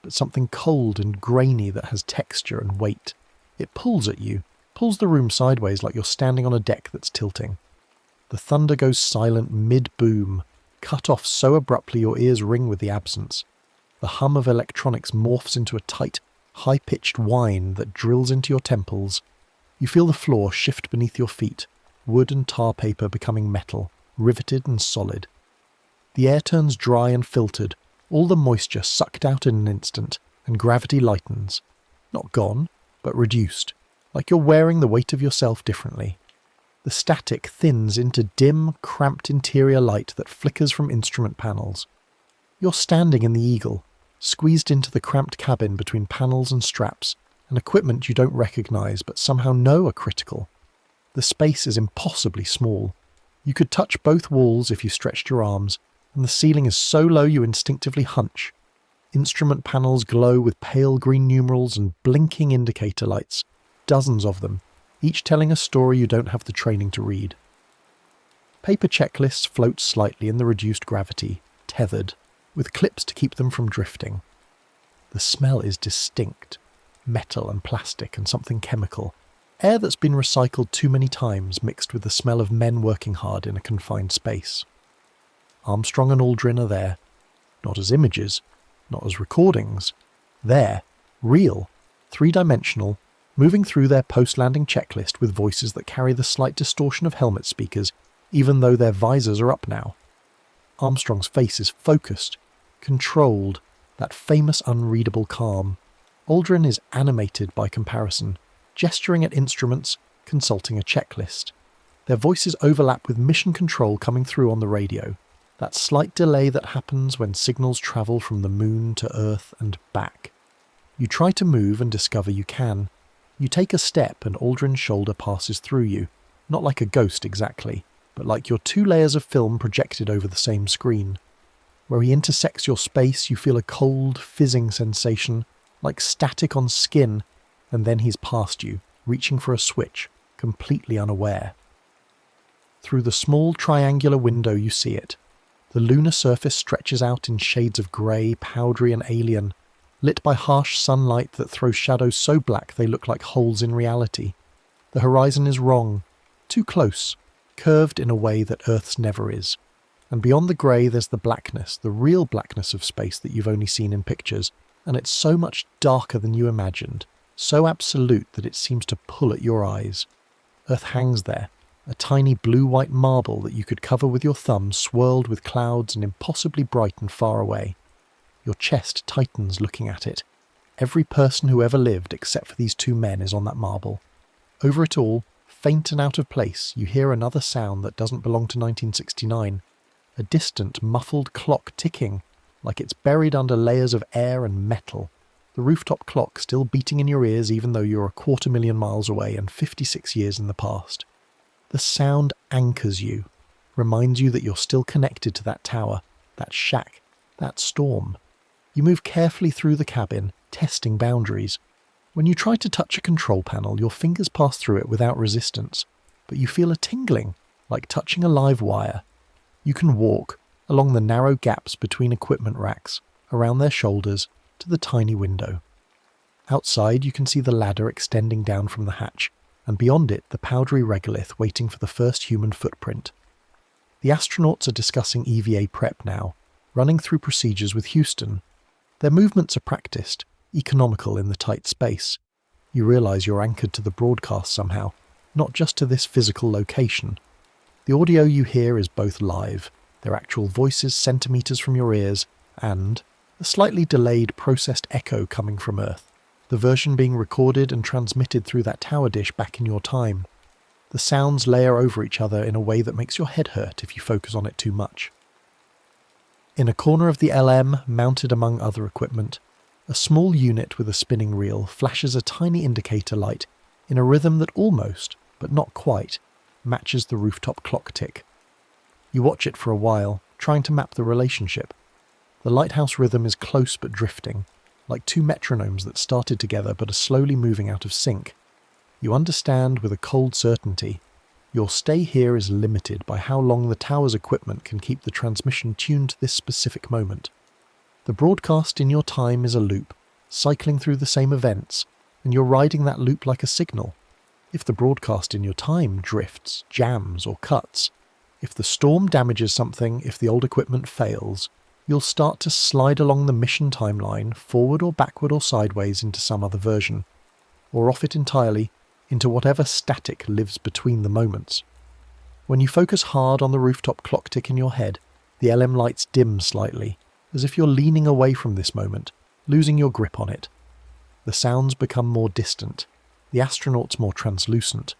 Speaker 1: but something cold and grainy that has texture and weight. It pulls at you, pulls the room sideways like you're standing on a deck that's tilting. The thunder goes silent mid-boom, cut off so abruptly your ears ring with the absence. The hum of electronics morphs into a tight, high-pitched whine that drills into your temples. You feel the floor shift beneath your feet, wood and tar paper becoming metal, riveted and solid. The air turns dry and filtered, all the moisture sucked out in an instant, and gravity lightens. Not gone, but reduced, like you're wearing the weight of yourself differently. The static thins into dim, cramped interior light that flickers from instrument panels. You're standing in the Eagle, squeezed into the cramped cabin between panels and straps, and equipment you don't recognize but somehow know are critical. The space is impossibly small. You could touch both walls if you stretched your arms, and the ceiling is so low you instinctively hunch. Instrument panels glow with pale green numerals and blinking indicator lights, dozens of them, each telling a story you don't have the training to read. Paper checklists float slightly in the reduced gravity, tethered, with clips to keep them from drifting. The smell is distinct, metal and plastic and something chemical, air that's been recycled too many times mixed with the smell of men working hard in a confined space. Armstrong and Aldrin are there, not as images, not as recordings. There, real, three-dimensional, moving through their post-landing checklist with voices that carry the slight distortion of helmet speakers, even though their visors are up now. Armstrong's face is focused, controlled, that famous unreadable calm. Aldrin is animated by comparison, gesturing at instruments, consulting a checklist. Their voices overlap with mission control coming through on the radio, that slight delay that happens when signals travel from the moon to Earth and back. You try to move and discover you can. You take a step and Aldrin's shoulder passes through you, not like a ghost exactly, but like you're two layers of film projected over the same screen. Where he intersects your space, you feel a cold, fizzing sensation, like static on skin, and then he's past you, reaching for a switch, completely unaware. Through the small triangular window you see it. The lunar surface stretches out in shades of grey, powdery and alien, lit by harsh sunlight that throws shadows so black they look like holes in reality. The horizon is wrong, too close, curved in a way that Earth's never is. And beyond the grey there's the blackness, the real blackness of space that you've only seen in pictures, and it's so much darker than you imagined, so absolute that it seems to pull at your eyes. Earth hangs there, a tiny blue-white marble that you could cover with your thumb, swirled with clouds and impossibly bright and far away. Your chest tightens looking at it. Every person who ever lived except for these two men is on that marble. Over it all, faint and out of place, you hear another sound that doesn't belong to 1969. A distant, muffled clock ticking, like it's buried under layers of air and metal. the rooftop clock still beating in your ears even though you're 250,000 miles away and 56 years in the past. The sound anchors you, reminds you that you're still connected to that tower, that shack, that storm. You move carefully through the cabin, testing boundaries. When you try to touch a control panel, your fingers pass through it without resistance, but you feel a tingling, like touching a live wire. You can walk along the narrow gaps between equipment racks, around their shoulders, to the tiny window. Outside you can see the ladder extending down from the hatch, and beyond it the powdery regolith waiting for the first human footprint. The astronauts are discussing EVA prep now, running through procedures with Houston. Their movements are practiced, economical in the tight space. You realise you're anchored to the broadcast somehow, not just to this physical location. The audio you hear is both live, their actual voices centimetres from your ears, and a slightly delayed processed echo coming from Earth, the version being recorded and transmitted through that tower dish back in your time. The sounds layer over each other in a way that makes your head hurt if you focus on it too much. In a corner of the LM, mounted among other equipment, a small unit with a spinning reel flashes a tiny indicator light in a rhythm that almost, but not quite, matches the rooftop clock tick. You watch it for a while, trying to map the relationship. The lighthouse rhythm is close but drifting, like two metronomes that started together but are slowly moving out of sync. You understand with a cold certainty, your stay here is limited by how long the tower's equipment can keep the transmission tuned to this specific moment. The broadcast in your time is a loop, cycling through the same events, and you're riding that loop like a signal. If the broadcast in your time drifts, jams, or cuts, if the storm damages something, if the old equipment fails, you'll start to slide along the mission timeline forward or backward or sideways into some other version, or off it entirely into whatever static lives between the moments. When you focus hard on the rooftop clock tick in your head, the LM lights dim slightly, as if you're leaning away from this moment, losing your grip on it. The sounds become more distant, the astronauts more translucent.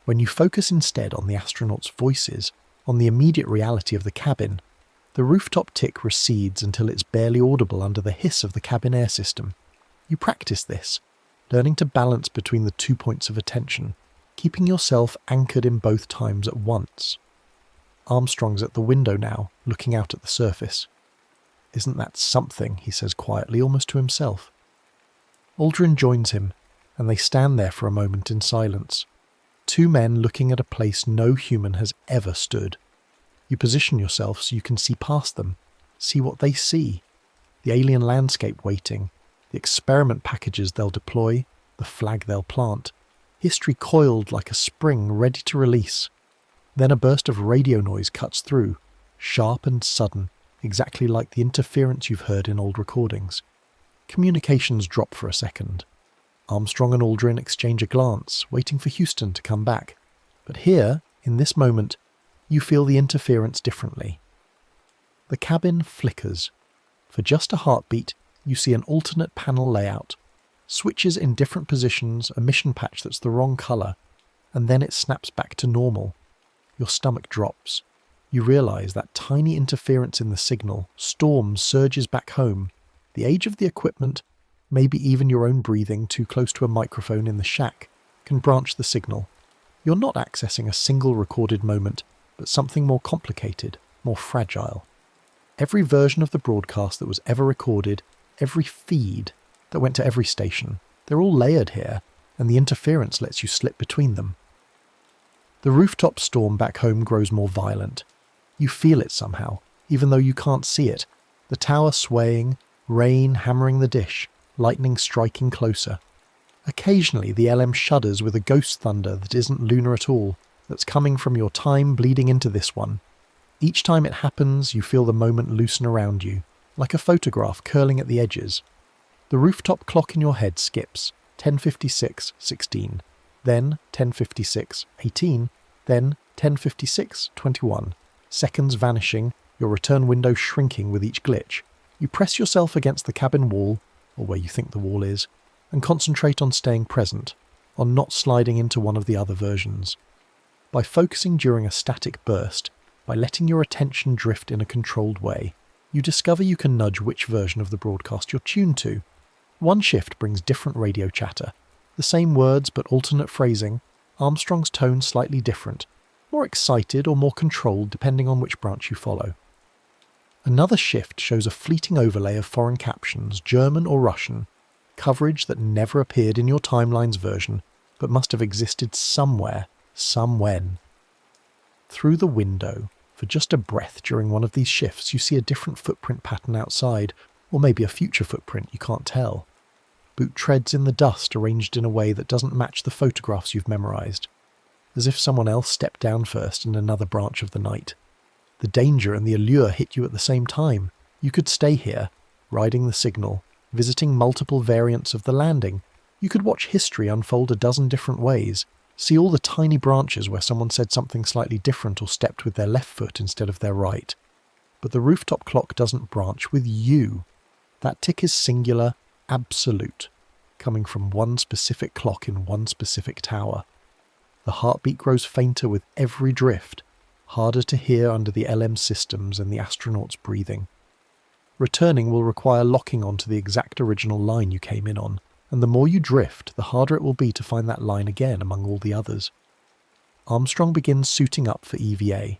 Speaker 1: When you focus instead on the astronauts' voices, on the immediate reality of the cabin, the rooftop tick recedes until it's barely audible under the hiss of the cabin air system. You practice this, learning to balance between the 2 points of attention, keeping yourself anchored in both times at once. Armstrong's at the window now, looking out at the surface. "Isn't that something?" he says quietly, almost to himself. Aldrin joins him, and they stand there for a moment in silence. Two men looking at a place no human has ever stood. You position yourself so you can see past them, see what they see. The alien landscape waiting, the experiment packages they'll deploy, the flag they'll plant. History coiled like a spring ready to release. Then a burst of radio noise cuts through, sharp and sudden, exactly like the interference you've heard in old recordings. Communications drop for a second. Armstrong and Aldrin exchange a glance, waiting for Houston to come back. But here, in this moment, you feel the interference differently. The cabin flickers. For just a heartbeat, you see an alternate panel layout. Switches in different positions, a mission patch that's the wrong colour, and then it snaps back to normal. Your stomach drops. You realise that tiny interference in the signal, storm surges back home. The age of the equipment, maybe even your own breathing too close to a microphone in the shack, can branch the signal. You're not accessing a single recorded moment, but something more complicated, more fragile. Every version of the broadcast that was ever recorded, every feed that went to every station, they're all layered here, and the interference lets you slip between them. The rooftop storm back home grows more violent. You feel it somehow, even though you can't see it. The tower swaying, rain hammering the dish, lightning striking closer. Occasionally the LM shudders with a ghost thunder that isn't lunar at all, that's coming from your time bleeding into this one. Each time it happens, you feel the moment loosen around you, like a photograph curling at the edges. The rooftop clock in your head skips, 10:56:16, then 10:56:18, then 10:56:21. Seconds vanishing, your return window shrinking with each glitch. You press yourself against the cabin wall, or where you think the wall is, and concentrate on staying present, on not sliding into one of the other versions. By focusing during a static burst, by letting your attention drift in a controlled way, you discover you can nudge which version of the broadcast you're tuned to. One shift brings different radio chatter. The same words but alternate phrasing, Armstrong's tone slightly different, more excited or more controlled depending on which branch you follow. Another shift shows a fleeting overlay of foreign captions, German or Russian, coverage that never appeared in your timeline's version but must have existed somewhere, somewhen. Through the window, for just a breath during one of these shifts, you see a different footprint pattern outside, or maybe a future footprint, you can't tell. Boot treads in the dust arranged in a way that doesn't match the photographs you've memorised, as if someone else stepped down first in another branch of the night. The danger and the allure hit you at the same time. You could stay here, riding the signal, visiting multiple variants of the landing. You could watch history unfold a dozen different ways, see all the tiny branches where someone said something slightly different or stepped with their left foot instead of their right. But the rooftop clock doesn't branch with you. That tick is singular, absolute, coming from one specific clock in one specific tower. The heartbeat grows fainter with every drift, harder to hear under the LM systems and the astronauts' breathing. Returning will require locking onto the exact original line you came in on, and the more you drift, the harder it will be to find that line again among all the others. Armstrong begins suiting up for EVA.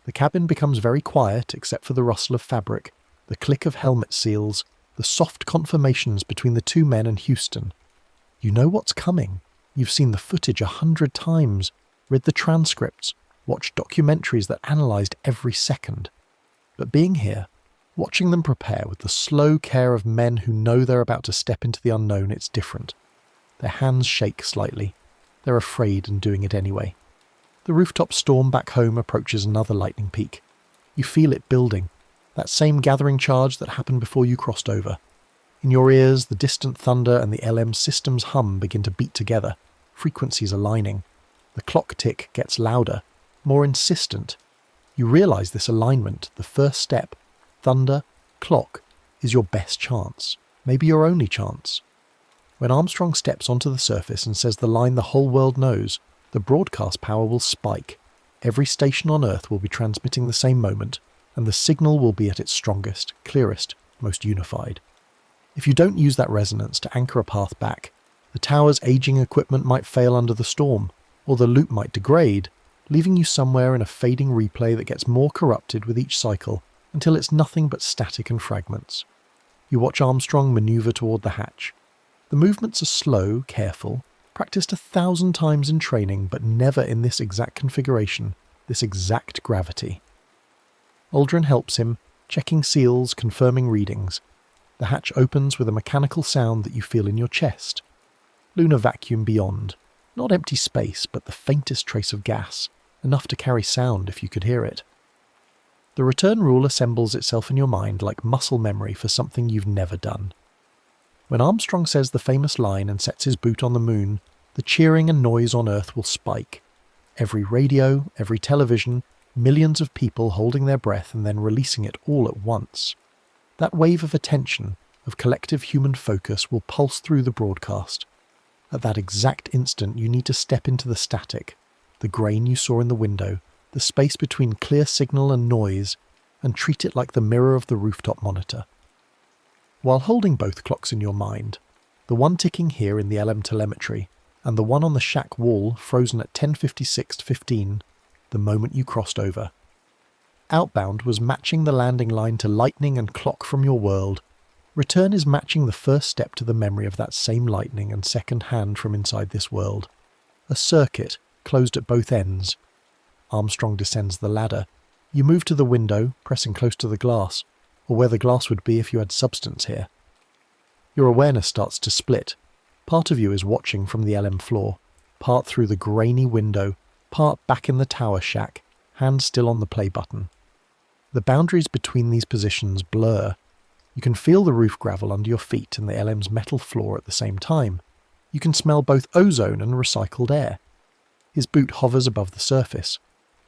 Speaker 1: The cabin becomes very quiet except for the rustle of fabric, the click of helmet seals, the soft confirmations between the two men and Houston. You know what's coming. You've seen the footage 100 times, read the transcripts, watched documentaries that analysed every second. But being here, watching them prepare with the slow care of men who know they're about to step into the unknown, it's different. Their hands shake slightly. They're afraid and doing it anyway. The rooftop storm back home approaches another lightning peak. You feel it building, that same gathering charge that happened before you crossed over. In your ears, the distant thunder and the LM system's hum begin to beat together, frequencies aligning. The clock tick gets louder, more insistent. You realise this alignment, the first step, thunder, clock, is your best chance, maybe your only chance. When Armstrong steps onto the surface and says the line the whole world knows, the broadcast power will spike. Every station on Earth will be transmitting the same moment, and the signal will be at its strongest, clearest, most unified. If you don't use that resonance to anchor a path back, the tower's aging equipment might fail under the storm, or the loop might degrade, leaving you somewhere in a fading replay that gets more corrupted with each cycle until it's nothing but static and fragments. You watch Armstrong manoeuvre toward the hatch. The movements are slow, careful, practiced 1,000 times in training, but never in this exact configuration, this exact gravity. Aldrin helps him, checking seals, confirming readings. The hatch opens with a mechanical sound that you feel in your chest. Lunar vacuum beyond. Not empty space, but the faintest trace of gas, enough to carry sound if you could hear it. The return rule assembles itself in your mind like muscle memory for something you've never done. When Armstrong says the famous line and sets his boot on the moon, the cheering and noise on Earth will spike. Every radio, every television, millions of people holding their breath and then releasing it all at once. That wave of attention, of collective human focus, will pulse through the broadcast. At that exact instant, you need to step into the static, the grain you saw in the window, the space between clear signal and noise, and treat it like the mirror of the rooftop monitor. While holding both clocks in your mind, the one ticking here in the LM telemetry, and the one on the shack wall frozen at 10:56:15, the moment you crossed over. Outbound was matching the landing line to lightning and clock from your world. Return is matching the first step to the memory of that same lightning and second hand from inside this world. A circuit, closed at both ends. Armstrong descends the ladder. You move to the window, pressing close to the glass, or where the glass would be if you had substance here. Your awareness starts to split. Part of you is watching from the LM floor, part through the grainy window, part back in the tower shack, hand still on the play button. The boundaries between these positions blur. You can feel the roof gravel under your feet and the LM's metal floor at the same time. You can smell both ozone and recycled air. His boot hovers above the surface.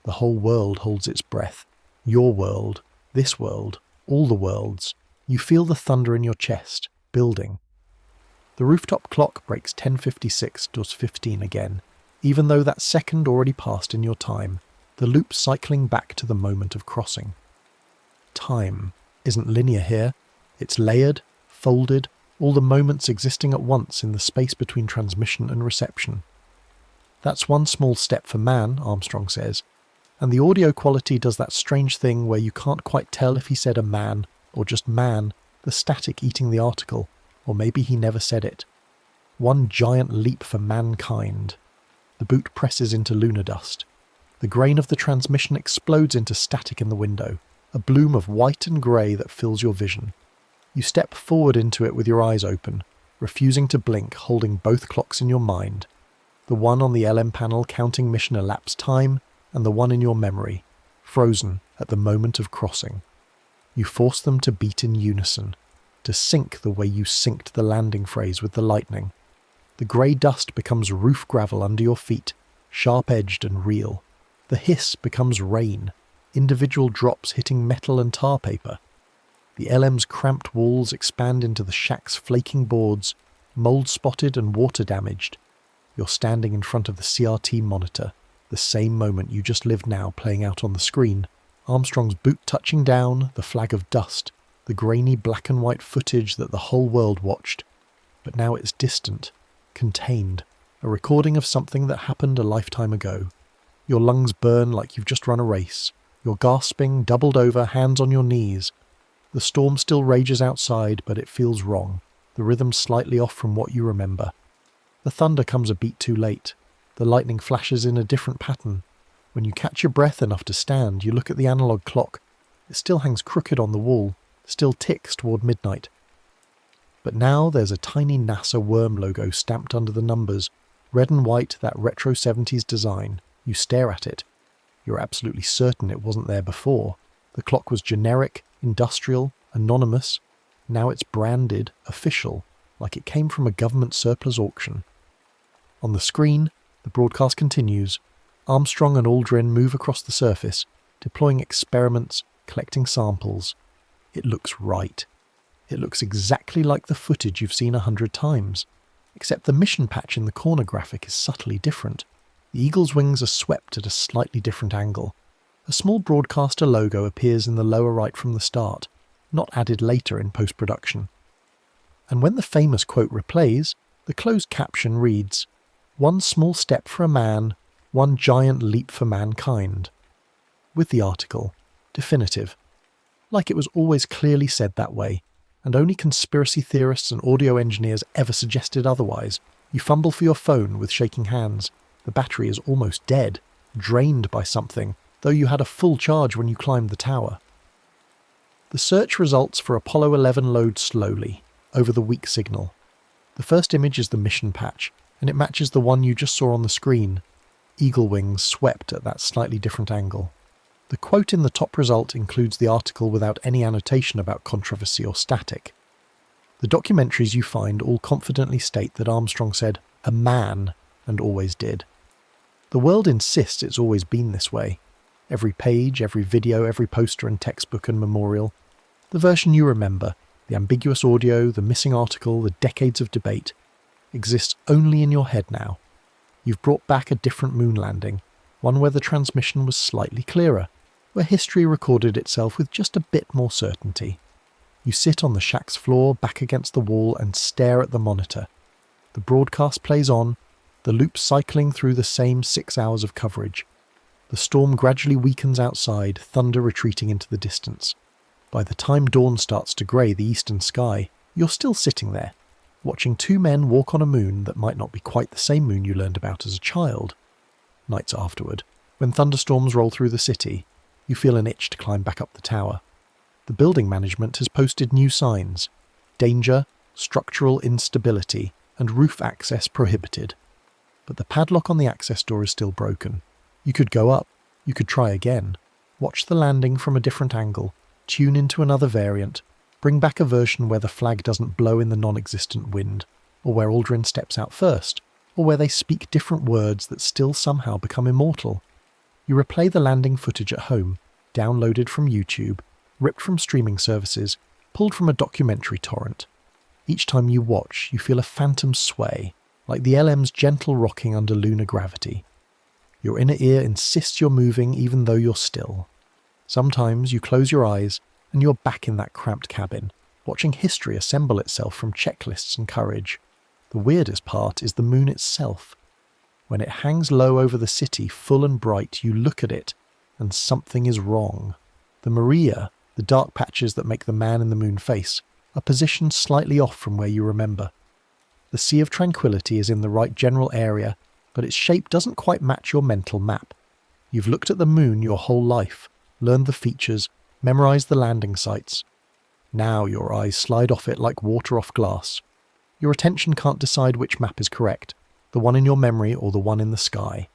Speaker 1: The whole world holds its breath. Your world, this world, all the worlds. You feel the thunder in your chest, building. The rooftop clock breaks 10:56:15 again, even though that second already passed in your time, the loop cycling back to the moment of crossing. Time isn't linear here. It's layered, folded, all the moments existing at once in the space between transmission and reception. That's one small step for man, Armstrong says, and the audio quality does that strange thing where you can't quite tell if he said a man or just man, the static eating the article, or maybe he never said it. One giant leap for mankind. The boot presses into lunar dust. The grain of the transmission explodes into static in the window, a bloom of white and grey that fills your vision. You step forward into it with your eyes open, refusing to blink, holding both clocks in your mind. The one on the LM panel counting mission elapsed time, and the one in your memory, frozen at the moment of crossing. You force them to beat in unison, to sync the way you synced the landing phrase with the lightning. The grey dust becomes roof gravel under your feet, sharp-edged and real. The hiss becomes rain, individual drops hitting metal and tar paper. The LM's cramped walls expand into the shack's flaking boards, mould-spotted and water-damaged. You're standing in front of the CRT monitor, the same moment you just lived now playing out on the screen. Armstrong's boot touching down, the flag of dust, the grainy black and white footage that the whole world watched. But now it's distant, contained, a recording of something that happened a lifetime ago. Your lungs burn like you've just run a race. You're gasping, doubled over, hands on your knees. The storm still rages outside, but it feels wrong. The rhythm's slightly off from what you remember. The thunder comes a beat too late. The lightning flashes in a different pattern. When you catch your breath enough to stand, you look at the analog clock. It still hangs crooked on the wall, still ticks toward midnight. But now there's a tiny NASA worm logo stamped under the numbers, red and white, that retro 70s design. You stare at it. You're absolutely certain it wasn't there before. The clock was generic, industrial, anonymous. Now it's branded, official, like it came from a government surplus auction. On the screen, the broadcast continues. Armstrong and Aldrin move across the surface, deploying experiments, collecting samples. It looks right. It looks exactly like the footage you've seen 100 times, except the mission patch in the corner graphic is subtly different. The Eagle's wings are swept at a slightly different angle. A small broadcaster logo appears in the lower right from the start, not added later in post-production. And when the famous quote replays, the closed caption reads, "One small step for a man, one giant leap for mankind." With the article, definitive. Like it was always clearly said that way, and only conspiracy theorists and audio engineers ever suggested otherwise. You fumble for your phone with shaking hands. The battery is almost dead, drained by something, though you had a full charge when you climbed the tower. The search results for Apollo 11 load slowly, over the weak signal. The first image is the mission patch, and it matches the one you just saw on the screen. Eagle wings swept at that slightly different angle. The quote in the top result includes the article without any annotation about controversy or static. The documentaries you find all confidently state that Armstrong said, "a man," and always did. The world insists it's always been this way. Every page, every video, every poster and textbook and memorial. The version you remember, the ambiguous audio, the missing article, the decades of debate, exists only in your head now. You've brought back a different moon landing, one where the transmission was slightly clearer, where history recorded itself with just a bit more certainty. You sit on the shack's floor, back against the wall, and stare at the monitor. The broadcast plays on, the loop cycling through the same 6 hours of coverage. The storm gradually weakens outside, thunder retreating into the distance. By the time dawn starts to grey the eastern sky, you're still sitting there, watching two men walk on a moon that might not be quite the same moon you learned about as a child. Nights afterward, when thunderstorms roll through the city, you feel an itch to climb back up the tower. The building management has posted new signs: danger, structural instability, and roof access prohibited. But the padlock on the access door is still broken. You could go up, you could try again, watch the landing from a different angle, tune into another variant, bring back a version where the flag doesn't blow in the non-existent wind, or where Aldrin steps out first, or where they speak different words that still somehow become immortal. You replay the landing footage at home, downloaded from YouTube, ripped from streaming services, pulled from a documentary torrent. Each time you watch, you feel a phantom sway, like the LM's gentle rocking under lunar gravity. Your inner ear insists you're moving even though you're still. Sometimes you close your eyes and you're back in that cramped cabin, watching history assemble itself from checklists and courage. The weirdest part is the moon itself. When it hangs low over the city, full and bright, you look at it, and something is wrong. The Maria, the dark patches that make the man in the moon face, are positioned slightly off from where you remember. The Sea of Tranquility is in the right general area, but its shape doesn't quite match your mental map. You've looked at the moon your whole life, learned the features, memorized the landing sites. Now your eyes slide off it like water off glass. Your attention can't decide which map is correct, the one in your memory or the one in the sky.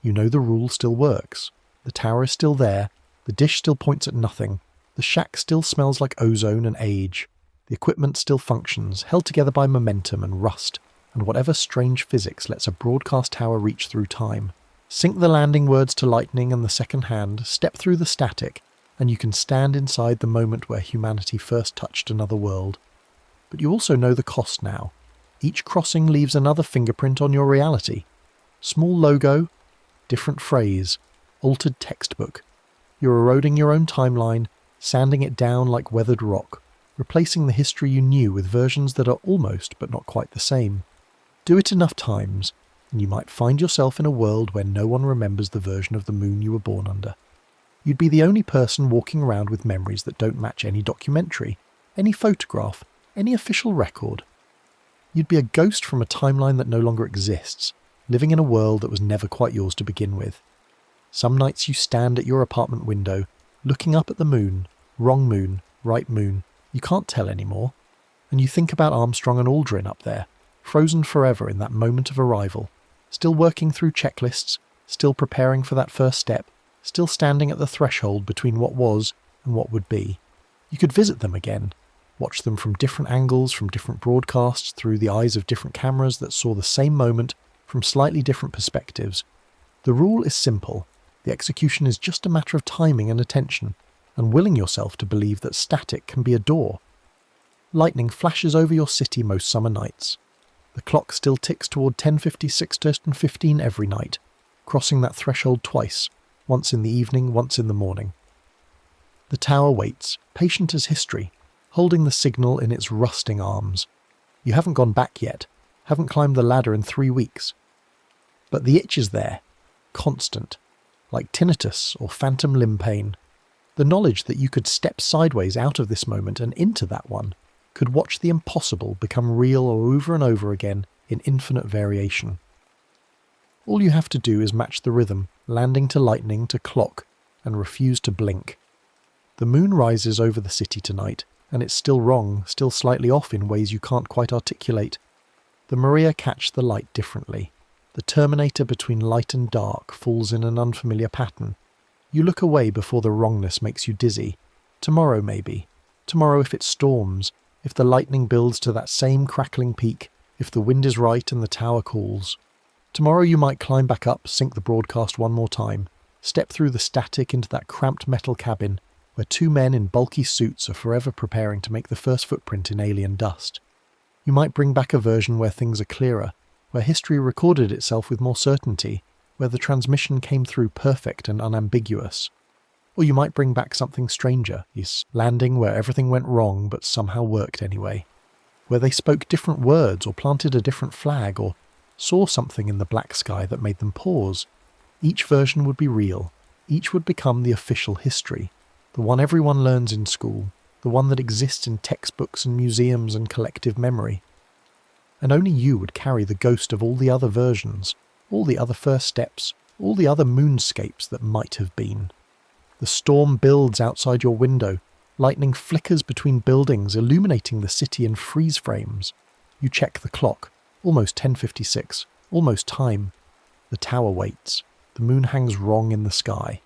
Speaker 1: You know the rule still works. The tower is still there, the dish still points at nothing, the shack still smells like ozone and age. The equipment still functions, held together by momentum and rust, and whatever strange physics lets a broadcast tower reach through time. Sync the landing words to lightning and the second hand, step through the static, and you can stand inside the moment where humanity first touched another world. But you also know the cost now. Each crossing leaves another fingerprint on your reality. Small logo, different phrase, altered textbook. You're eroding your own timeline, sanding it down like weathered rock, replacing the history you knew with versions that are almost but not quite the same. Do it enough times, and you might find yourself in a world where no one remembers the version of the moon you were born under. You'd be the only person walking around with memories that don't match any documentary, any photograph, any official record. You'd be a ghost from a timeline that no longer exists, living in a world that was never quite yours to begin with. Some nights you stand at your apartment window, looking up at the moon, wrong moon, right moon, you can't tell anymore, and you think about Armstrong and Aldrin up there, frozen forever in that moment of arrival, still working through checklists, still preparing for that first step, still standing at the threshold between what was and what would be. You could visit them again, watch them from different angles, from different broadcasts, through the eyes of different cameras that saw the same moment from slightly different perspectives. The rule is simple. The execution is just a matter of timing and attention, and willing yourself to believe that static can be a door. Lightning flashes over your city most summer nights. The clock still ticks toward 10:56 and 15 every night, crossing that threshold twice, once in the evening, once in the morning. The tower waits, patient as history, holding the signal in its rusting arms. You haven't gone back yet, haven't climbed the ladder in 3 weeks. But the itch is there, constant, like tinnitus or phantom limb pain. The knowledge that you could step sideways out of this moment and into that one, could watch the impossible become real over and over again in infinite variation. All you have to do is match the rhythm, landing to lightning to clock, and refuse to blink. The moon rises over the city tonight, and it's still wrong, still slightly off in ways you can't quite articulate. The Maria catch the light differently. The terminator between light and dark falls in an unfamiliar pattern. You look away before the wrongness makes you dizzy. Tomorrow maybe. Tomorrow if it storms, if the lightning builds to that same crackling peak, if the wind is right and the tower calls. Tomorrow you might climb back up, sync the broadcast one more time, step through the static into that cramped metal cabin where two men in bulky suits are forever preparing to make the first footprint in alien dust. You might bring back a version where things are clearer, where history recorded itself with more certainty, where the transmission came through perfect and unambiguous. Or you might bring back something stranger, this landing where everything went wrong but somehow worked anyway, where they spoke different words or planted a different flag or saw something in the black sky that made them pause. Each version would be real, each would become the official history, the one everyone learns in school, the one that exists in textbooks and museums and collective memory. And only you would carry the ghost of all the other versions, all the other first steps, all the other moonscapes that might have been. The storm builds outside your window, lightning flickers between buildings, illuminating the city in freeze frames. You check the clock, almost 10:56, almost time. The tower waits, the moon hangs wrong in the sky,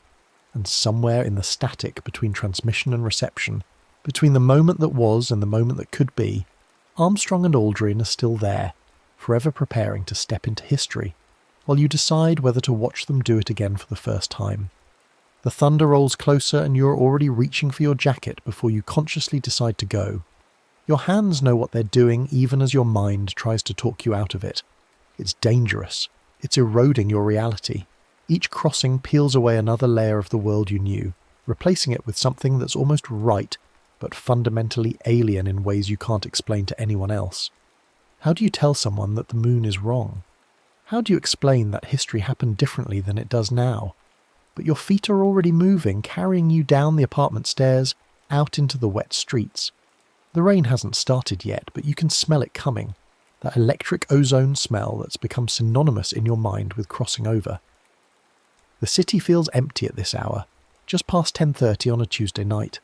Speaker 1: and somewhere in the static between transmission and reception, between the moment that was and the moment that could be, Armstrong and Aldrin are still there, forever preparing to step into history, while you decide whether to watch them do it again for the first time. The thunder rolls closer and you're already reaching for your jacket before you consciously decide to go. Your hands know what they're doing even as your mind tries to talk you out of it. It's dangerous. It's eroding your reality. Each crossing peels away another layer of the world you knew, replacing it with something that's almost right, but fundamentally alien in ways you can't explain to anyone else. How do you tell someone that the moon is wrong? How do you explain that history happened differently than it does now? But your feet are already moving, carrying you down the apartment stairs, out into the wet streets. The rain hasn't started yet, but you can smell it coming. That electric ozone smell that's become synonymous in your mind with crossing over. The city feels empty at this hour, just past 10:30 on a Tuesday night.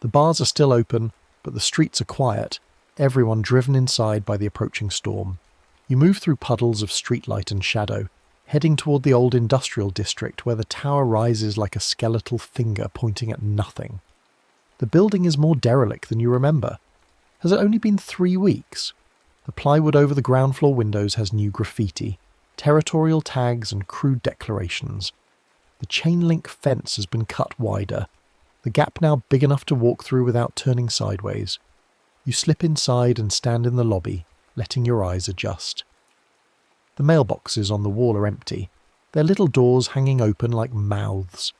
Speaker 1: The bars are still open, but the streets are quiet, everyone driven inside by the approaching storm. You move through puddles of streetlight and shadow, heading toward the old industrial district where the tower rises like a skeletal finger pointing at nothing. The building is more derelict than you remember. Has it only been 3 weeks? The plywood over the ground floor windows has new graffiti, territorial tags and crude declarations. The chain link fence has been cut wider, the gap now big enough to walk through without turning sideways. You slip inside and stand in the lobby, letting your eyes adjust. The mailboxes on the wall are empty, their little doors hanging open like mouths.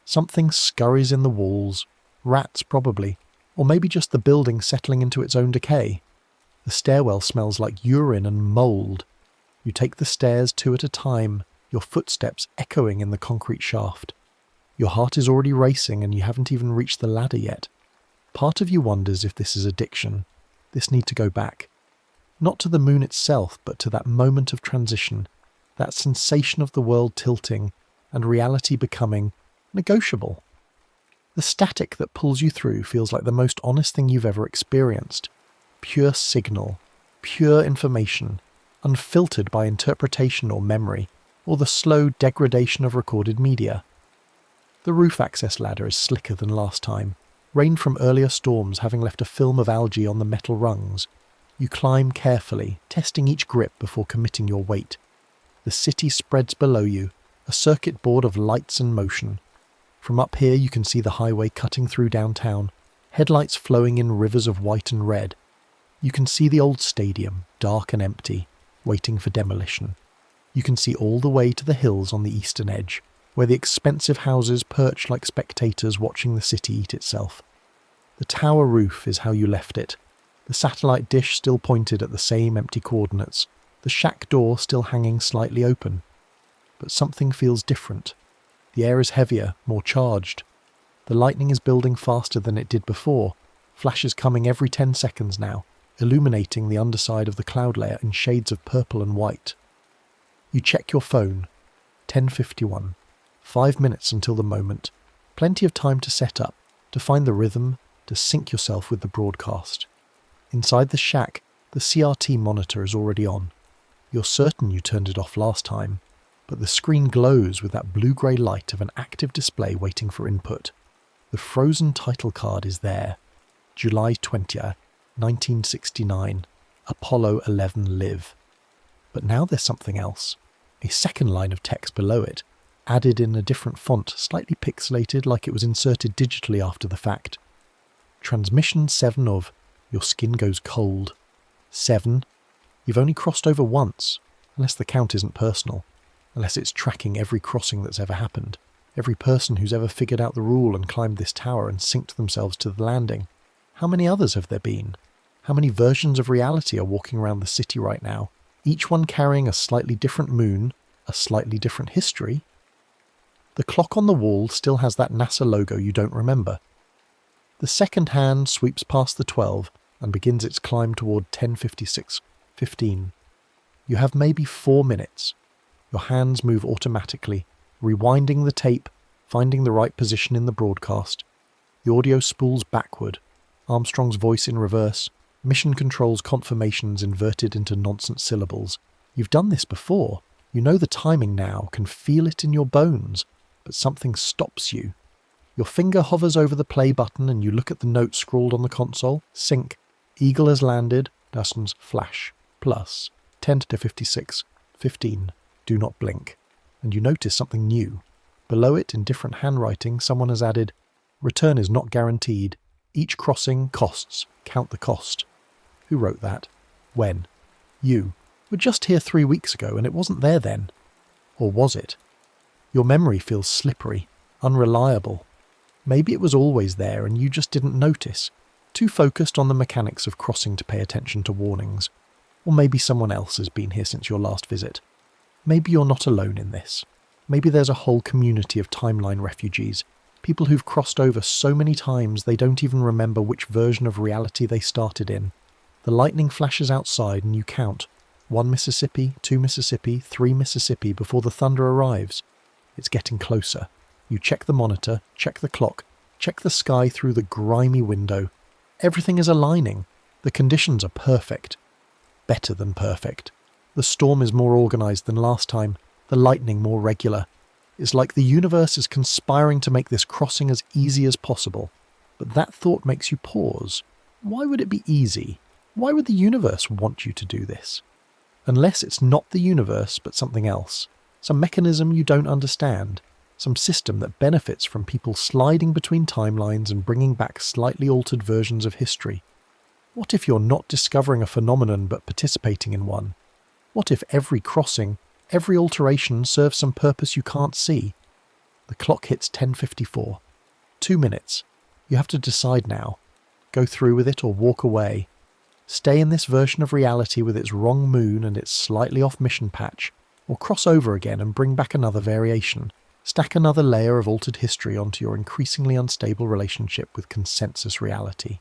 Speaker 1: Something scurries in the walls, rats probably, or maybe just the building settling into its own decay. The stairwell smells like urine and mould. You take the stairs 2 at a time, your footsteps echoing in the concrete shaft. Your heart is already racing and you haven't even reached the ladder yet. Part of you wonders if this is addiction, this need to go back. Not to the moon itself, but to that moment of transition, that sensation of the world tilting and reality becoming negotiable. The static that pulls you through feels like the most honest thing you've ever experienced. Pure signal, pure information, unfiltered by interpretation or memory, or the slow degradation of recorded media. The roof access ladder is slicker than last time, rain from earlier storms having left a film of algae on the metal rungs. You climb carefully, testing each grip before committing your weight. The city spreads below you, a circuit board of lights and motion. From up here you can see the highway cutting through downtown, headlights flowing in rivers of white and red. You can see the old stadium, dark and empty, waiting for demolition. You can see all the way to the hills on the eastern edge, where the expensive houses perch like spectators watching the city eat itself. The tower roof is how you left it. The satellite dish still pointed at the same empty coordinates, the shack door still hanging slightly open. But something feels different. The air is heavier, more charged. The lightning is building faster than it did before, flashes coming every 10 seconds now, illuminating the underside of the cloud layer in shades of purple and white. You check your phone. 10:51. 5 minutes until the moment. Plenty of time to set up, to find the rhythm, to sync yourself with the broadcast. Inside the shack, the CRT monitor is already on. You're certain you turned it off last time, but the screen glows with that blue-grey light of an active display waiting for input. The frozen title card is there. July 20th, 1969, Apollo 11 Live. But now there's something else. A second line of text below it, added in a different font, slightly pixelated like it was inserted digitally after the fact. Transmission 7 of your skin goes cold. 7. You've only crossed over once, unless the count isn't personal, unless it's tracking every crossing that's ever happened, every person who's ever figured out the rule and climbed this tower and synced themselves to the landing. How many others have there been? How many versions of reality are walking around the city right now, each one carrying a slightly different moon, a slightly different history? The clock on the wall still has that NASA logo you don't remember. The second hand sweeps past the 12 and begins its climb toward 10:56:15. You have maybe 4 minutes. Your hands move automatically, rewinding the tape, finding the right position in the broadcast. The audio spools backward, Armstrong's voice in reverse, mission control's confirmations inverted into nonsense syllables. You've done this before. You know the timing now, can feel it in your bones, but something stops you. Your finger hovers over the play button and you look at the note scrawled on the console. Sync. Eagle has landed. Dustin's flash. Plus. 10:56:15. Do not blink. And you notice something new. Below it, in different handwriting, someone has added, return is not guaranteed. Each crossing costs. Count the cost. Who wrote that? When? You. Were just here 3 weeks ago and it wasn't there then. Or was it? Your memory feels slippery, unreliable. Maybe it was always there and you just didn't notice, too focused on the mechanics of crossing to pay attention to warnings. Or maybe someone else has been here since your last visit. Maybe you're not alone in this. Maybe there's a whole community of timeline refugees, people who've crossed over so many times they don't even remember which version of reality they started in. The lightning flashes outside and you count. 1 Mississippi, 2 Mississippi, 3 Mississippi before the thunder arrives. It's getting closer. You check the monitor, check the clock, check the sky through the grimy window. Everything is aligning. The conditions are perfect. Better than perfect. The storm is more organised than last time, the lightning more regular. It's like the universe is conspiring to make this crossing as easy as possible. But that thought makes you pause. Why would it be easy? Why would the universe want you to do this? Unless it's not the universe, but something else. Some mechanism you don't understand. Some system that benefits from people sliding between timelines and bringing back slightly altered versions of history. What if you're not discovering a phenomenon but participating in one? What if every crossing, every alteration serves some purpose you can't see? The clock hits 10:54. 2 minutes. You have to decide now. Go through with it or walk away. Stay in this version of reality with its wrong moon and its slightly off mission patch, or cross over again and bring back another variation. Stack another layer of altered history onto your increasingly unstable relationship with consensus reality.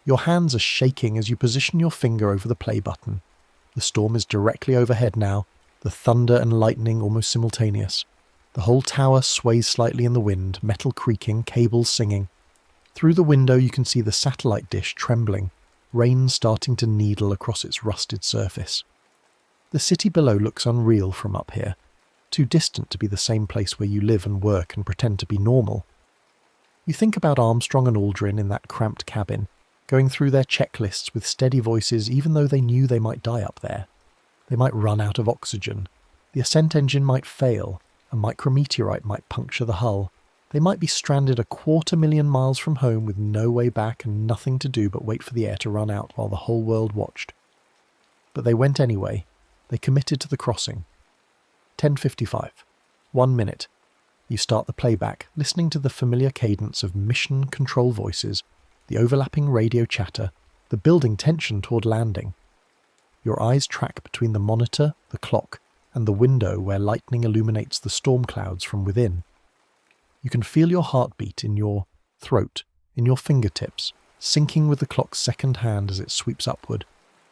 Speaker 1: Your hands are shaking as you position your finger over the play button. The storm is directly overhead now, the thunder and lightning almost simultaneous. The whole tower sways slightly in the wind, metal creaking, cables singing. Through the window you can see the satellite dish trembling, rain starting to needle across its rusted surface. The city below looks unreal from up here, too distant to be the same place where you live and work and pretend to be normal. You think about Armstrong and Aldrin in that cramped cabin, going through their checklists with steady voices even though they knew they might die up there. They might run out of oxygen. The ascent engine might fail. A micrometeorite might puncture the hull. They might be stranded 250,000 miles from home with no way back and nothing to do but wait for the air to run out while the whole world watched. But they went anyway. They committed to the crossing. 10:55. 1 minute. You start the playback, listening to the familiar cadence of mission control voices, the overlapping radio chatter, the building tension toward landing. Your eyes track between the monitor, the clock, and the window where lightning illuminates the storm clouds from within. You can feel your heartbeat in your throat, in your fingertips, syncing with the clock's second hand as it sweeps upward.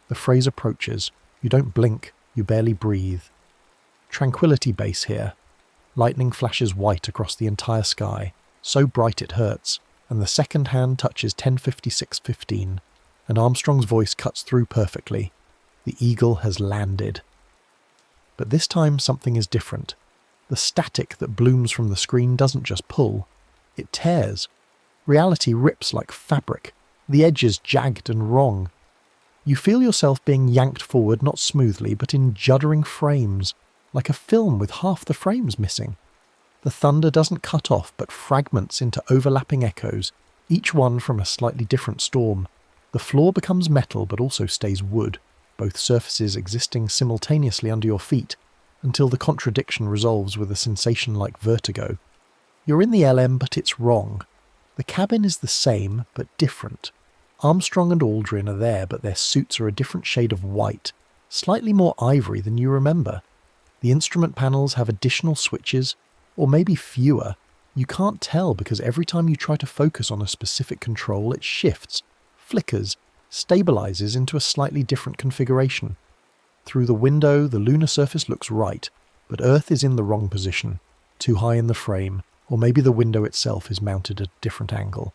Speaker 1: The phrase approaches. You don't blink, you barely breathe. Tranquility base here. Lightning flashes white across the entire sky, so bright it hurts, and the second hand touches 10:56:15, and Armstrong's voice cuts through perfectly. The Eagle has landed. But this time something is different. The static that blooms from the screen doesn't just pull, it tears. Reality rips like fabric, the edges jagged and wrong. You feel yourself being yanked forward not smoothly but in juddering frames, like a film with half the frames missing. The thunder doesn't cut off but fragments into overlapping echoes, each one from a slightly different storm. The floor becomes metal but also stays wood, both surfaces existing simultaneously under your feet, until the contradiction resolves with a sensation like vertigo. You're in the LM but it's wrong. The cabin is the same but different. Armstrong and Aldrin are there but their suits are a different shade of white, slightly more ivory than you remember. The instrument panels have additional switches, or maybe fewer. You can't tell because every time you try to focus on a specific control it shifts, flickers, stabilizes into a slightly different configuration. Through the window the lunar surface looks right, but Earth is in the wrong position, too high in the frame, or maybe the window itself is mounted at a different angle.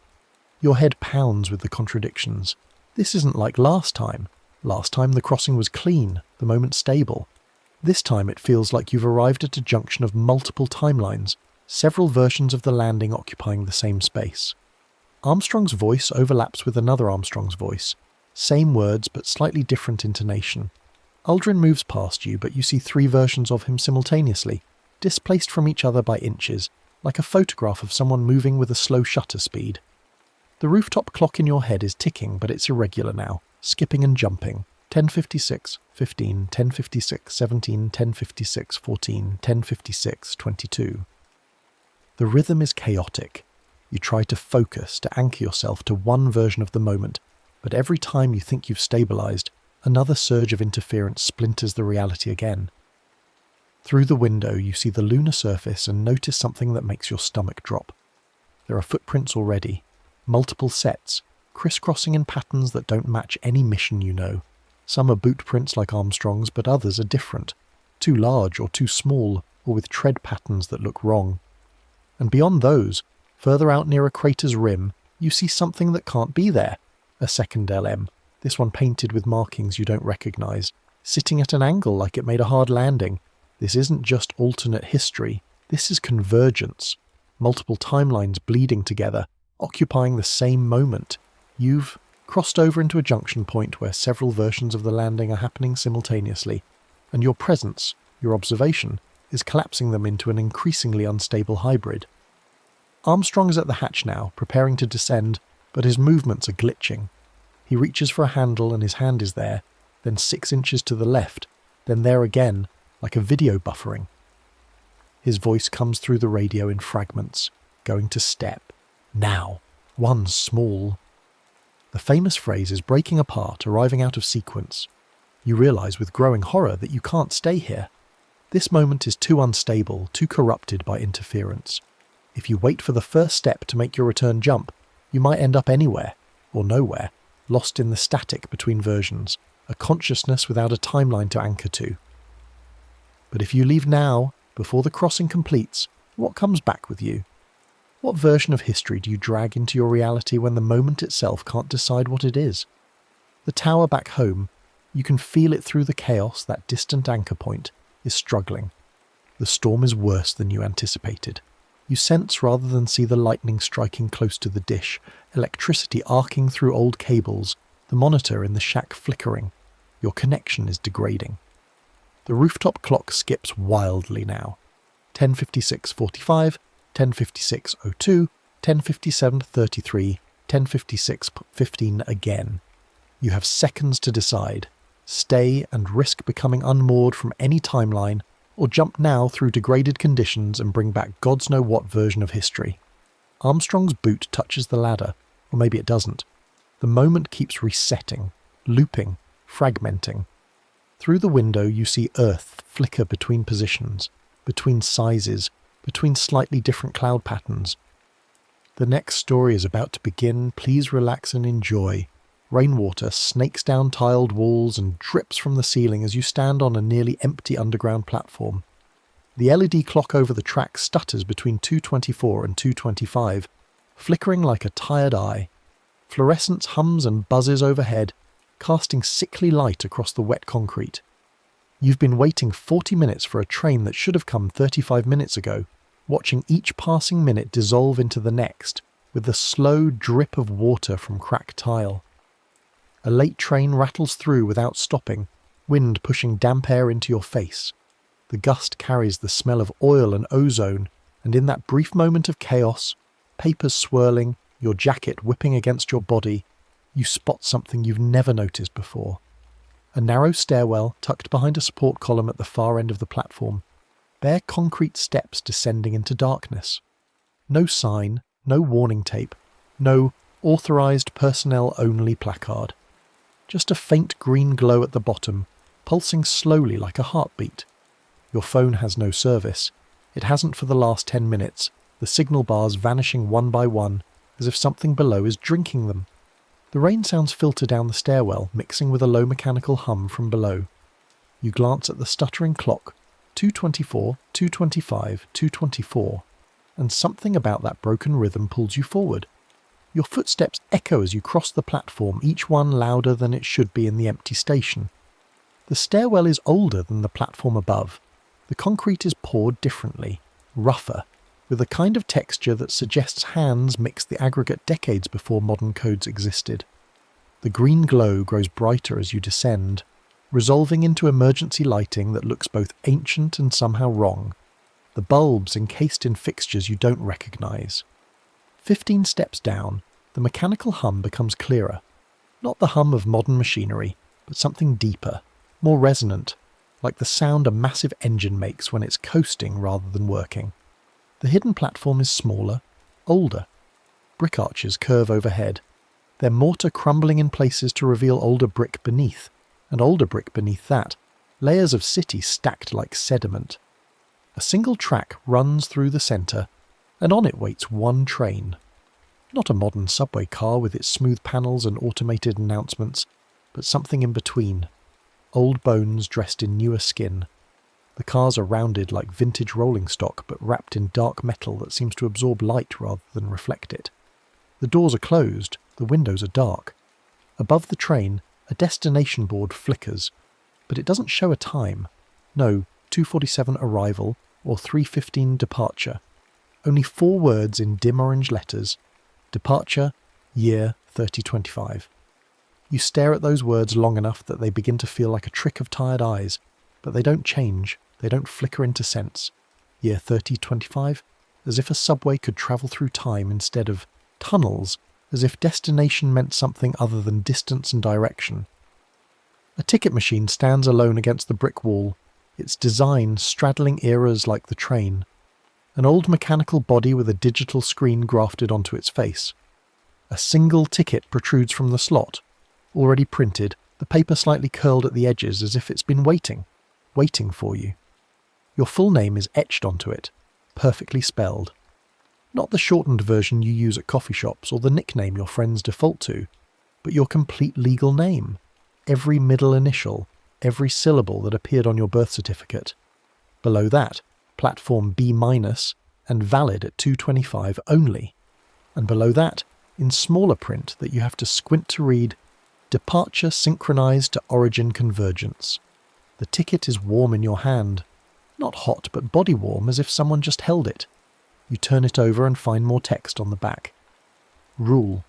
Speaker 1: Your head pounds with the contradictions. This isn't like last time. Last time the crossing was clean, the moment stable. This time it feels like you've arrived at a junction of multiple timelines, several versions of the landing occupying the same space. Armstrong's voice overlaps with another Armstrong's voice. Same words but slightly different intonation. Aldrin moves past you but you see 3 versions of him simultaneously, displaced from each other by inches, like a photograph of someone moving with a slow shutter speed. The rooftop clock in your head is ticking but it's irregular now, skipping and jumping. 10:56:15, 10:56:17, 10:56:14, 10:56:22. The rhythm is chaotic. You try to focus, to anchor yourself to one version of the moment, but every time you think you've stabilized, another surge of interference splinters the reality again. Through the window, you see the lunar surface and notice something that makes your stomach drop. There are footprints already, multiple sets, crisscrossing in patterns that don't match any mission you know. Some are boot prints like Armstrong's, but others are different, too large or too small, or with tread patterns that look wrong. And beyond those, further out near a crater's rim, you see something that can't be there. A second LM, this one painted with markings you don't recognise, sitting at an angle like it made a hard landing. This isn't just alternate history, this is convergence. Multiple timelines bleeding together, occupying the same moment. You've crossed over into a junction point where several versions of the landing are happening simultaneously, and your presence, your observation, is collapsing them into an increasingly unstable hybrid. Armstrong is at the hatch now, preparing to descend, but his movements are glitching. He reaches for a handle and his hand is there, then 6 inches to the left, then there again, like a video buffering. His voice comes through the radio in fragments, going to step. Now. One small. The famous phrase is breaking apart, arriving out of sequence. You realise with growing horror that you can't stay here. This moment is too unstable, too corrupted by interference. If you wait for the first step to make your return jump, you might end up anywhere, or nowhere, lost in the static between versions, a consciousness without a timeline to anchor to. But if you leave now, before the crossing completes, what comes back with you? What version of history do you drag into your reality when the moment itself can't decide what it is? The tower back home, you can feel it through the chaos, that distant anchor point, is struggling. The storm is worse than you anticipated. You sense rather than see the lightning striking close to the dish, electricity arcing through old cables, the monitor in the shack flickering. Your connection is degrading. The rooftop clock skips wildly now. 10:56:45, 10:56:02, 10:57:33, 10:56:15 again. You have seconds to decide. Stay and risk becoming unmoored from any timeline, or jump now through degraded conditions and bring back God's know what version of history. Armstrong's boot touches the ladder, or maybe it doesn't. The moment keeps resetting, looping, fragmenting. Through the window you see Earth flicker between positions, between sizes, between slightly different cloud patterns. The next story is about to begin, please relax and enjoy. Rainwater snakes down tiled walls and drips from the ceiling as you stand on a nearly empty underground platform. The LED clock over the track stutters between 2:24 and 2:25, flickering like a tired eye. Fluorescence hums and buzzes overhead, casting sickly light across the wet concrete. You've been waiting 40 minutes for a train that should have come 35 minutes ago, watching each passing minute dissolve into the next, with the slow drip of water from cracked tile. A late train rattles through without stopping, wind pushing damp air into your face. The gust carries the smell of oil and ozone, and in that brief moment of chaos, papers swirling, your jacket whipping against your body, you spot something you've never noticed before. A narrow stairwell tucked behind a support column at the far end of the platform. Bare concrete steps descending into darkness. No sign, no warning tape, no authorized personnel only placard. Just a faint green glow at the bottom, pulsing slowly like a heartbeat. Your phone has no service. It hasn't for the last 10 minutes, the signal bars vanishing one by one, as if something below is drinking them. The rain sounds filter down the stairwell, mixing with a low mechanical hum from below. You glance at the stuttering clock, 2:24, 2:25, 2:24, and something about that broken rhythm pulls you forward. Your footsteps echo as you cross the platform, each one louder than it should be in the empty station. The stairwell is older than the platform above. The concrete is poured differently, rougher, with a kind of texture that suggests hands mixed the aggregate decades before modern codes existed. The green glow grows brighter as you descend, resolving into emergency lighting that looks both ancient and somehow wrong. The bulbs encased in fixtures you don't recognise. 15 steps down, the mechanical hum becomes clearer. Not the hum of modern machinery, but something deeper, more resonant, like the sound a massive engine makes when it's coasting rather than working. The hidden platform is smaller, older. Brick arches curve overhead, their mortar crumbling in places to reveal older brick beneath, and older brick beneath that, layers of city stacked like sediment. A single track runs through the centre, and on it waits one train. Not a modern subway car with its smooth panels and automated announcements, but something in between. Old bones dressed in newer skin. The cars are rounded like vintage rolling stock, but wrapped in dark metal that seems to absorb light rather than reflect it. The doors are closed, the windows are dark. Above the train, a destination board flickers, but it doesn't show a time. No, 2:47 arrival or 3:15 departure. Only 4 words in dim orange letters. Departure, year 3025. You stare at those words long enough that they begin to feel like a trick of tired eyes, but they don't change, they don't flicker into sense. Year 3025, as if a subway could travel through time instead of tunnels, as if destination meant something other than distance and direction. A ticket machine stands alone against the brick wall, its design straddling eras like the train. An old mechanical body with a digital screen grafted onto its face. A single ticket protrudes from the slot, already printed, the paper slightly curled at the edges as if it's been waiting for you. Your full name is etched onto it, perfectly spelled. Not the shortened version you use at coffee shops or the nickname your friends default to, but your complete legal name, every middle initial, every syllable that appeared on your birth certificate. Below that, platform B- and valid at 2:25 only. And below that, in smaller print that you have to squint to read, departure synchronized to origin convergence. The ticket is warm in your hand. Not hot, but body warm, as if someone just held it. You turn it over and find more text on the back. Rule.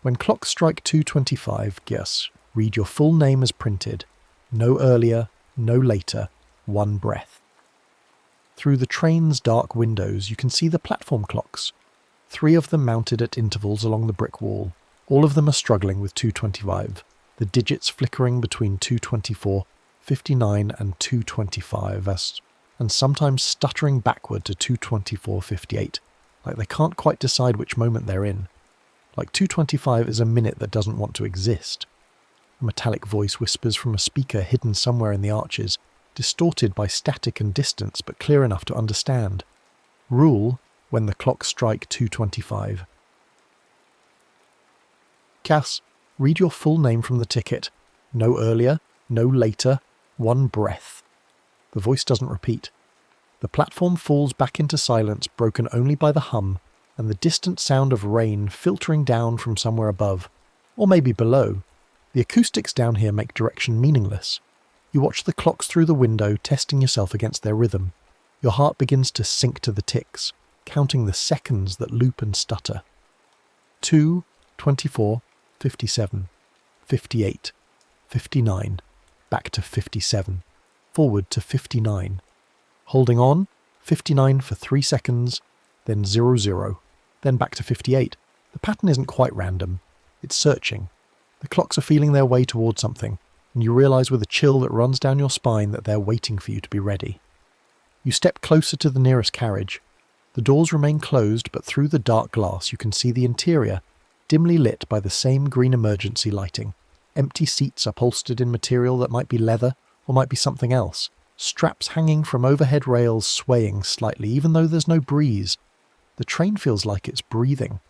Speaker 1: When clocks strike 2:25, read your full name as printed. No earlier, no later, one breath. Through the train's dark windows you can see the platform clocks. 3 of them mounted at intervals along the brick wall. All of them are struggling with 2:25, the digits flickering between 2:24, 59 and 2:25, and sometimes stuttering backward to 2:24:58, like they can't quite decide which moment they're in. Like 2:25 is a minute that doesn't want to exist. A metallic voice whispers from a speaker hidden somewhere in the arches, distorted by static and distance but clear enough to understand. Rule when the clocks strike 2:25. Cass, read your full name from the ticket. No earlier, no later, one breath. The voice doesn't repeat. The platform falls back into silence, broken only by the hum and the distant sound of rain filtering down from somewhere above, or maybe below. The acoustics down here make direction meaningless. You watch the clocks through the window, testing yourself against their rhythm. Your heart begins to sink to the ticks, counting the seconds that loop and stutter. 2, 24, 57, 58, 59, back to 57, forward to 59. Holding on, 59 for 3 seconds, then 00, then back to 58. The pattern isn't quite random, it's searching. The clocks are feeling their way towards something, and you realise with a chill that runs down your spine that they're waiting for you to be ready. You step closer to the nearest carriage. The doors remain closed, but through the dark glass you can see the interior, dimly lit by the same green emergency lighting. Empty seats upholstered in material that might be leather or might be something else. Straps hanging from overhead rails swaying slightly, even though there's no breeze. The train feels like it's breathing,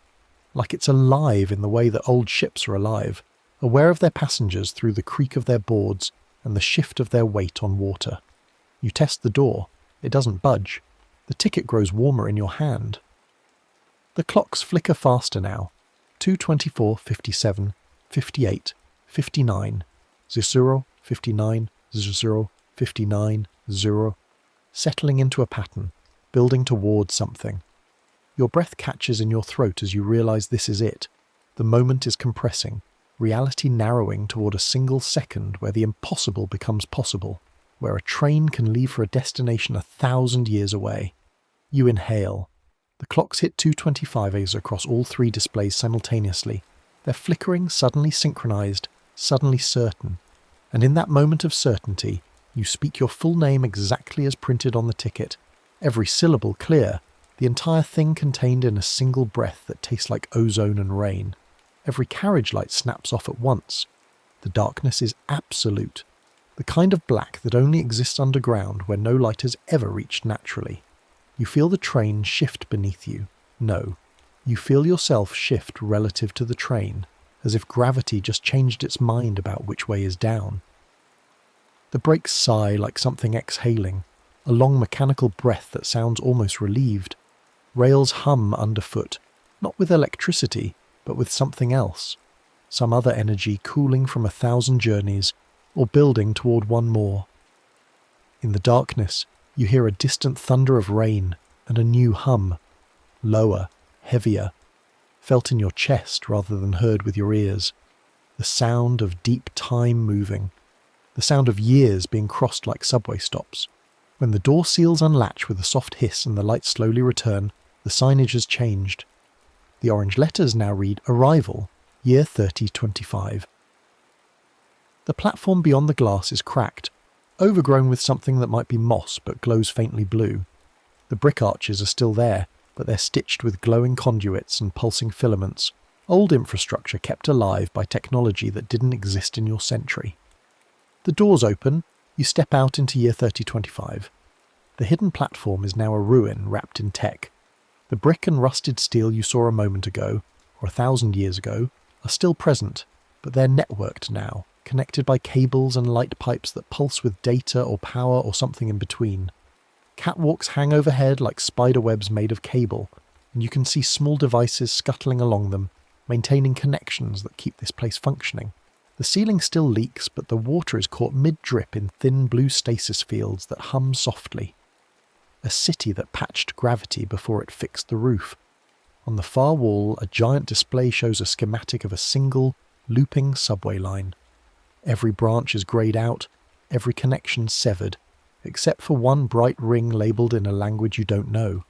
Speaker 1: like it's alive in the way that old ships are alive, aware of their passengers through the creak of their boards and the shift of their weight on water. You test the door. It doesn't budge. The ticket grows warmer in your hand. The clocks flicker faster now. 2:24, 57, 58, 59, 00, 59, 00, 59, 0, settling into a pattern, building towards something. Your breath catches in your throat as you realise this is it. The moment is compressing, reality narrowing toward a single second where the impossible becomes possible, where a train can leave for a destination 1,000 years away. You inhale. The clocks hit 2:25 across all 3 displays simultaneously. They're flickering, suddenly synchronized, suddenly certain. And in that moment of certainty, you speak your full name exactly as printed on the ticket, every syllable clear, The entire thing contained in a single breath that tastes like ozone and rain. Every carriage light snaps off at once. The darkness is absolute. The kind of black that only exists underground where no light has ever reached naturally. You feel the train shift beneath you. No, you feel yourself shift relative to the train, as if gravity just changed its mind about which way is down. The brakes sigh like something exhaling, a long mechanical breath that sounds almost relieved. Rails hum underfoot, not with electricity, but with something else. Some other energy cooling from 1,000 journeys, or building toward one more. In the darkness, you hear a distant thunder of rain and a new hum. Lower, heavier, felt in your chest rather than heard with your ears. The sound of deep time moving. The sound of years being crossed like subway stops. When the door seals unlatch with a soft hiss and the lights slowly return, the signage has changed. The orange letters now read Arrival, Year 3025. The platform beyond the glass is cracked, overgrown with something that might be moss but glows faintly blue. The brick arches are still there, but they're stitched with glowing conduits and pulsing filaments, old infrastructure kept alive by technology that didn't exist in your century. The doors open, you step out into year 3025. The hidden platform is now a ruin wrapped in tech. The brick and rusted steel you saw a moment ago, or 1,000 years ago, are still present, but they're networked now, connected by cables and light pipes that pulse with data or power or something in between. Catwalks hang overhead like spider webs made of cable, and you can see small devices scuttling along them, maintaining connections that keep this place functioning. The ceiling still leaks, but the water is caught mid-drip in thin blue stasis fields that hum softly. A city that patched gravity before it fixed the roof. On the far wall, a giant display shows a schematic of a single, looping subway line. Every branch is greyed out, every connection severed, except for one bright ring labelled in a language you don't know.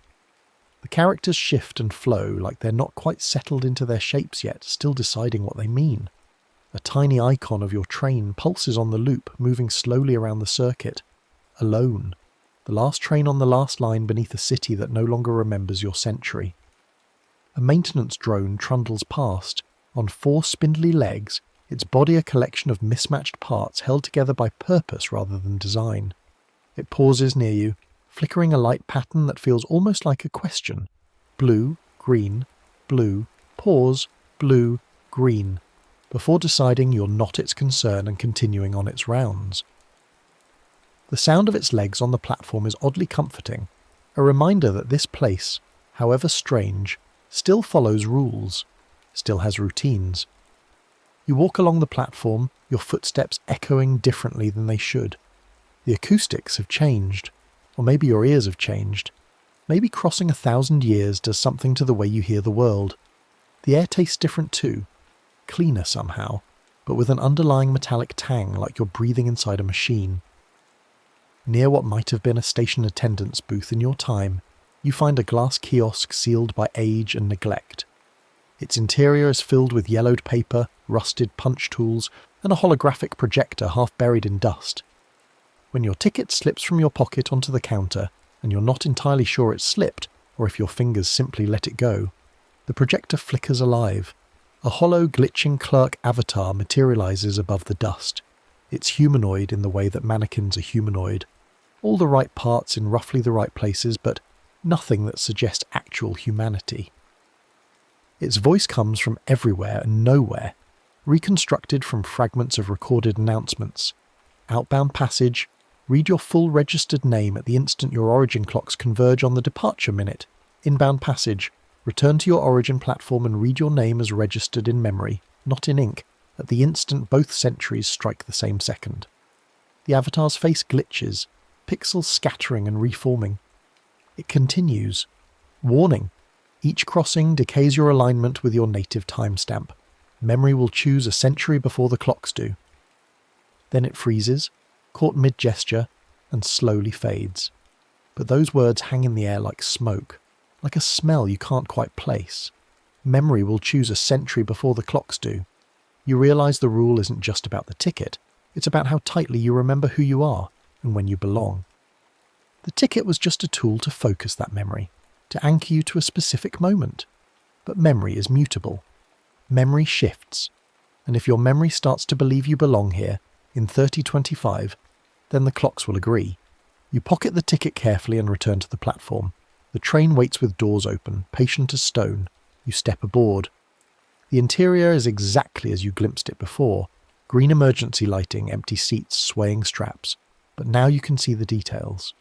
Speaker 1: The characters shift and flow like they're not quite settled into their shapes yet, still deciding what they mean. A tiny icon of your train pulses on the loop, moving slowly around the circuit. Alone. The last train on the last line beneath a city that no longer remembers your century. A maintenance drone trundles past. On 4 spindly legs, its body a collection of mismatched parts held together by purpose rather than design. It pauses near you, flickering a light pattern that feels almost like a question. Blue, green, blue, pause, blue, green, before deciding you're not its concern and continuing on its rounds. The sound of its legs on the platform is oddly comforting, a reminder that this place, however strange, still follows rules, still has routines. You walk along the platform, your footsteps echoing differently than they should. The acoustics have changed, or maybe your ears have changed. Maybe crossing 1,000 years does something to the way you hear the world. The air tastes different too, cleaner somehow, but with an underlying metallic tang like you're breathing inside a machine. Near what might have been a station attendant's booth in your time, you find a glass kiosk sealed by age and neglect. Its interior is filled with yellowed paper, rusted punch tools, and a holographic projector half buried in dust. When your ticket slips from your pocket onto the counter, and you're not entirely sure it's slipped, or if your fingers simply let it go, the projector flickers alive. A hollow, glitching clerk avatar materializes above the dust. It's humanoid in the way that mannequins are humanoid. All the right parts in roughly the right places, but nothing that suggests actual humanity. Its voice comes from everywhere and nowhere, reconstructed from fragments of recorded announcements. Outbound passage, read your full registered name at the instant your origin clocks converge on the departure minute. Inbound passage, return to your origin platform and read your name as registered in memory, not in ink, at the instant both centuries strike the same second. The avatar's face glitches, pixels scattering and reforming. It continues. Warning. Each crossing decays your alignment with your native timestamp. Memory will choose a century before the clocks do. Then it freezes, caught mid-gesture, and slowly fades. But those words hang in the air like smoke, like a smell you can't quite place. Memory will choose a century before the clocks do. You realise the rule isn't just about the ticket, it's about how tightly you remember who you are and when you belong. The ticket was just a tool to focus that memory. to anchor you to a specific moment. But memory is mutable. Memory shifts. And if your memory starts to believe you belong here, in 3025, then the clocks will agree. You pocket the ticket carefully and return to the platform. The train waits with doors open, patient as stone. You step aboard. The interior is exactly as you glimpsed it before. Green emergency lighting, empty seats, swaying straps. But now you can see the details.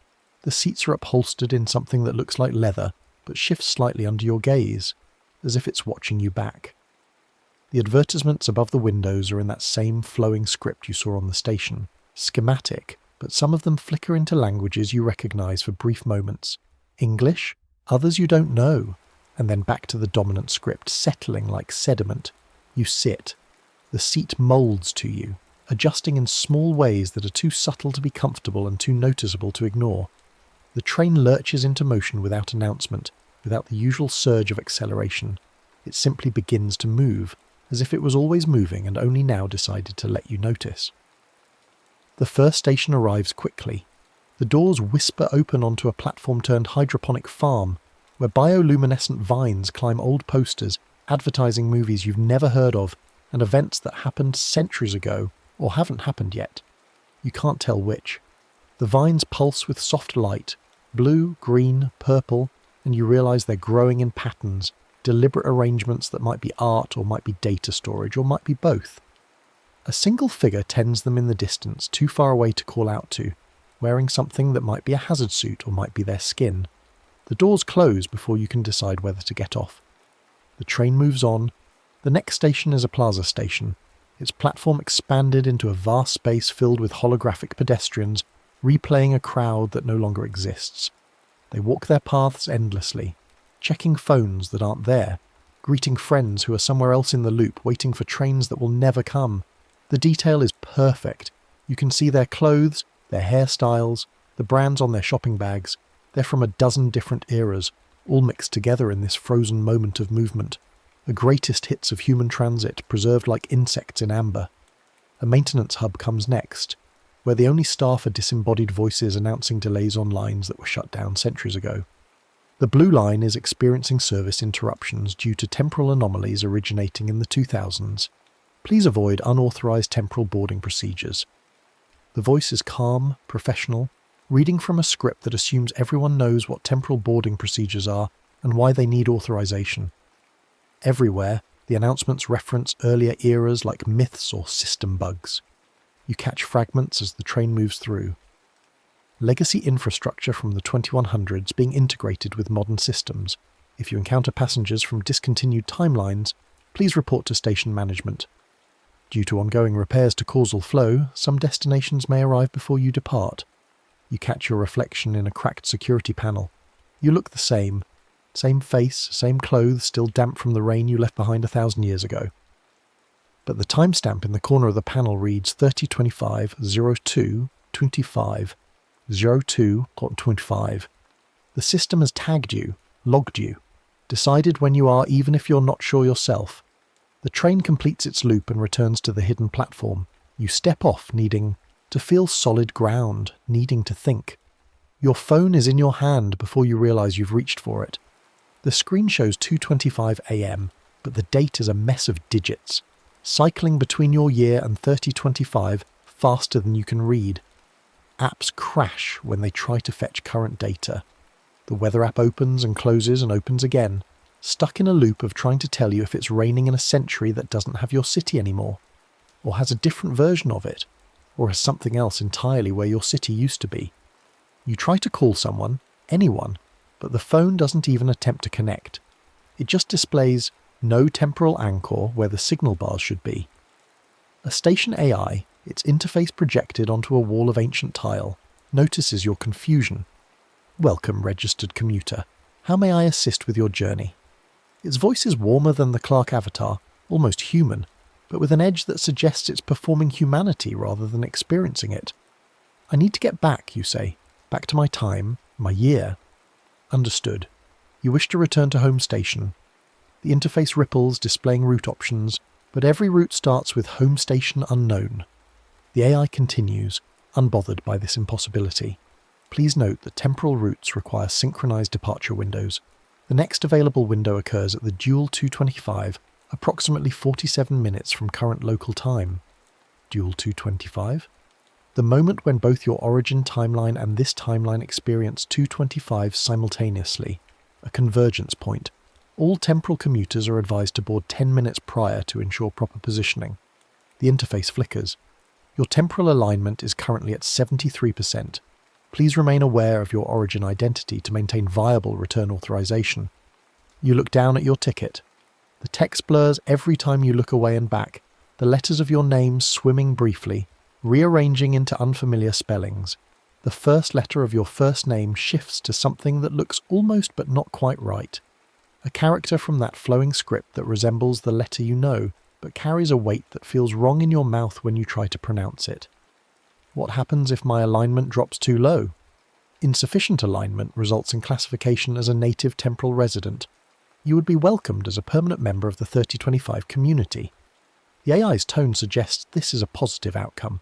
Speaker 1: The seats are upholstered in something that looks like leather, but shifts slightly under your gaze, as if it's watching you back. The advertisements above the windows are in that same flowing script you saw on the station. Schematic, but some of them flicker into languages you recognise for brief moments. English, others you don't know, and then back to the dominant script, settling like sediment. You sit. The seat moulds to you, adjusting in small ways that are too subtle to be comfortable and too noticeable to ignore. The train lurches into motion without announcement, without the usual surge of acceleration. It simply begins to move, as if it was always moving and only now decided to let you notice. The first station arrives quickly. The doors whisper open onto a platform-turned-hydroponic farm, where bioluminescent vines climb old posters advertising movies you've never heard of and events that happened centuries ago or haven't happened yet. You can't tell which. The vines pulse with soft light, blue, green, purple, and you realise they're growing in patterns, deliberate arrangements that might be art or might be data storage or might be both. A single figure tends them in the distance, too far away to call out to, wearing something that might be a hazard suit or might be their skin. The doors close before you can decide whether to get off. The train moves on. The next station is a plaza station, its platform expanded into a vast space filled with holographic pedestrians, replaying a crowd that no longer exists. They walk their paths endlessly, checking phones that aren't there, greeting friends who are somewhere else in the loop, waiting for trains that will never come. The detail is perfect. You can see their clothes, their hairstyles, the brands on their shopping bags. They're from a dozen different eras, all mixed together in this frozen moment of movement. The greatest hits of human transit, preserved like insects in amber. A maintenance hub comes next, where the only staff are disembodied voices announcing delays on lines that were shut down centuries ago. The Blue Line is experiencing service interruptions due to temporal anomalies originating in the 2000s. Please avoid unauthorized temporal boarding procedures. The voice is calm, professional, reading from a script that assumes everyone knows what temporal boarding procedures are and why they need authorization. Everywhere, the announcements reference earlier eras like myths or system bugs. You catch fragments as the train moves through. Legacy infrastructure from the 2100s being integrated with modern systems. If you encounter passengers from discontinued timelines, please report to station management. Due to ongoing repairs to causal flow, some destinations may arrive before you depart. You catch your reflection in a cracked security panel. You look the same. Same face, same clothes, still damp from the rain you left behind 1,000 years ago. But the timestamp in the corner of the panel reads 3025 02 25 02.25. The system has tagged you, logged you, decided when you are even if you're not sure yourself. The train completes its loop and returns to the hidden platform. You step off, needing to feel solid ground, needing to think. Your phone is in your hand before you realise you've reached for it. The screen shows 2:25 a.m, but the date is a mess of digits, cycling between your year and 3025 faster than you can read. Apps crash when they try to fetch current data. The weather app opens and closes and opens again, stuck in a loop of trying to tell you if it's raining in a century that doesn't have your city anymore, or has a different version of it, or has something else entirely where your city used to be. You try to call someone, anyone, but the phone doesn't even attempt to connect. It just displays no temporal anchor where the signal bars should be. A station AI, its interface projected onto a wall of ancient tile, notices your confusion. Welcome, registered commuter. How may I assist with your journey? Its voice is warmer than the Clark avatar, almost human, but with an edge that suggests it's performing humanity rather than experiencing it. I need to get back, you say. Back to my time, my year. Understood. You wish to return to home station. The interface ripples, displaying route options, but every route starts with home station unknown. The AI continues, unbothered by this impossibility. Please note that temporal routes require synchronized departure windows. The next available window occurs at the dual 225, approximately 47 minutes from current local time. Dual 225? The moment when both your origin timeline and this timeline experience 225 simultaneously, a convergence point. All temporal commuters are advised to board 10 minutes prior to ensure proper positioning. The interface flickers. Your temporal alignment is currently at 73%. Please remain aware of your origin identity to maintain viable return authorization. You look down at your ticket. The text blurs every time you look away and back, the letters of your name swimming briefly, rearranging into unfamiliar spellings. The first letter of your first name shifts to something that looks almost but not quite right. A character from that flowing script that resembles the letter you know, but carries a weight that feels wrong in your mouth when you try to pronounce it. What happens if my alignment drops too low? Insufficient alignment results in classification as a native temporal resident. You would be welcomed as a permanent member of the 3025 community. The AI's tone suggests this is a positive outcome.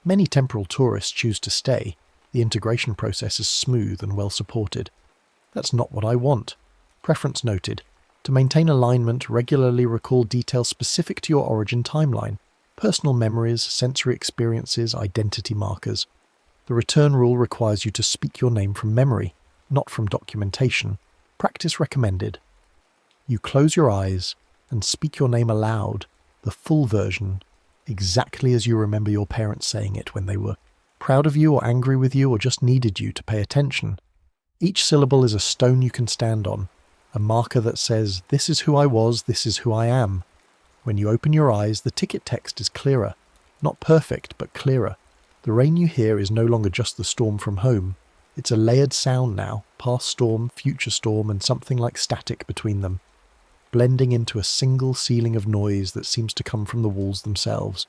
Speaker 1: Many temporal tourists choose to stay. The integration process is smooth and well supported. That's not what I want. Preference noted. To maintain alignment, regularly recall details specific to your origin timeline, personal memories, sensory experiences, identity markers. The return rule requires you to speak your name from memory, not from documentation. Practice recommended. You close your eyes and speak your name aloud, the full version, exactly as you remember your parents saying it when they were proud of you or angry with you or just needed you to pay attention. Each syllable is a stone you can stand on, a marker that says, this is who I was, this is who I am. When you open your eyes, the ticket text is clearer. Not perfect, but clearer. The rain you hear is no longer just the storm from home. It's a layered sound now, past storm, future storm, and something like static between them, blending into a single ceiling of noise that seems to come from the walls themselves.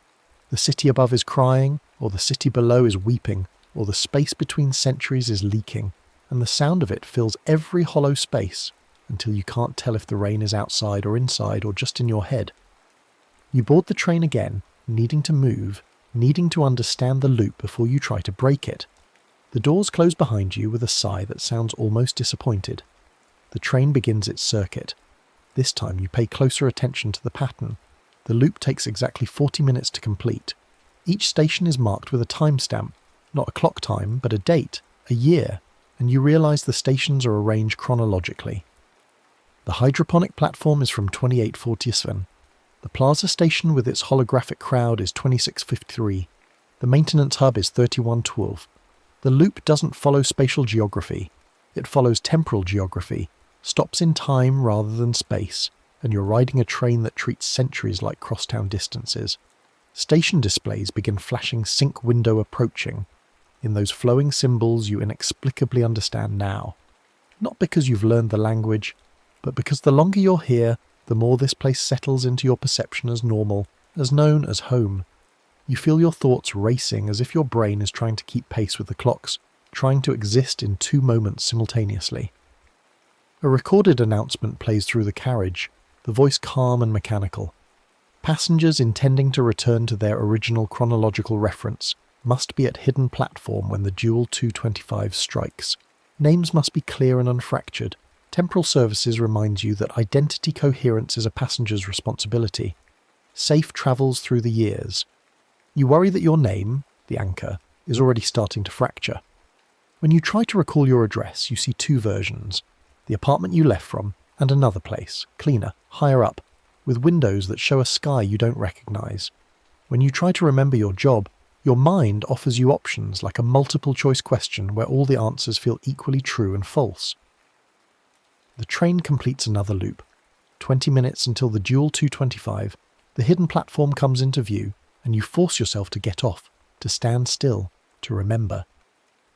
Speaker 1: The city above is crying, or the city below is weeping, or the space between centuries is leaking, and the sound of it fills every hollow space, until you can't tell if the rain is outside or inside or just in your head. You board the train again, needing to move, needing to understand the loop before you try to break it. The doors close behind you with a sigh that sounds almost disappointed. The train begins its circuit. This time you pay closer attention to the pattern. The loop takes exactly 40 minutes to complete. Each station is marked with a timestamp, not a clock time, but a date, a year, and you realise the stations are arranged chronologically. The hydroponic platform is from 2847. The plaza station with its holographic crowd is 2653. The maintenance hub is 3112. The loop doesn't follow spatial geography. It follows temporal geography, stops in time rather than space, and you're riding a train that treats centuries like crosstown distances. Station displays begin flashing sync window approaching, in those flowing symbols you inexplicably understand now. Not because you've learned the language, but because the longer you're here, the more this place settles into your perception as normal, as known as home. You feel your thoughts racing as if your brain is trying to keep pace with the clocks, trying to exist in two moments simultaneously. A recorded announcement plays through the carriage, the voice calm and mechanical. Passengers intending to return to their original chronological reference must be at hidden platform when the dual 225 strikes. Names must be clear and unfractured. Temporal Services reminds you that identity coherence is a passenger's responsibility. Safe travels through the years. You worry that your name, the anchor, is already starting to fracture. When you try to recall your address, you see two versions. The apartment you left from, and another place, cleaner, higher up, with windows that show a sky you don't recognise. When you try to remember your job, your mind offers you options like a multiple-choice question where all the answers feel equally true and false. The train completes another loop. 20 minutes until the dual 225, the hidden platform comes into view, and you force yourself to get off, to stand still, to remember.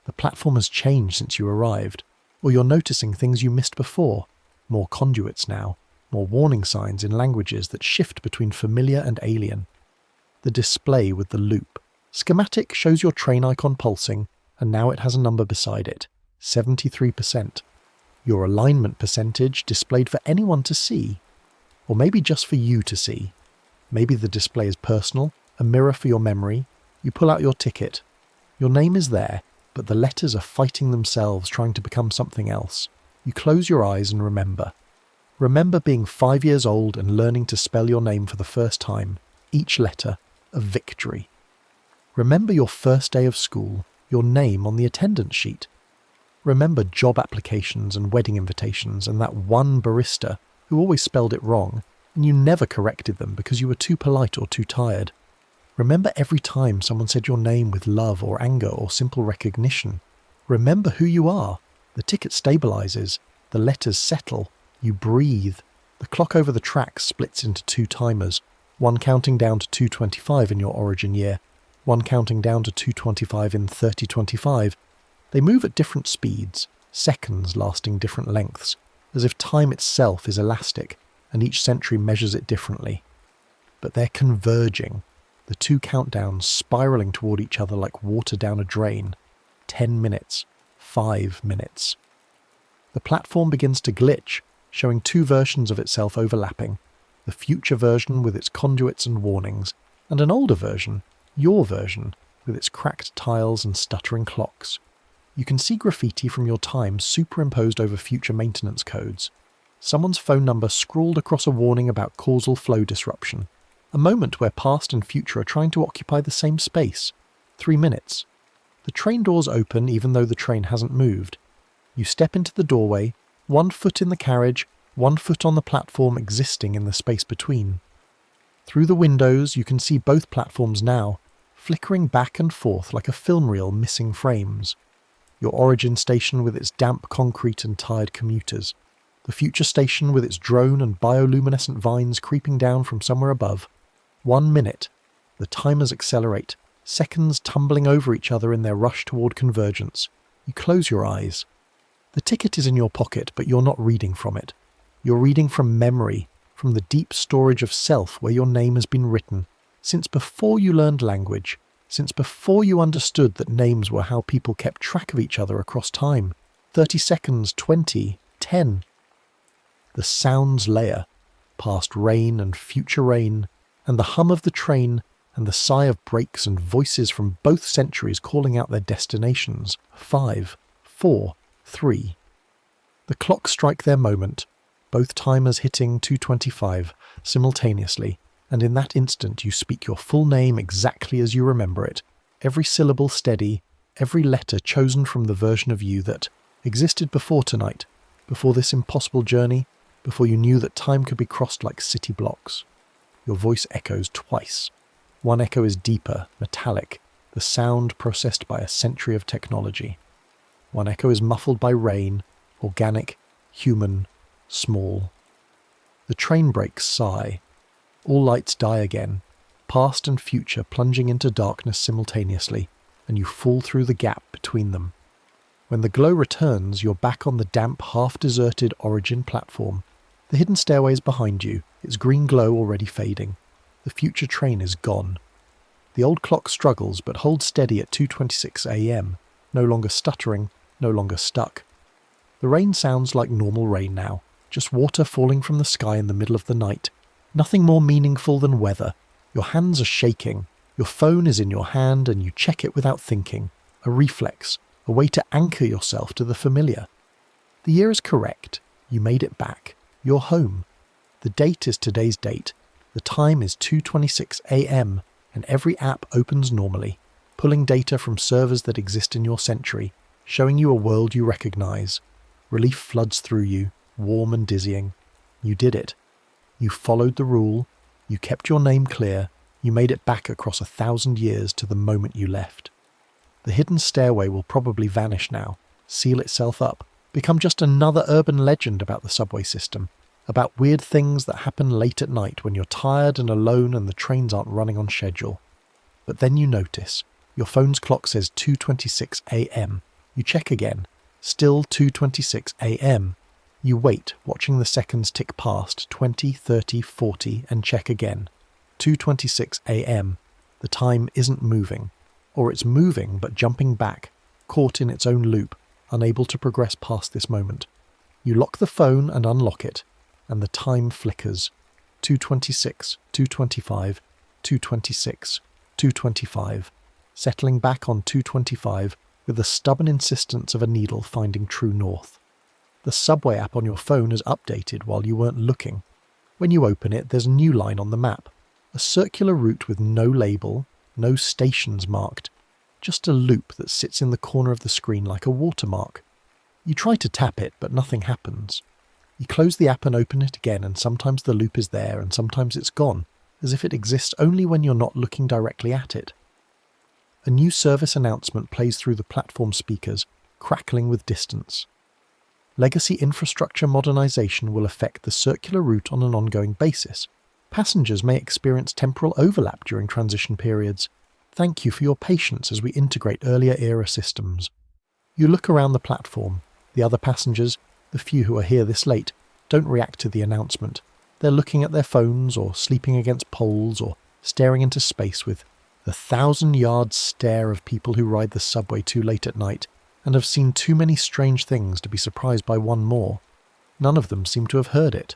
Speaker 1: The platform has changed since you arrived, or you're noticing things you missed before, more conduits now, more warning signs in languages that shift between familiar and alien. The display with the loop. Schematic shows your train icon pulsing, and now it has a number beside it, 73%. Your alignment percentage displayed for anyone to see, or maybe just for you to see. Maybe the display is personal, a mirror for your memory. You pull out your ticket. Your name is there, but the letters are fighting themselves, trying to become something else. You close your eyes and remember. Remember being 5 years old and learning to spell your name for the first time, each letter a victory. Remember your first day of school, your name on the attendance sheet. Remember job applications and wedding invitations and that one barista who always spelled it wrong and you never corrected them because you were too polite or too tired. Remember every time someone said your name with love or anger or simple recognition. Remember who you are. The ticket stabilizes, the letters settle, you breathe. The clock over the track splits into 2 timers, one counting down to 2:25 in your origin year, one counting down to 2:25 in 3025. They move at different speeds, seconds lasting different lengths, as if time itself is elastic and each century measures it differently. But they're converging, the 2 countdowns spiraling toward each other like water down a drain. 10 minutes, 5 minutes. The platform begins to glitch, showing 2 versions of itself overlapping, the future version with its conduits and warnings, and an older version, your version, with its cracked tiles and stuttering clocks. You can see graffiti from your time superimposed over future maintenance codes. Someone's phone number scrawled across a warning about causal flow disruption. A moment where past and future are trying to occupy the same space. 3 minutes. The train doors open even though the train hasn't moved. You step into the doorway, 1 foot in the carriage, 1 foot on the platform existing in the space between. Through the windows you can see both platforms now, flickering back and forth like a film reel missing frames. Your origin station with its damp concrete and tired commuters. The future station with its drone and bioluminescent vines creeping down from somewhere above. 1 minute. The timers accelerate, seconds tumbling over each other in their rush toward convergence. You close your eyes. The ticket is in your pocket, but you're not reading from it. You're reading from memory, from the deep storage of self where your name has been written, since before you learned language, since before you understood that names were how people kept track of each other across time. 30 seconds, 20, 10. The sounds layer, past rain and future rain, and the hum of the train, and the sigh of brakes and voices from both centuries calling out their destinations. 5, 4, 3. The clocks strike their moment, both timers hitting 2:25 simultaneously, and in that instant you speak your full name exactly as you remember it, every syllable steady, every letter chosen from the version of you that existed before tonight, before this impossible journey, before you knew that time could be crossed like city blocks. Your voice echoes twice. One echo is deeper, metallic, the sound processed by a century of technology. One echo is muffled by rain, organic, human, small. The train brakes sigh. All lights die again, past and future plunging into darkness simultaneously, and you fall through the gap between them. When the glow returns, you're back on the damp, half-deserted origin platform. The hidden stairway is behind you, its green glow already fading. The future train is gone. The old clock struggles but holds steady at 2:26 a.m, no longer stuttering, no longer stuck. The rain sounds like normal rain now, just water falling from the sky in the middle of the night. Nothing more meaningful than weather. Your hands are shaking. Your phone is in your hand and you check it without thinking. A reflex, a way to anchor yourself to the familiar. The year is correct. You made it back. You're home. The date is today's date. The time is 2:26 a.m. and every app opens normally, pulling data from servers that exist in your century, showing you a world you recognize. Relief floods through you, warm and dizzying. You did it. You followed the rule. You kept your name clear. You made it back across 1,000 years to the moment you left. The hidden stairway will probably vanish now, seal itself up, become just another urban legend about the subway system, about weird things that happen late at night when you're tired and alone and the trains aren't running on schedule. But then you notice, your phone's clock says 2:26 a.m. You check again, still 2:26 a.m. You wait, watching the seconds tick past 20, 30, 40 and check again. 2:26 a.m. The time isn't moving. Or it's moving but jumping back, caught in its own loop, unable to progress past this moment. You lock the phone and unlock it, and the time flickers. 2:26, 2:25, 2:26, 2:25, settling back on 2:25 with the stubborn insistence of a needle finding true north. The subway app on your phone has updated while you weren't looking. When you open it, there's a new line on the map. A circular route with no label, no stations marked. Just a loop that sits in the corner of the screen like a watermark. You try to tap it, but nothing happens. You close the app and open it again, and sometimes the loop is there and sometimes it's gone, as if it exists only when you're not looking directly at it. A new service announcement plays through the platform speakers, crackling with distance. Legacy infrastructure modernization will affect the circular route on an ongoing basis. Passengers may experience temporal overlap during transition periods. Thank you for your patience as we integrate earlier era systems. You look around the platform. The other passengers, the few who are here this late, don't react to the announcement. They're looking at their phones or sleeping against poles or staring into space with the 1,000-yard stare of people who ride the subway too late at night and have seen too many strange things to be surprised by one more. None of them seem to have heard it.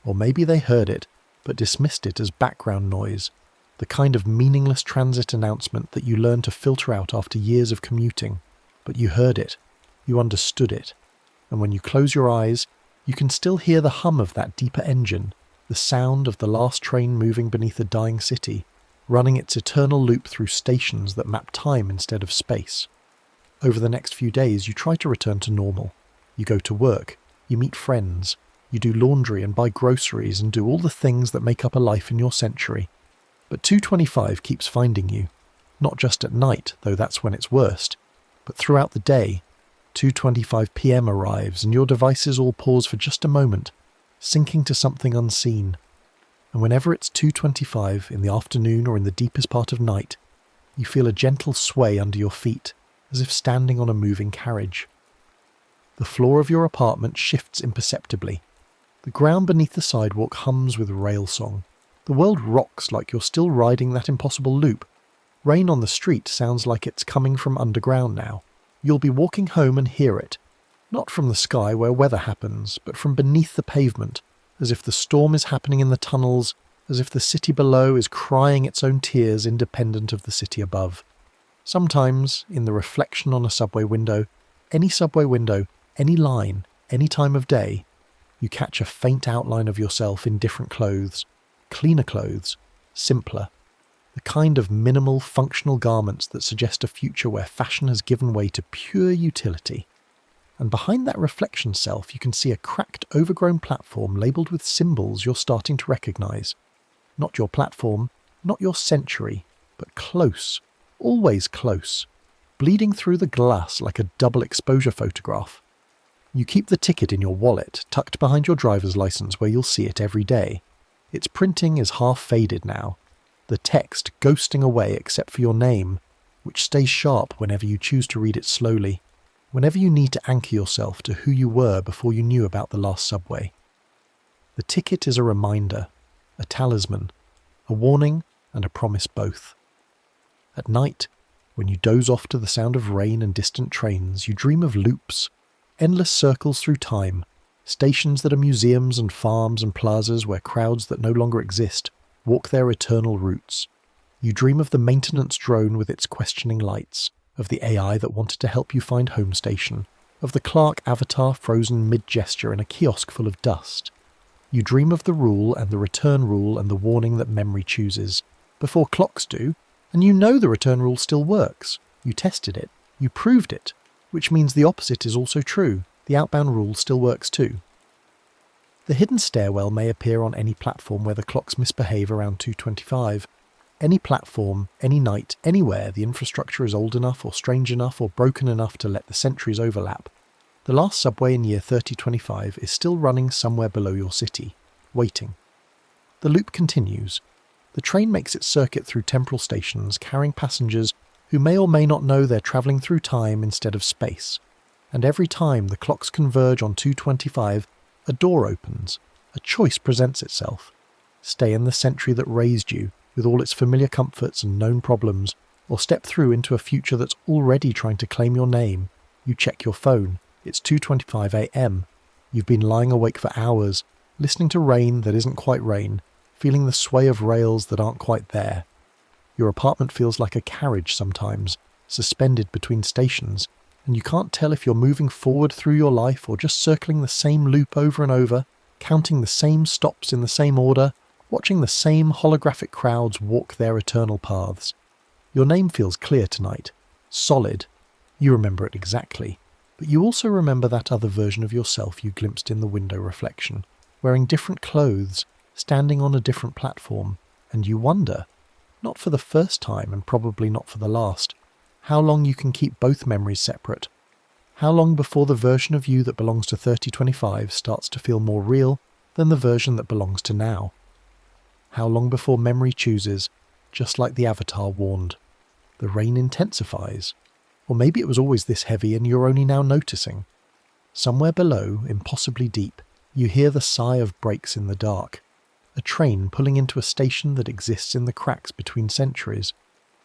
Speaker 1: Or maybe they heard it, but dismissed it as background noise, the kind of meaningless transit announcement that you learn to filter out after years of commuting. But you heard it, you understood it, and when you close your eyes, you can still hear the hum of that deeper engine, the sound of the last train moving beneath a dying city, running its eternal loop through stations that map time instead of space. Over the next few days, you try to return to normal. You go to work, you meet friends, you do laundry and buy groceries and do all the things that make up a life in your century. But 225 keeps finding you, not just at night, though that's when it's worst, but throughout the day. 2:25 p.m. arrives and your devices all pause for just a moment, syncing to something unseen. And whenever it's 2:25 in the afternoon or in the deepest part of night, you feel a gentle sway under your feet, as if standing on a moving carriage. The floor of your apartment shifts imperceptibly. The ground beneath the sidewalk hums with rail song. The world rocks like you're still riding that impossible loop. Rain on the street sounds like it's coming from underground now. You'll be walking home and hear it, not from the sky where weather happens, but from beneath the pavement, as if the storm is happening in the tunnels, as if the city below is crying its own tears independent of the city above. Sometimes, in the reflection on a subway window, any line, any time of day, you catch a faint outline of yourself in different clothes, cleaner clothes, simpler. The kind of minimal, functional garments that suggest a future where fashion has given way to pure utility. And behind that reflection self, you can see a cracked, overgrown platform labelled with symbols you're starting to recognise. Not your platform, not your century, but close, always close, bleeding through the glass like a double exposure photograph. You keep the ticket in your wallet, tucked behind your driver's licence where you'll see it every day. Its printing is half faded now, the text ghosting away except for your name, which stays sharp whenever you choose to read it slowly, whenever you need to anchor yourself to who you were before you knew about the last subway. The ticket is a reminder, a talisman, a warning and a promise both. At night, when you doze off to the sound of rain and distant trains, you dream of loops, endless circles through time, stations that are museums and farms and plazas where crowds that no longer exist walk their eternal routes. You dream of the maintenance drone with its questioning lights, of the AI that wanted to help you find home station, of the Clark avatar frozen mid-gesture in a kiosk full of dust. You dream of the rule and the return rule and the warning that memory chooses, before clocks do, and you know the return rule still works. You tested it, you proved it, which means the opposite is also true. The outbound rule still works too. The hidden stairwell may appear on any platform where the clocks misbehave around 2:25. Any platform, any night, anywhere the infrastructure is old enough or strange enough or broken enough to let the centuries overlap. The last subway in year 3025 is still running somewhere below your city, waiting. The loop continues. The train makes its circuit through temporal stations, carrying passengers who may or may not know they're travelling through time instead of space. And every time the clocks converge on 2:25, a door opens, a choice presents itself. Stay in the century that raised you, with all its familiar comforts and known problems, or step through into a future that's already trying to claim your name. You check your phone. It's 2:25 a.m. You've been lying awake for hours, listening to rain that isn't quite rain, feeling the sway of rails that aren't quite there. Your apartment feels like a carriage sometimes, suspended between stations, and you can't tell if you're moving forward through your life or just circling the same loop over and over, counting the same stops in the same order, watching the same holographic crowds walk their eternal paths. Your name feels clear tonight, solid. You remember it exactly, but you also remember that other version of yourself you glimpsed in the window reflection, wearing different clothes, standing on a different platform, and you wonder, not for the first time and probably not for the last, how long you can keep both memories separate. How long before the version of you that belongs to 3025 starts to feel more real than the version that belongs to now? How long before memory chooses, just like the Avatar warned? The rain intensifies. Or maybe it was always this heavy and you're only now noticing. Somewhere below, impossibly deep, you hear the sigh of brakes in the dark. A train pulling into a station that exists in the cracks between centuries.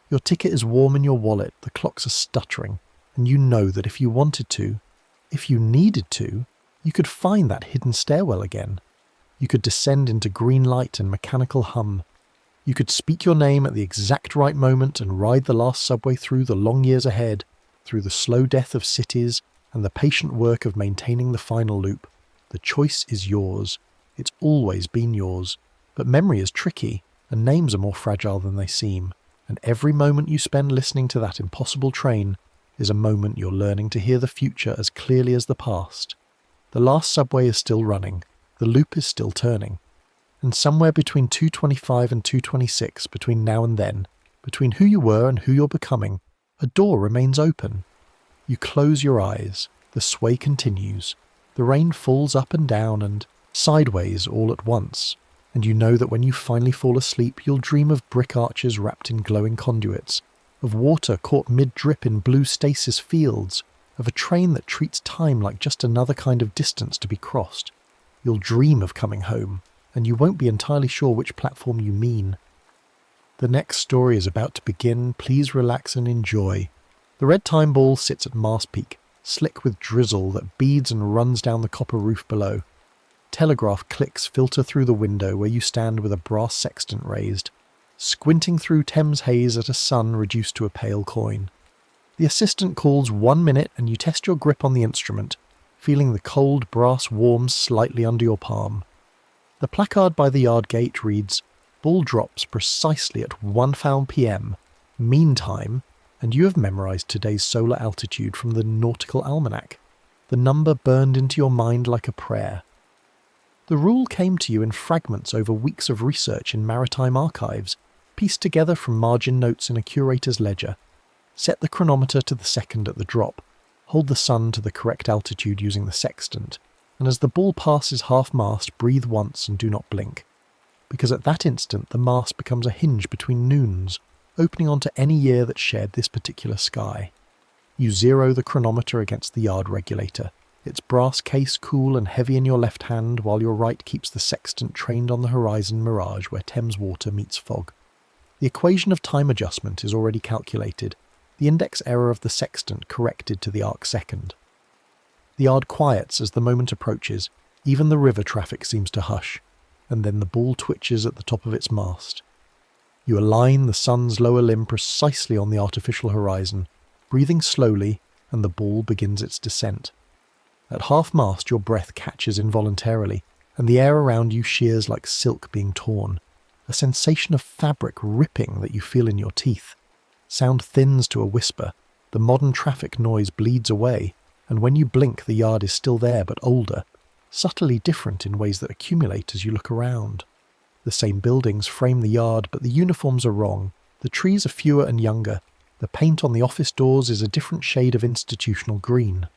Speaker 1: Your ticket is warm in your wallet, the clocks are stuttering, and you know that if you wanted to, if you needed to, you could find that hidden stairwell again. You could descend into green light and mechanical hum. You could speak your name at the exact right moment and ride the last subway through the long years ahead, through the slow death of cities and the patient work of maintaining the final loop. The choice is yours. It's always been yours. But memory is tricky, and names are more fragile than they seem. And every moment you spend listening to that impossible train is a moment you're learning to hear the future as clearly as the past. The last subway is still running. The loop is still turning. And somewhere between 225 and 226, between now and then, between who you were and who you're becoming, a door remains open. You close your eyes. The sway continues. The rain falls up and down and sideways all at once. And you know that when you finally fall asleep, you'll dream of brick arches wrapped in glowing conduits, of water caught mid-drip in blue stasis fields, of a train that treats time like just another kind of distance to be crossed. You'll dream of coming home, and you won't be entirely sure which platform you mean. The next story is about to begin. Please relax and enjoy. The red time ball sits at mast peak, slick with drizzle that beads and runs down the copper roof below. Telegraph clicks filter through the window where you stand with a brass sextant raised, squinting through Thames haze at a sun reduced to a pale coin. The assistant calls 1 minute and you test your grip on the instrument, feeling the cold brass warm slightly under your palm. The placard by the yard gate reads, "Ball drops precisely at 1 p.m. Meantime," and you have memorized today's solar altitude from the Nautical Almanac, the number burned into your mind like a prayer. The rule came to you in fragments over weeks of research in maritime archives, pieced together from margin notes in a curator's ledger. Set the chronometer to the second at the drop, hold the sun to the correct altitude using the sextant, and as the ball passes half-mast, breathe once and do not blink. Because at that instant the mast becomes a hinge between noons, opening onto any year that shared this particular sky. You zero the chronometer against the yard regulator, its brass case cool and heavy in your left hand while your right keeps the sextant trained on the horizon mirage where Thames water meets fog. The equation of time adjustment is already calculated, the index error of the sextant corrected to the arc second. The yard quiets as the moment approaches, even the river traffic seems to hush, and then the ball twitches at the top of its mast. You align the sun's lower limb precisely on the artificial horizon, breathing slowly, and the ball begins its descent. At half-mast your breath catches involuntarily, and the air around you shears like silk being torn, a sensation of fabric ripping that you feel in your teeth. Sound thins to a whisper, the modern traffic noise bleeds away, and when you blink the yard is still there but older, subtly different in ways that accumulate as you look around. The same buildings frame the yard, but the uniforms are wrong, the trees are fewer and younger, the paint on the office doors is a different shade of institutional green.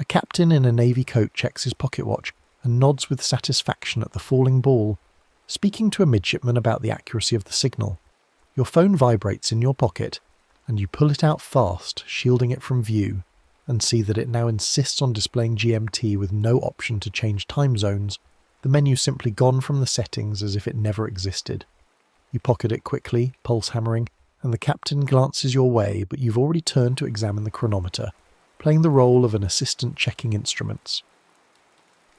Speaker 1: A captain in a navy coat checks his pocket watch and nods with satisfaction at the falling ball, speaking to a midshipman about the accuracy of the signal. Your phone vibrates in your pocket, and you pull it out fast, shielding it from view, and see that it now insists on displaying GMT with no option to change time zones, the menu simply gone from the settings as if it never existed. You pocket it quickly, pulse hammering, and the captain glances your way, but you've already turned to examine the chronometer, playing the role of an assistant checking instruments.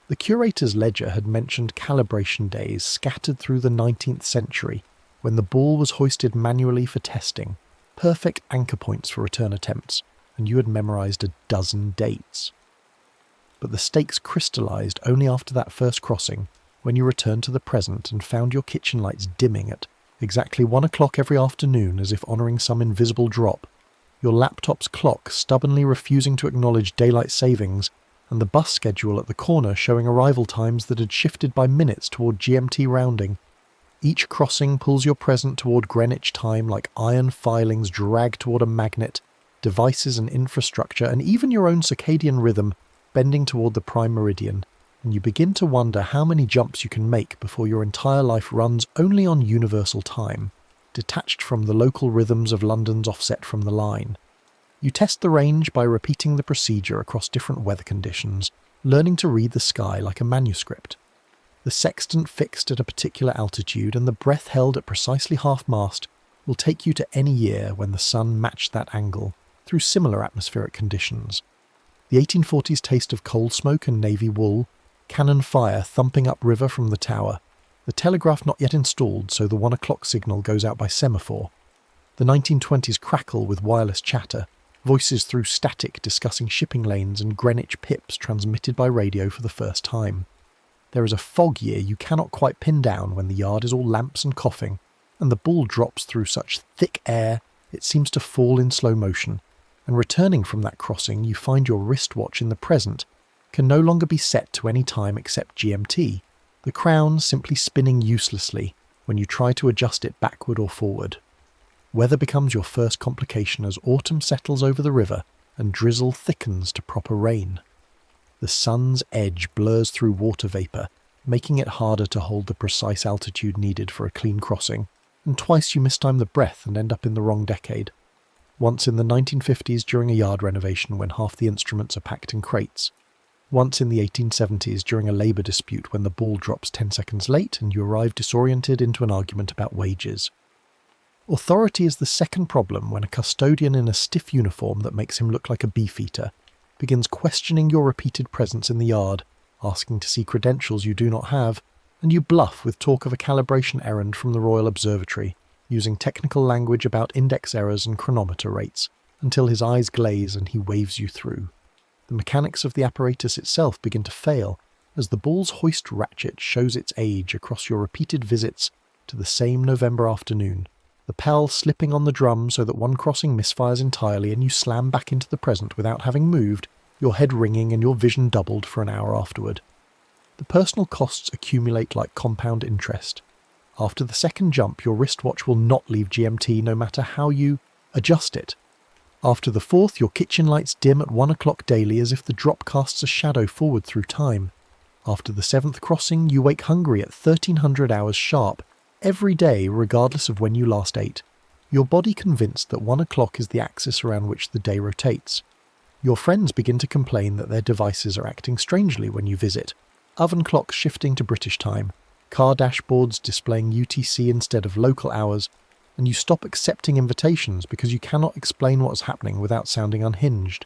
Speaker 1: The curator's ledger had mentioned calibration days scattered through the 19th century, when the ball was hoisted manually for testing, perfect anchor points for return attempts, and you had memorized a dozen dates. But the stakes crystallized only after that first crossing, when you returned to the present and found your kitchen lights dimming at exactly 1 o'clock every afternoon as if honouring some invisible drop, your laptop's clock stubbornly refusing to acknowledge daylight savings, and the bus schedule at the corner showing arrival times that had shifted by minutes toward GMT rounding. Each crossing pulls your present toward Greenwich time like iron filings drag toward a magnet, devices and infrastructure, and even your own circadian rhythm bending toward the prime meridian, and you begin to wonder how many jumps you can make before your entire life runs only on universal time, detached from the local rhythms of London's offset from the line. You test the range by repeating the procedure across different weather conditions, learning to read the sky like a manuscript. The sextant fixed at a particular altitude and the breath held at precisely half-mast will take you to any year when the sun matched that angle, through similar atmospheric conditions. The 1840s taste of coal smoke and navy wool, cannon fire thumping upriver from the tower, the telegraph not yet installed so the 1 o'clock signal goes out by semaphore, the 1920s crackle with wireless chatter, voices through static discussing shipping lanes and Greenwich pips transmitted by radio for the first time. There is a fog year you cannot quite pin down when the yard is all lamps and coughing, and the bull drops through such thick air it seems to fall in slow motion, and returning from that crossing you find your wristwatch in the present can no longer be set to any time except GMT, the crown simply spinning uselessly when you try to adjust it backward or forward. Weather becomes your first complication as autumn settles over the river and drizzle thickens to proper rain. The sun's edge blurs through water vapour, making it harder to hold the precise altitude needed for a clean crossing, and twice you mistime the breath and end up in the wrong decade. Once in the 1950s during a yard renovation when half the instruments are packed in crates. Once in the 1870s during a labour dispute when the ball drops 10 seconds late and you arrive disoriented into an argument about wages. Authority is the second problem when a custodian in a stiff uniform that makes him look like a beefeater begins questioning your repeated presence in the yard, asking to see credentials you do not have, and you bluff with talk of a calibration errand from the Royal Observatory, using technical language about index errors and chronometer rates, until his eyes glaze and he waves you through. The mechanics of the apparatus itself begin to fail, as the ball's hoist ratchet shows its age across your repeated visits to the same November afternoon, the pedal slipping on the drum so that one crossing misfires entirely and you slam back into the present without having moved, your head ringing and your vision doubled for an hour afterward. The personal costs accumulate like compound interest. After the second jump, your wristwatch will not leave GMT no matter how you adjust it. After the fourth, your kitchen lights dim at 1 o'clock daily as if the drop casts a shadow forward through time. After the seventh crossing, you wake hungry at 1300 hours sharp, every day regardless of when you last ate, your body convinced that 1 o'clock is the axis around which the day rotates. Your friends begin to complain that their devices are acting strangely when you visit, oven clocks shifting to British time, car dashboards displaying UTC instead of local hours, and you stop accepting invitations because you cannot explain what's happening without sounding unhinged.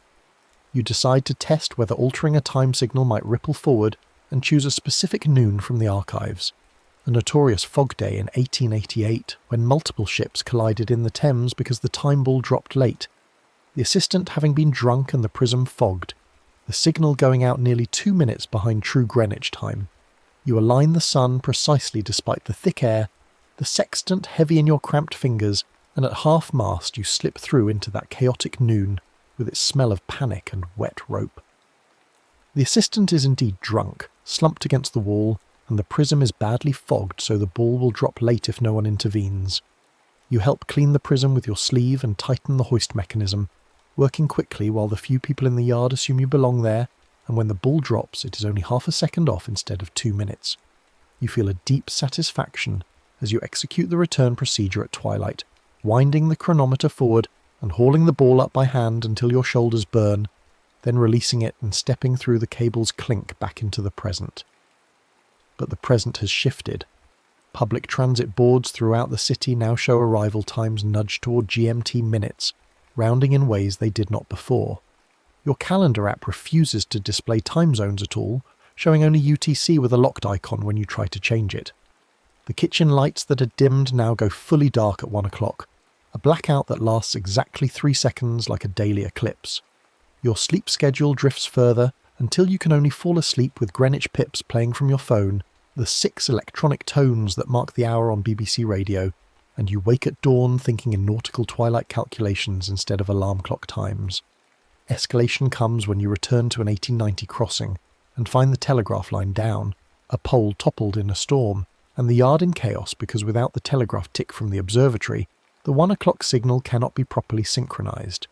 Speaker 1: You decide to test whether altering a time signal might ripple forward and choose a specific noon from the archives. A notorious fog day in 1888 when multiple ships collided in the Thames because the time ball dropped late, the assistant having been drunk and the prism fogged, the signal going out nearly 2 minutes behind true Greenwich time. You align the sun precisely despite the thick air, the sextant heavy in your cramped fingers, and at half-mast you slip through into that chaotic noon with its smell of panic and wet rope. The assistant is indeed drunk, slumped against the wall, and the prism is badly fogged so the ball will drop late if no one intervenes. You help clean the prism with your sleeve and tighten the hoist mechanism, working quickly while the few people in the yard assume you belong there, and when the ball drops it is only half a second off instead of 2 minutes. You feel a deep satisfaction as you execute the return procedure at twilight, winding the chronometer forward and hauling the ball up by hand until your shoulders burn, then releasing it and stepping through the cable's clink back into the present. But the present has shifted. Public transit boards throughout the city now show arrival times nudged toward GMT minutes, rounding in ways they did not before. Your calendar app refuses to display time zones at all, showing only UTC with a locked icon when you try to change it. The kitchen lights that are dimmed now go fully dark at 1 o'clock. a blackout that lasts exactly 3 seconds like a daily eclipse. Your sleep schedule drifts further until you can only fall asleep with Greenwich pips playing from your phone, the 6 electronic tones that mark the hour on BBC Radio, and you wake at dawn thinking in nautical twilight calculations instead of alarm clock times. Escalation comes when you return to an 1890 crossing and find the telegraph line down, a pole toppled in a storm, and the yard in chaos because without the telegraph tick from the observatory, the 1 o'clock signal cannot be properly synchronised.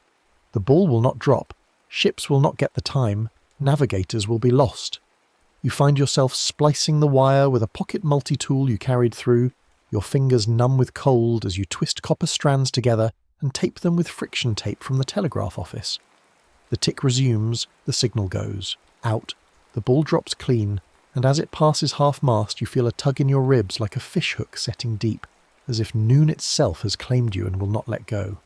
Speaker 1: The ball will not drop, ships will not get the time, navigators will be lost. You find yourself splicing the wire with a pocket multi-tool you carried through, your fingers numb with cold as you twist copper strands together and tape them with friction tape from the telegraph office. The tick resumes, the signal goes. Out, the ball drops clean, and as it passes half-mast you feel a tug in your ribs like a fishhook setting deep, as if noon itself has claimed you and will not let go.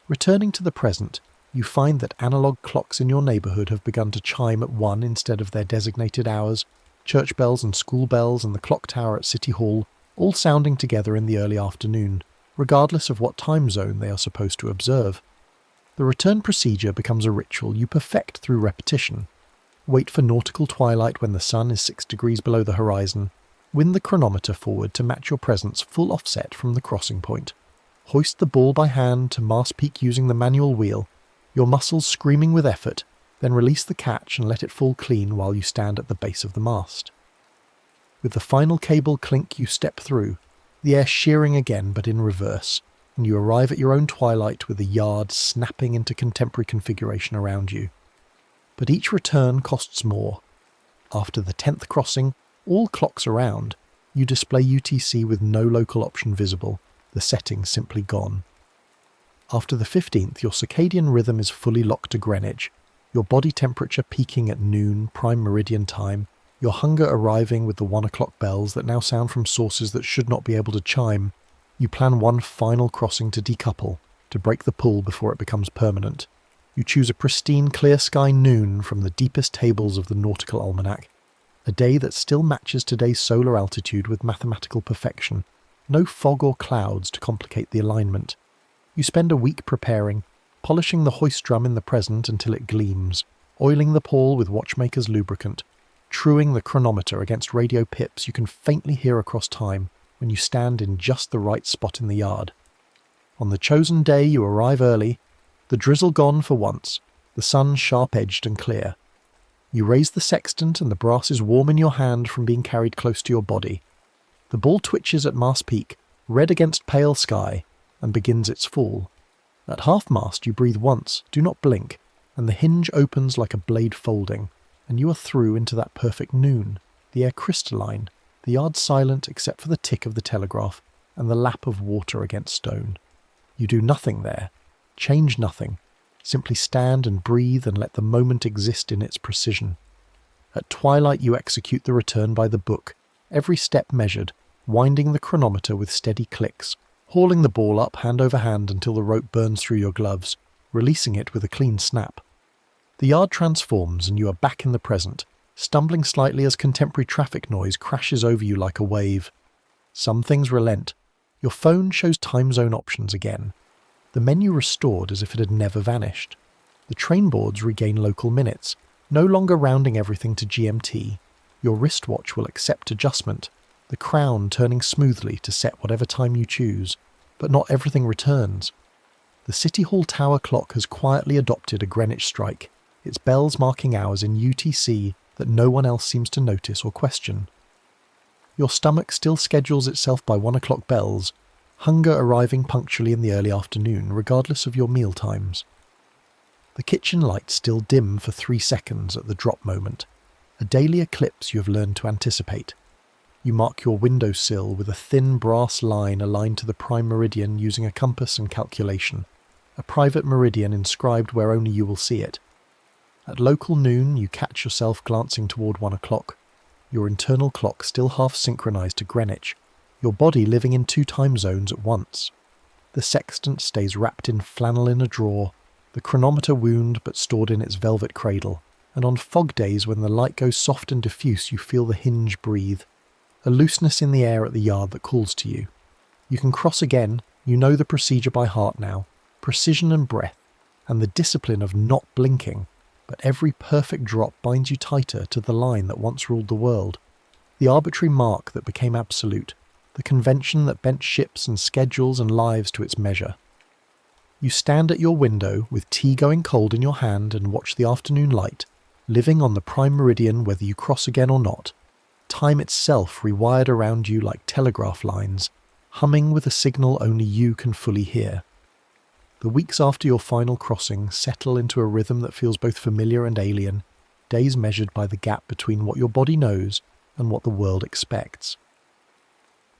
Speaker 1: Returning to the present, you find that analogue clocks in your neighbourhood have begun to chime at 1 instead of their designated hours, church bells and school bells and the clock tower at City Hall all sounding together in the early afternoon, regardless of what time zone they are supposed to observe. The return procedure becomes a ritual you perfect through repetition. Wait for nautical twilight when the sun is 6 degrees below the horizon, wind the chronometer forward to match your present's full offset from the crossing point, hoist the ball by hand to mast peak using the manual wheel, your muscles screaming with effort, then release the catch and let it fall clean while you stand at the base of the mast. With the final cable clink you step through, the air shearing again but in reverse, and you arrive at your own twilight with the yard snapping into contemporary configuration around you. But each return costs more. After the 10th crossing, all clocks around, you display UTC with no local option visible, the setting simply gone. After the 15th, your circadian rhythm is fully locked to Greenwich, your body temperature peaking at noon, prime meridian time, your hunger arriving with the 1 o'clock bells that now sound from sources that should not be able to chime. You plan one final crossing to decouple, to break the pull before it becomes permanent. You choose a pristine clear sky noon from the deepest tables of the nautical almanac, a day that still matches today's solar altitude with mathematical perfection, no fog or clouds to complicate the alignment. You spend a week preparing, polishing the hoist drum in the present until it gleams, oiling the pawl with watchmaker's lubricant, truing the chronometer against radio pips you can faintly hear across time when you stand in just the right spot in the yard. On the chosen day you arrive early, the drizzle gone for once, the sun sharp-edged and clear. You raise the sextant and the brass is warm in your hand from being carried close to your body. The ball twitches at mast peak, red against pale sky, and begins its fall. At half-mast you breathe once, do not blink, and the hinge opens like a blade folding, and you are through into that perfect noon, the air crystalline, the yard silent except for the tick of the telegraph and the lap of water against stone. You do nothing there, change nothing, simply stand and breathe and let the moment exist in its precision. At twilight you execute the return by the book, every step measured, winding the chronometer with steady clicks, hauling the ball up hand over hand until the rope burns through your gloves, releasing it with a clean snap. The yard transforms and you are back in the present, stumbling slightly as contemporary traffic noise crashes over you like a wave. Some things relent. Your phone shows time zone options again. The menu restored as if it had never vanished. The train boards regain local minutes, no longer rounding everything to GMT. Your wristwatch will accept adjustment, the crown turning smoothly to set whatever time you choose, but not everything returns. The City Hall tower clock has quietly adopted a Greenwich strike, its bells marking hours in UTC that no one else seems to notice or question. Your stomach still schedules itself by 1 o'clock bells, hunger arriving punctually in the early afternoon regardless of your meal times. The kitchen lights still dim for 3 seconds at the drop moment, a daily eclipse you have learned to anticipate. You mark your windowsill with a thin brass line aligned to the prime meridian using a compass and calculation, a private meridian inscribed where only you will see it. At local noon, you catch yourself glancing toward 1 o'clock, your internal clock still half synchronized to Greenwich, your body living in 2 time zones at once. The sextant stays wrapped in flannel in a drawer, the chronometer wound but stored in its velvet cradle, and on fog days when the light goes soft and diffuse you feel the hinge breathe, a looseness in the air at the yard that calls to you. You can cross again, You know the procedure by heart now, precision and breath, and the discipline of not blinking, but every perfect drop binds you tighter to the line that once ruled the world, the arbitrary mark that became absolute, the convention that bent ships and schedules and lives to its measure. You stand at your window with tea going cold in your hand and watch the afternoon light, living on the prime meridian whether you cross again or not, time itself rewired around you like telegraph lines, humming with a signal only you can fully hear. The weeks after your final crossing settle into a rhythm that feels both familiar and alien, days measured by the gap between what your body knows and what the world expects.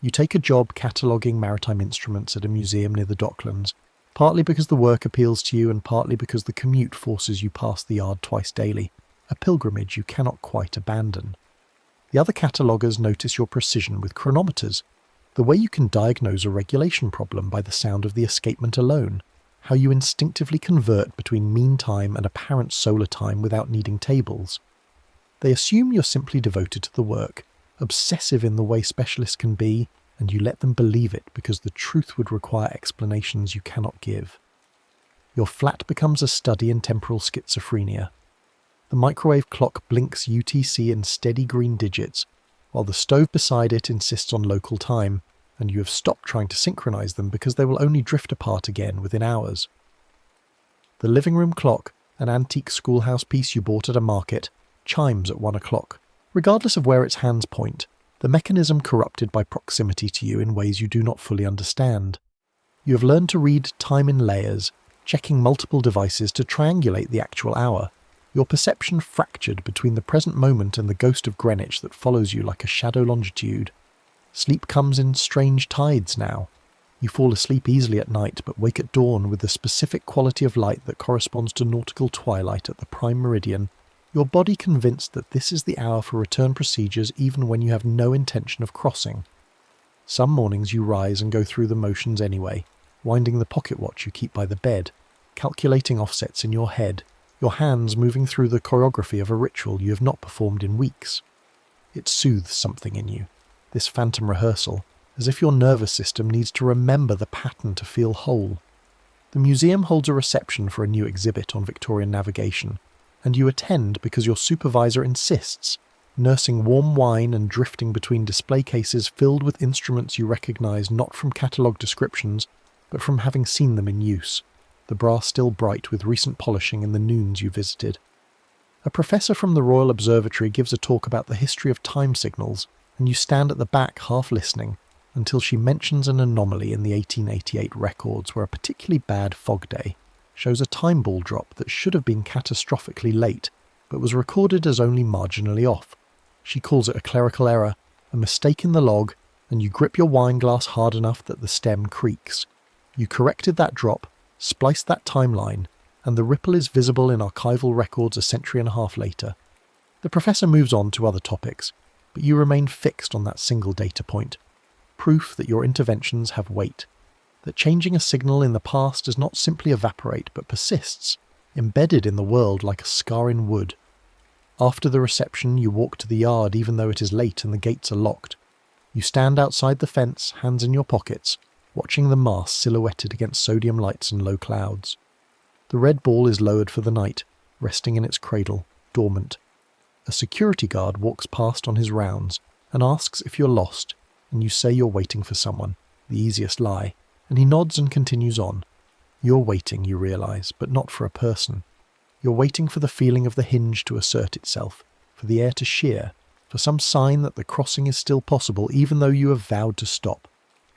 Speaker 1: You take a job cataloguing maritime instruments at a museum near the Docklands, partly because the work appeals to you and partly because the commute forces you past the yard twice daily, a pilgrimage you cannot quite abandon. The other cataloguers notice your precision with chronometers, the way you can diagnose a regulation problem by the sound of the escapement alone, how you instinctively convert between mean time and apparent solar time without needing tables. They assume you're simply devoted to the work, obsessive in the way specialists can be, and you let them believe it because the truth would require explanations you cannot give. Your flat becomes a study in temporal schizophrenia. The microwave clock blinks UTC in steady green digits, while the stove beside it insists on local time, and you have stopped trying to synchronize them because they will only drift apart again within hours. The living room clock, an antique schoolhouse piece you bought at a market, chimes at 1 o'clock, regardless of where its hands point, the mechanism corrupted by proximity to you in ways you do not fully understand. You have learned to read time in layers, checking multiple devices to triangulate the actual hour, your perception fractured between the present moment and the ghost of Greenwich that follows you like a shadow longitude. Sleep comes in strange tides now. You fall asleep easily at night but wake at dawn with the specific quality of light that corresponds to nautical twilight at the prime meridian, your body convinced that this is the hour for return procedures even when you have no intention of crossing. Some mornings you rise and go through the motions anyway, winding the pocket watch you keep by the bed, calculating offsets in your head, your hands moving through the choreography of a ritual you have not performed in weeks. It soothes something in you, this phantom rehearsal, as if your nervous system needs to remember the pattern to feel whole. The museum holds a reception for a new exhibit on Victorian navigation, and you attend because your supervisor insists, nursing warm wine and drifting between display cases filled with instruments you recognise not from catalogue descriptions, but from having seen them in use, the brass still bright with recent polishing in the noons you visited. A professor from the Royal Observatory gives a talk about the history of time signals, and you stand at the back half listening until she mentions an anomaly in the 1888 records where a particularly bad fog day shows a time ball drop that should have been catastrophically late, but was recorded as only marginally off. She calls it a clerical error, a mistake in the log, and you grip your wine glass hard enough that the stem creaks. You corrected that drop, spliced that timeline, and the ripple is visible in archival records a century and a half later. The professor moves on to other topics, but you remain fixed on that single data point, proof that your interventions have weight, that changing a signal in the past does not simply evaporate but persists, embedded in the world like a scar in wood. After the reception, you walk to the yard even though it is late and the gates are locked. You stand outside the fence, hands in your pockets, watching the mast silhouetted against sodium lights and low clouds. The red ball is lowered for the night, resting in its cradle, dormant. A security guard walks past on his rounds and asks if you're lost, and you say you're waiting for someone, the easiest lie, and he nods and continues on. You're waiting, you realise, but not for a person. You're waiting for the feeling of the hinge to assert itself, for the air to shear, for some sign that the crossing is still possible even though you have vowed to stop.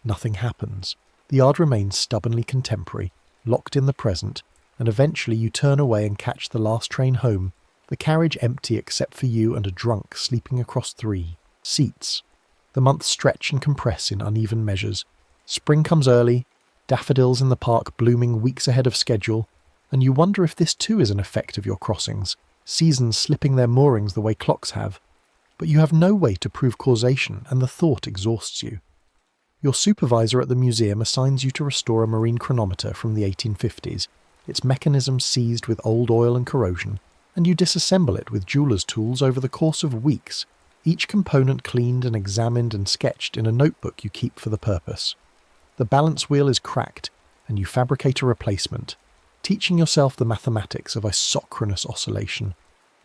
Speaker 1: Nothing happens. The yard remains stubbornly contemporary, locked in the present, and eventually you turn away and catch the last train home, the carriage empty except for you and a drunk sleeping across 3 seats. The months stretch and compress in uneven measures. Spring comes early, daffodils in the park blooming weeks ahead of schedule, and you wonder if this too is an effect of your crossings, seasons slipping their moorings the way clocks have. But you have no way to prove causation, and the thought exhausts you. Your supervisor at the museum assigns you to restore a marine chronometer from the 1850s, its mechanism seized with old oil and corrosion, and you disassemble it with jeweler's tools over the course of weeks, each component cleaned and examined and sketched in a notebook you keep for the purpose. The balance wheel is cracked, and you fabricate a replacement, teaching yourself the mathematics of isochronous oscillation,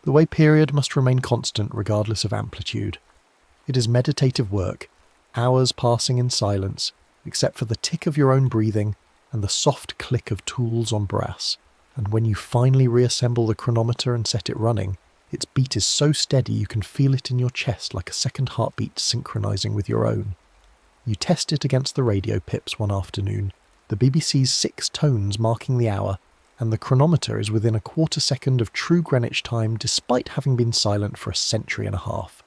Speaker 1: the way period must remain constant regardless of amplitude. It is meditative work, hours passing in silence, except for the tick of your own breathing and the soft click of tools on brass. And when you finally reassemble the chronometer and set it running, its beat is so steady you can feel it in your chest like a second heartbeat synchronizing with your own. You test it against the radio pips one afternoon, the BBC's 6 tones marking the hour, and the chronometer is within a quarter second of true Greenwich time despite having been silent for a century and a half.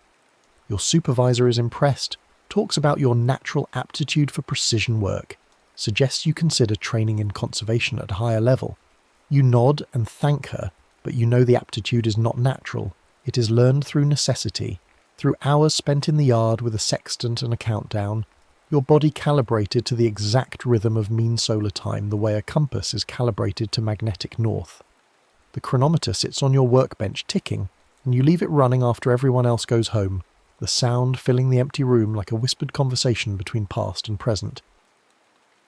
Speaker 1: Your supervisor is impressed, talks about your natural aptitude for precision work, suggests you consider training in conservation at a higher level. You nod and thank her, but you know the aptitude is not natural. It is learned through necessity, through hours spent in the yard with a sextant and a countdown, your body calibrated to the exact rhythm of mean solar time the way a compass is calibrated to magnetic north. The chronometer sits on your workbench ticking, and you leave it running after everyone else goes home, the sound filling the empty room like a whispered conversation between past and present.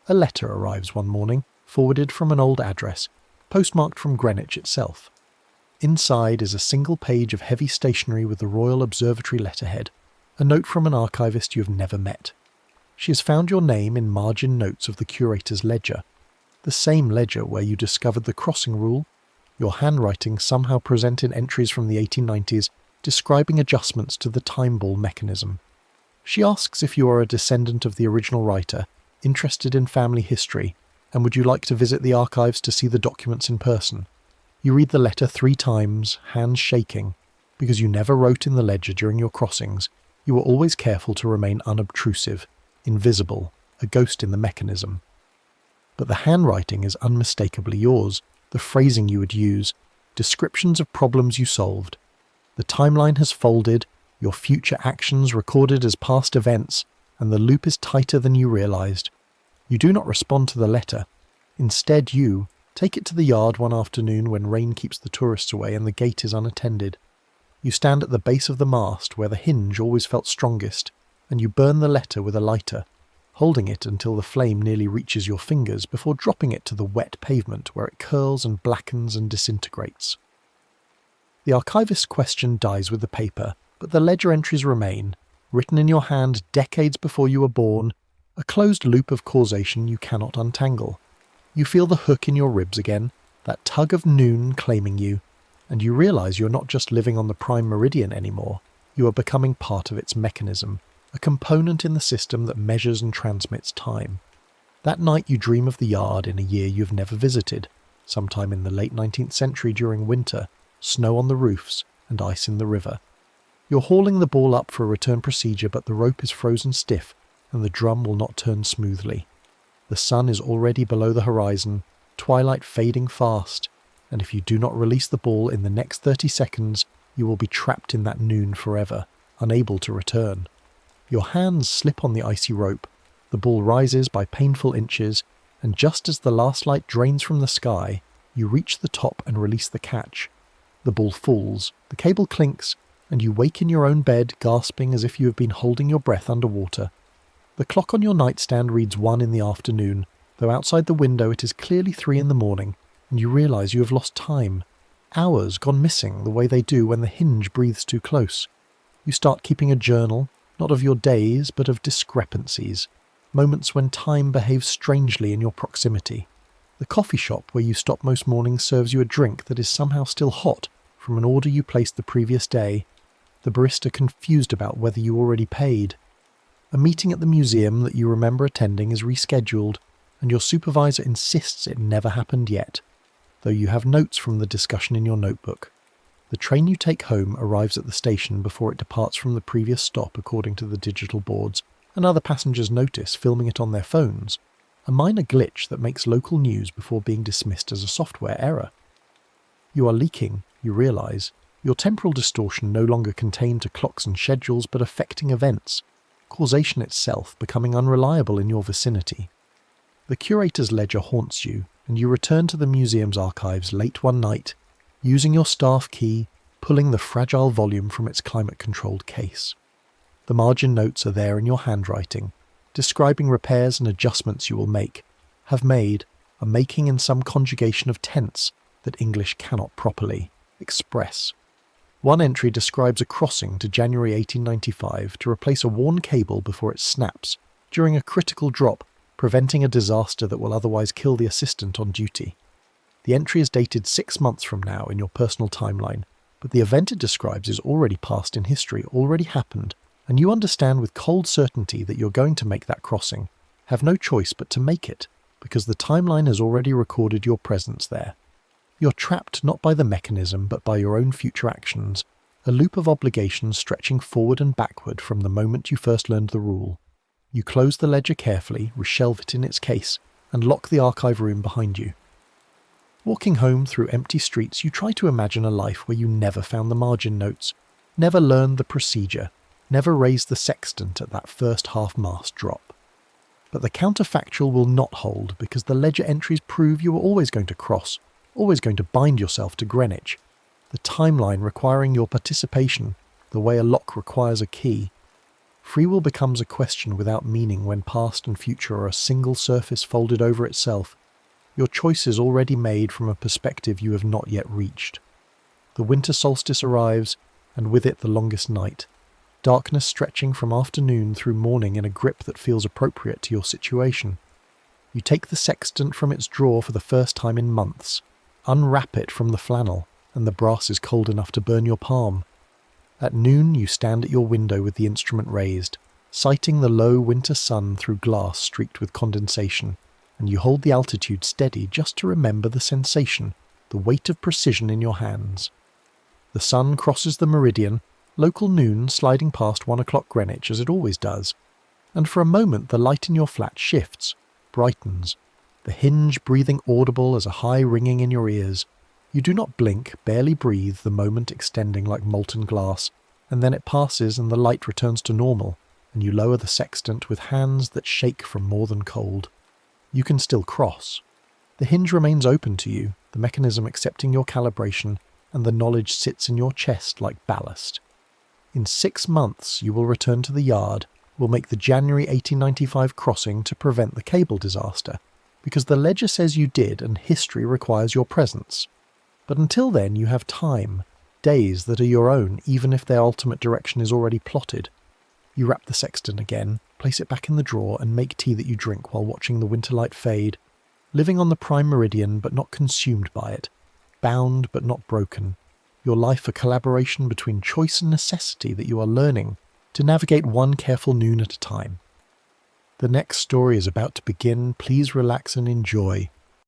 Speaker 1: A letter arrives one morning, forwarded from an old address, postmarked from Greenwich itself. Inside is a single page of heavy stationery with the Royal Observatory letterhead, a note from an archivist you have never met. She has found your name in margin notes of the curator's ledger, the same ledger where you discovered the crossing rule. Your handwriting somehow presented entries from the 1890s describing adjustments to the time ball mechanism. She asks if you are a descendant of the original writer, interested in family history, and would you like to visit the archives to see the documents in person. You read the letter 3 times, hands shaking, because you never wrote in the ledger during your crossings. You were always careful to remain unobtrusive, invisible, a ghost in the mechanism. But the handwriting is unmistakably yours, the phrasing you would use, descriptions of problems you solved. The timeline has folded, your future actions recorded as past events, and the loop is tighter than you realized. You do not respond to the letter. Instead you take it to the yard one afternoon when rain keeps the tourists away and the gate is unattended. You stand at the base of the mast where the hinge always felt strongest, and you burn the letter with a lighter, holding it until the flame nearly reaches your fingers before dropping it to the wet pavement where it curls and blackens and disintegrates. The archivist's question dies with the paper, but the ledger entries remain, written in your hand decades before you were born, a closed loop of causation you cannot untangle. You feel the hook in your ribs again, that tug of noon claiming you, and you realize you're not just living on the prime meridian anymore, you are becoming part of its mechanism, a component in the system that measures and transmits time. That night you dream of the yard in a year you've never visited, sometime in the late 19th century during winter, snow on the roofs and ice in the river. You're hauling the ball up for a return procedure, but the rope is frozen stiff and the drum will not turn smoothly. The sun is already below the horizon, twilight fading fast, and if you do not release the ball in the next 30 seconds, you will be trapped in that noon forever, unable to return. Your hands slip on the icy rope, the ball rises by painful inches, and just as the last light drains from the sky, you reach the top and release the catch. The ball falls, the cable clinks, and you wake in your own bed gasping as if you have been holding your breath underwater. The clock on your nightstand reads 1 in the afternoon, though outside the window it is clearly 3 in the morning, and you realize you have lost time. Hours gone missing the way they do when the hinge breathes too close. You start keeping a journal, not of your days, but of discrepancies, moments when time behaves strangely in your proximity. The coffee shop where you stop most mornings serves you a drink that is somehow still hot from an order you placed the previous day, the barista confused about whether you already paid. A meeting at the museum that you remember attending is rescheduled, and your supervisor insists it never happened yet, though you have notes from the discussion in your notebook. The train you take home arrives at the station before it departs from the previous stop according to the digital boards, and other passengers notice, filming it on their phones, a minor glitch that makes local news before being dismissed as a software error. You are leaking, you realise, your temporal distortion no longer contained to clocks and schedules but affecting events, causation itself becoming unreliable in your vicinity. The curator's ledger haunts you, and you return to the museum's archives late one night, using your staff key, pulling the fragile volume from its climate-controlled case. The margin notes are there in your handwriting, describing repairs and adjustments you will make, have made, are making in some conjugation of tense that English cannot properly express. One entry describes a crossing to January 1895 to replace a worn cable before it snaps during a critical drop, preventing a disaster that will otherwise kill the assistant on duty. The entry is dated 6 months from now in your personal timeline, but the event it describes is already past in history, already happened, and you understand with cold certainty that you're going to make that crossing, have no choice but to make it, because the timeline has already recorded your presence there. You're trapped not by the mechanism but by your own future actions, a loop of obligations stretching forward and backward from the moment you first learned the rule. You close the ledger carefully, reshelve it in its case, and lock the archive room behind you. Walking home through empty streets, you try to imagine a life where you never found the margin notes, never learned the procedure, never raised the sextant at that first half-mast drop. But the counterfactual will not hold because the ledger entries prove you were always going to cross, always going to bind yourself to Greenwich. The timeline requiring your participation, the way a lock requires a key. Free will becomes a question without meaning when past and future are a single surface folded over itself. Your choice is already made from a perspective you have not yet reached. The winter solstice arrives, and with it the longest night. Darkness stretching from afternoon through morning in a grip that feels appropriate to your situation. You take the sextant from its drawer for the first time in months, unwrap it from the flannel, and the brass is cold enough to burn your palm. At noon you stand at your window with the instrument raised, sighting the low winter sun through glass streaked with condensation, and you hold the altitude steady just to remember the sensation, the weight of precision in your hands. The sun crosses the meridian, local noon sliding past 1 o'clock Greenwich as it always does, and for a moment the light in your flat shifts, brightens, the hinge breathing audible as a high ringing in your ears. You do not blink, barely breathe, the moment extending like molten glass, and then it passes and the light returns to normal, and you lower the sextant with hands that shake from more than cold. You can still cross. The hinge remains open to you, the mechanism accepting your calibration, and the knowledge sits in your chest like ballast. In 6 months you will return to the yard, will make the January 1895 crossing to prevent the cable disaster, because the ledger says you did and history requires your presence. But until then you have time, days that are your own even if their ultimate direction is already plotted. You wrap the sextant again, place it back in the drawer and make tea that you drink while watching the winter light fade, living on the prime meridian but not consumed by it, bound but not broken, your life a collaboration between choice and necessity that you are learning to navigate one careful noon at a time. The next story is about to begin. Please relax and enjoy.